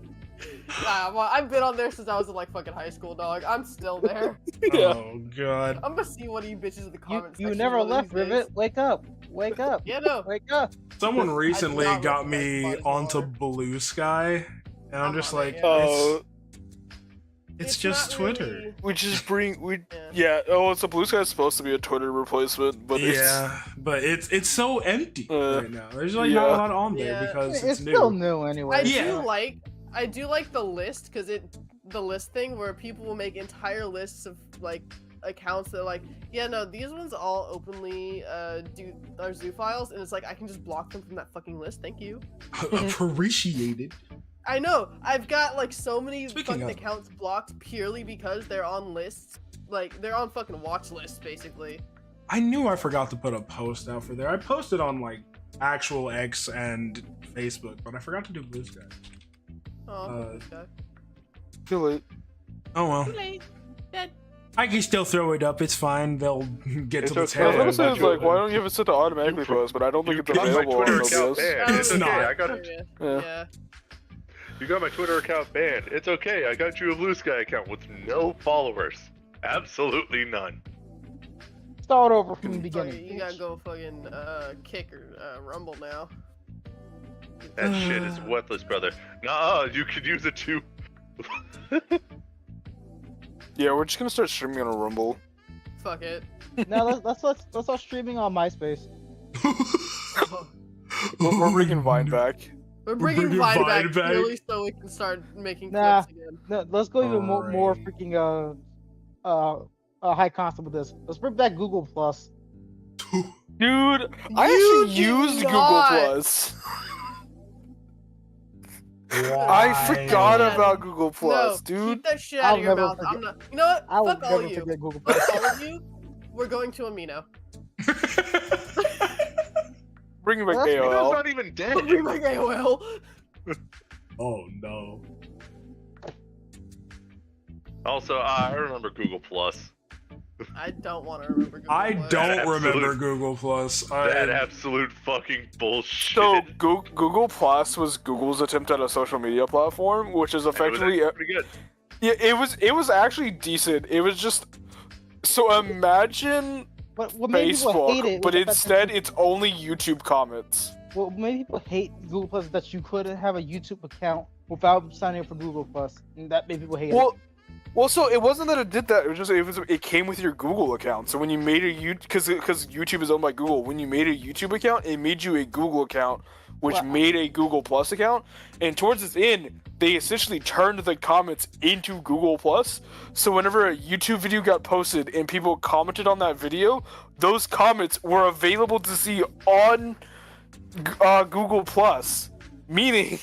Well, I've been on there since I was in like fucking high school, dog. I'm still there. Yeah. Oh god. I'm gonna see one of you bitches in the comments. You never left, Rivet. Wake up. Wake up. Yeah, no. Wake up. Someone recently not got recommend me Spotify. onto Blue Sky, and I'm just on like, it, Oh, it's just not Twitter. really- we just bring Yeah. Oh, so Blue Sky is supposed to be a Twitter replacement, but Yeah, but it's so empty right now. There's like yeah. not a lot on there Yeah. because It's it's new. still new anyway. I do like the list because the list thing where people will make entire lists of like accounts that are like, yeah, no, these ones all openly are zoo files, and it's like I can just block them from that fucking list. Thank you. Appreciated. I know. I've got like so many Speaking fucking of- accounts blocked purely because they're on lists. Like they're on fucking watch lists basically. I knew I forgot to put a post out for there. I posted on like actual X and Facebook, but I forgot to do Blue Sky. Oh, Too late. Oh well. too late. Dead. I can still throw it up. It's fine. They'll get It's to the okay. tail I was gonna end. say, it's like, why don't you have it set to automatically post? But I don't think You it's got my available on Twitter those account lists. banned. It's okay. not. I got Yeah. Yeah. Yeah. You got my Twitter account banned. It's okay. I got you a Blue Sky account with no followers. Absolutely none. Start over from the Fuck it, beginning. you gotta go fucking kick or rumble now. That shit is worthless, brother. Nah, you could use it too. Yeah, we're just gonna start streaming on a Rumble. Fuck it. Now let's start streaming on MySpace. We're bringing Vine back. We're bringing bringing Vine Vine back back. purely so we can start making Nah. clips again. No, let's go even more Alright. freaking high concept with this. Let's bring back Google Plus. Dude, I You actually did used not. Google Plus. I forgot Yeah. about Google Plus, No, dude. keep that shit out I'll of your never mouth. forget- I'm not. You know what? I will Fuck all never you. forget Google Fuck Plus. all of you. We're going to Amino. Bring back Well, that's Amino's AOL. not even dead. Bring back AOL. Oh no. Also, I remember Google Plus. I don't want to remember. Google I Plus. don't Absolute- remember Google Plus. That absolute fucking bullshit. So Google Plus was Google's attempt at a social media platform, which is And it was effectively actually pretty good. yeah, it was actually decent. It was just so imagine But what made people hate Facebook, it? but was the fact instead that it's only YouTube comments. what made people hate Google Plus is that you couldn't have a YouTube account without signing up for Google Plus, and that made people hate it. Well, so it wasn't that it did that. It came with your Google account. So when you made a because YouTube is owned by Google, when you made a YouTube account, it made you a Google account, which made a Google Plus account. And towards its end, they essentially turned the comments into Google Plus. So whenever a YouTube video got posted and people commented on that video, those comments were available to see on Google Plus, meaning.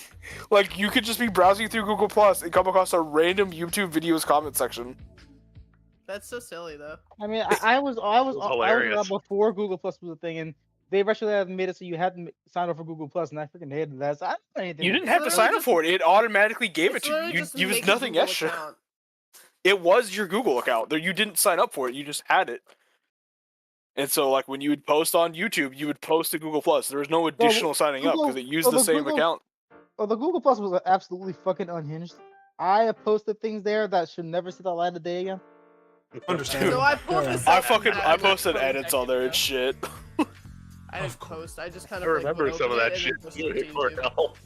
Like, you could just be browsing through Google Plus and come across a random YouTube videos comment section. That's so silly, though. I mean, I was hilarious. around before Google Plus was a thing, and they eventually have made it so you had to sign up for Google Plus, and I freaking hated that. So I don't know anything. You didn't have to sign up for it. It automatically gave it to you. You used nothing extra. Account. It was your Google account. You didn't sign up for it. You just had it. And so, like, when you would post on YouTube, you would post to Google Plus. There was no additional signing up because it used the same account. Oh, the Google Plus was absolutely fucking unhinged. I have posted things there that should never see the light of day again. Understand. So I pulled this I up posted edits on there and shit. I didn't post. I just kind I of remember like, some of opened that it shit. and then proceeded to. Cornell.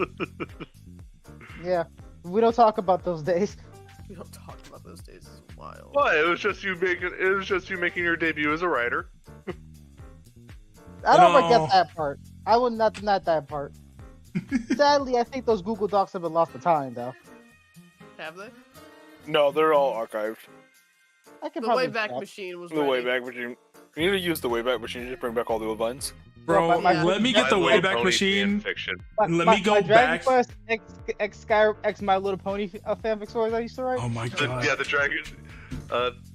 Yeah, we don't talk about those days. We don't talk about those days. It's wild. What? It was just you making your debut as a writer. I don't No. forget that part. I will not deny that part. Sadly, I think those Google Docs have been lost to time, though. Have they? No, they're all archived. I can The probably Wayback check. Machine was The ready. Wayback Machine. You need to use the Wayback Machine to bring back all the old lines. Bro, my- let me get the I love Wayback Pony Machine. fan fiction. Let me go my Dragon back. Quest X Sky X My Little Pony fanfic stories I used to write. Oh my god. The dragon.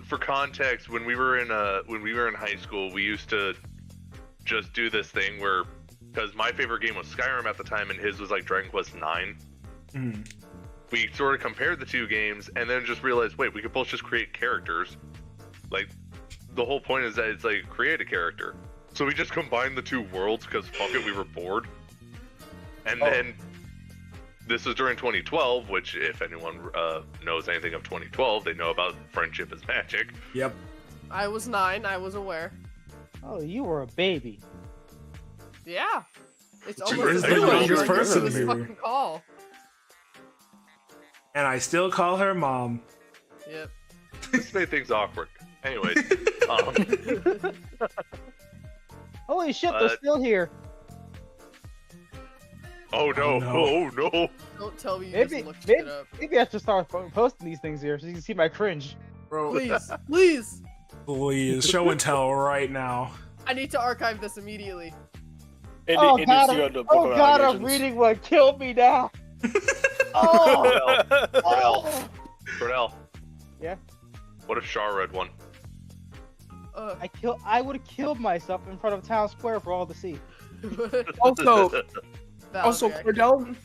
For context, when we were in high school, we used to just do this thing where, because my favorite game was Skyrim at the time, and his was like Dragon Quest 9. Mhm. We sort of compared the two games, and then just realized, wait, we could both just create characters. Like, the whole point is that it's like create a character. So we just combined the two worlds because fuck it, we were bored. And then this was during 2012, which if anyone knows anything of 2012, they know about friendship is magic. Yep. I was 9. I was aware. Oh, you were a baby. Yeah. It's She almost is as the if I youngest was person this here. fucking call. And I still call her mom. Yep. This made things awkward. Anyways, Holy shit, they're still here. oh no, Oh, no. oh no. Don't tell me you Maybe, just looked maybe, it up. maybe I should start posting these things here so you can see my cringe. Bro, Please, please. please, show and tell right now. I need to archive this immediately. It Oh needs god, to go to the book oh of god, I'm allegations. reading what killed me now. Oh, Cornell, Cornell. Yeah? What if Char read one? I would have killed myself in front of town square for all to see. Also, Valkyrie.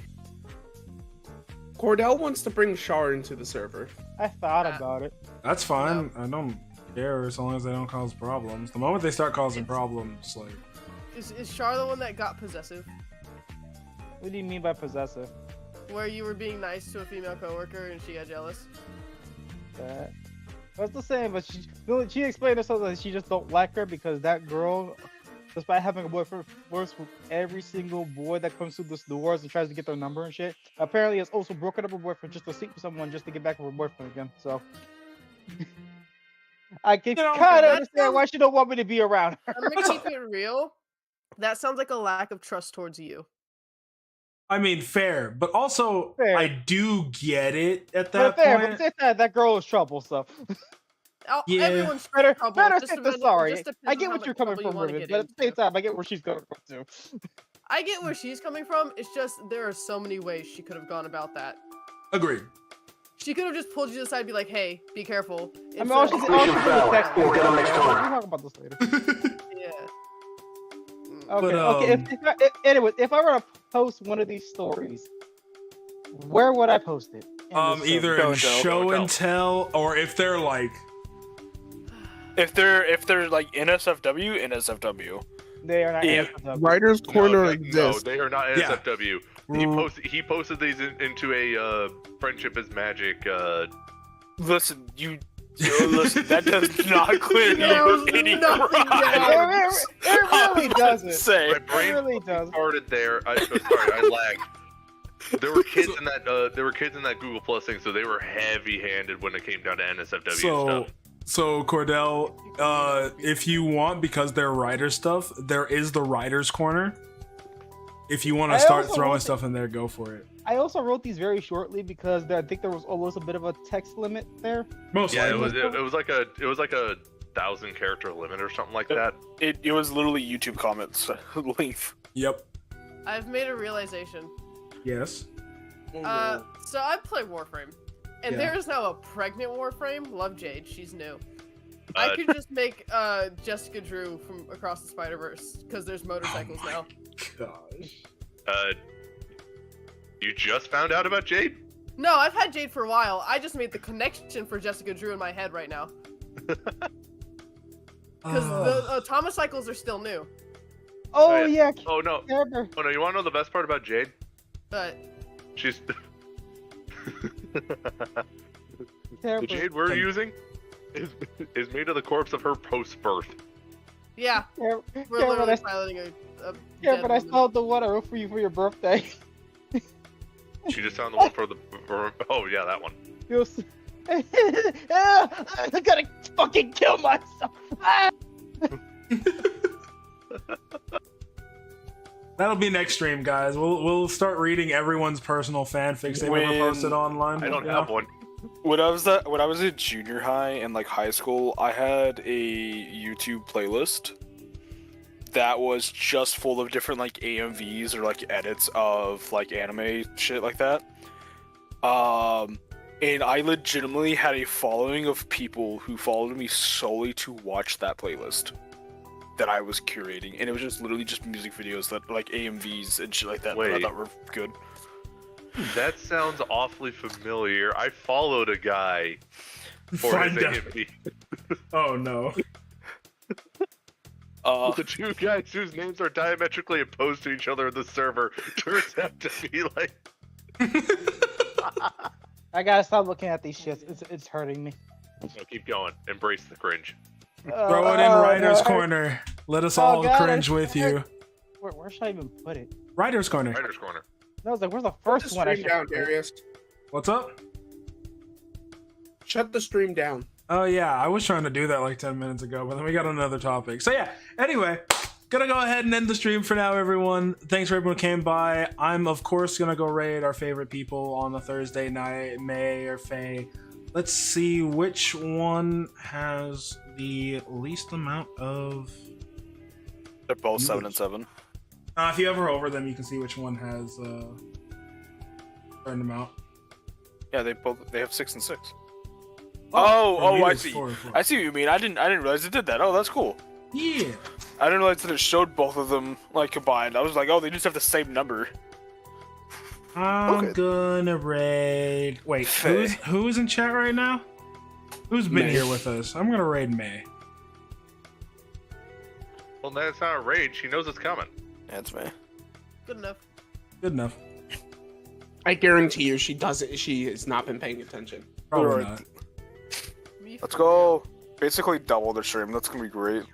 Cordell wants to bring Char into the server. I thought about it. That's fine. I don't care as long as they don't cause problems. The moment they start causing problems, like Is Char the one that got possessive? What do you mean by possessive? Where you were being nice to a female coworker and she got jealous? That's the same, but she explained herself that she just don't like her because that girl, despite having a boyfriend, flirts with every single boy that comes through the doors and tries to get their number and shit. Apparently, has also broken up her boyfriend just to sleep with someone just to get back with her boyfriend again. So, I can kind of understand why she don't want me to be around her. I'm gonna keep it real. That sounds like a lack of trust towards you. I mean, fair, but also Fair. I do get it at But that there, point. but that girl is trouble. So Yeah. Everyone's better trouble. better Just say the depends- sorry. just depends I on get how what you're much coming trouble you from, wanna Riven, get but at the into. same time, I get where she's going from too. I get where she's coming from. It's just there are so many ways she could have gone about that. Agreed. She could have just pulled you to the side and be like, "Hey, be careful." I mean, all she's Instead of- doing is texting. We'll talk about this later. Yeah. Okay, But, okay. Anyway, if I were to post one of these stories, where would I post it? In the Either server? in show and tell, or if they're like, If they're like NSFW. They are not. Yeah. NSFW. Writer's No, Corner no, exists. they are not Yeah. NSFW. He posted these into a friendship is magic. Listen, you Yo, listen, that does not clear me No, of any nothing crimes. It really doesn't. Say. My brain really does. started there. Sorry, I lagged. There were kids in that. There were kids in that Google Plus thing, so they were heavy-handed when it came down to NSFW stuff. So Cordell, if you want, because they're writer stuff, there is the writer's corner. If you want to start throwing stuff in there, go for it. I also wrote these very shortly because I think there was almost a bit of a text limit there. Most Yeah, likely. it was like a 1,000 character limit or something like that. It was literally YouTube comments length. Yep. I've made a realization. Yes. So I play Warframe, and Yeah. there is now a pregnant Warframe. Love Jade, she's new. Uh, I could just make Jessica Drew from Across the Spider-Verse because there's motorcycles now. Gosh. You just found out about Jade? No, I've had Jade for a while. I just made the connection for Jessica Drew in my head right now because the Tomocycles are still new. Oh, yeah. yeah. Oh no! Camper. Oh no! You want to know the best part about Jade? But She's Camper. the Jade we're using is made of the corpse of her post-birth. yeah, we're Camper, literally piloting a yeah, dead but I woman. saw the one I wrote for you for your birthday. She just found the one for the. Oh yeah, that one. You'll see. I'm gonna fucking kill myself. That'll be next stream, guys. We'll start reading everyone's personal fanfics they've ever posted online. I don't have one. When I was in junior high and like high school, I had a YouTube playlist that was just full of different like AMVs or like edits of like anime shit like that. And I legitimately had a following of people who followed me solely to watch that playlist that I was curating, and it was just literally just music videos that like AMVs and shit like that that I Wait. thought were good. That sounds awfully familiar. I followed a guy for Find his out. AMV. Oh no. The two guys whose names are diametrically opposed to each other in the server turns out to be like. I gotta stop looking at these shits. It's hurting me. No, keep going. Embrace the cringe. Throw it in writer's corner. Let us all God, cringe with you. Where should I even put it? Writer's corner. Writer's corner. I was like, where's the Shut first the one? I stream should down, put it? Darius. What's up? Shut the stream down. Oh yeah, I was trying to do that like 10 minutes ago, but then we got another topic. So yeah, anyway, gonna go ahead and end the stream for now, everyone. Thanks for everyone who came by. I'm of course gonna go raid our favorite people on the Thursday night, May or Faye. Let's see which one has the least amount of. They're both 7 and 7. If you hover over them, you can see which one has certain amount. Yeah, they have 6 and 6. For me, I it's see. 4 and 4. I see what you mean. I didn't realize it did that. Oh, that's cool. Yeah. I didn't realize that it showed both of them like combined. I was like, oh, they just have the same number. I'm gonna raid. Wait, Faye. who's in chat right now? Who's been May. here with us? I'm gonna raid May. Well, that's not a raid. She knows it's coming. That's me. Good enough. Good enough. I guarantee you, she doesn't. She has not been paying attention. Probably Alright. not. Me Let's for go. Basically double the stream. That's gonna be great.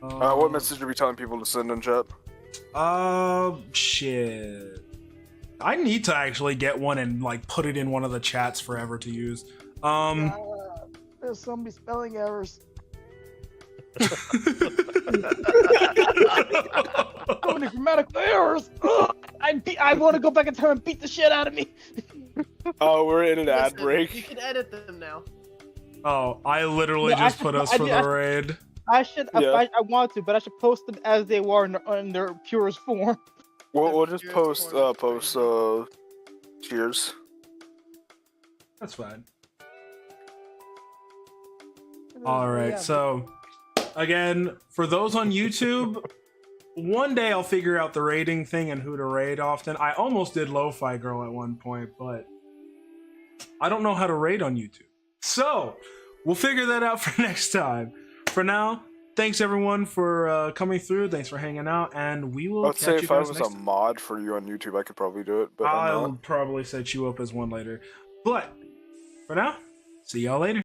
What message are we telling people to send in chat? Shit. I need to actually get one and like put it in one of the chats forever to use. There's so many spelling errors. So many grammatical errors. Ugh, I want to go back in time and beat the shit out of me. Oh, we're in an ad Listen, break. You can edit them now. Oh, I literally No, just put us for the raid. I should. Yeah. I want to, but I should post them as they were in their purest form. We'll just Cheers post for cheers. That's fine. All right, so again, for those on YouTube, one day I'll figure out the raiding thing and who to raid often. I almost did Lo-Fi Girl at one point, but I don't know how to raid on YouTube. So we'll figure that out for next time. For now, thanks everyone for coming through. Thanks for hanging out, and we will I'd catch say you if I guys was next a time. mod for you on YouTube, I could probably do it, but I'm I'll not. probably set you up as one later. But for now, see y'all later.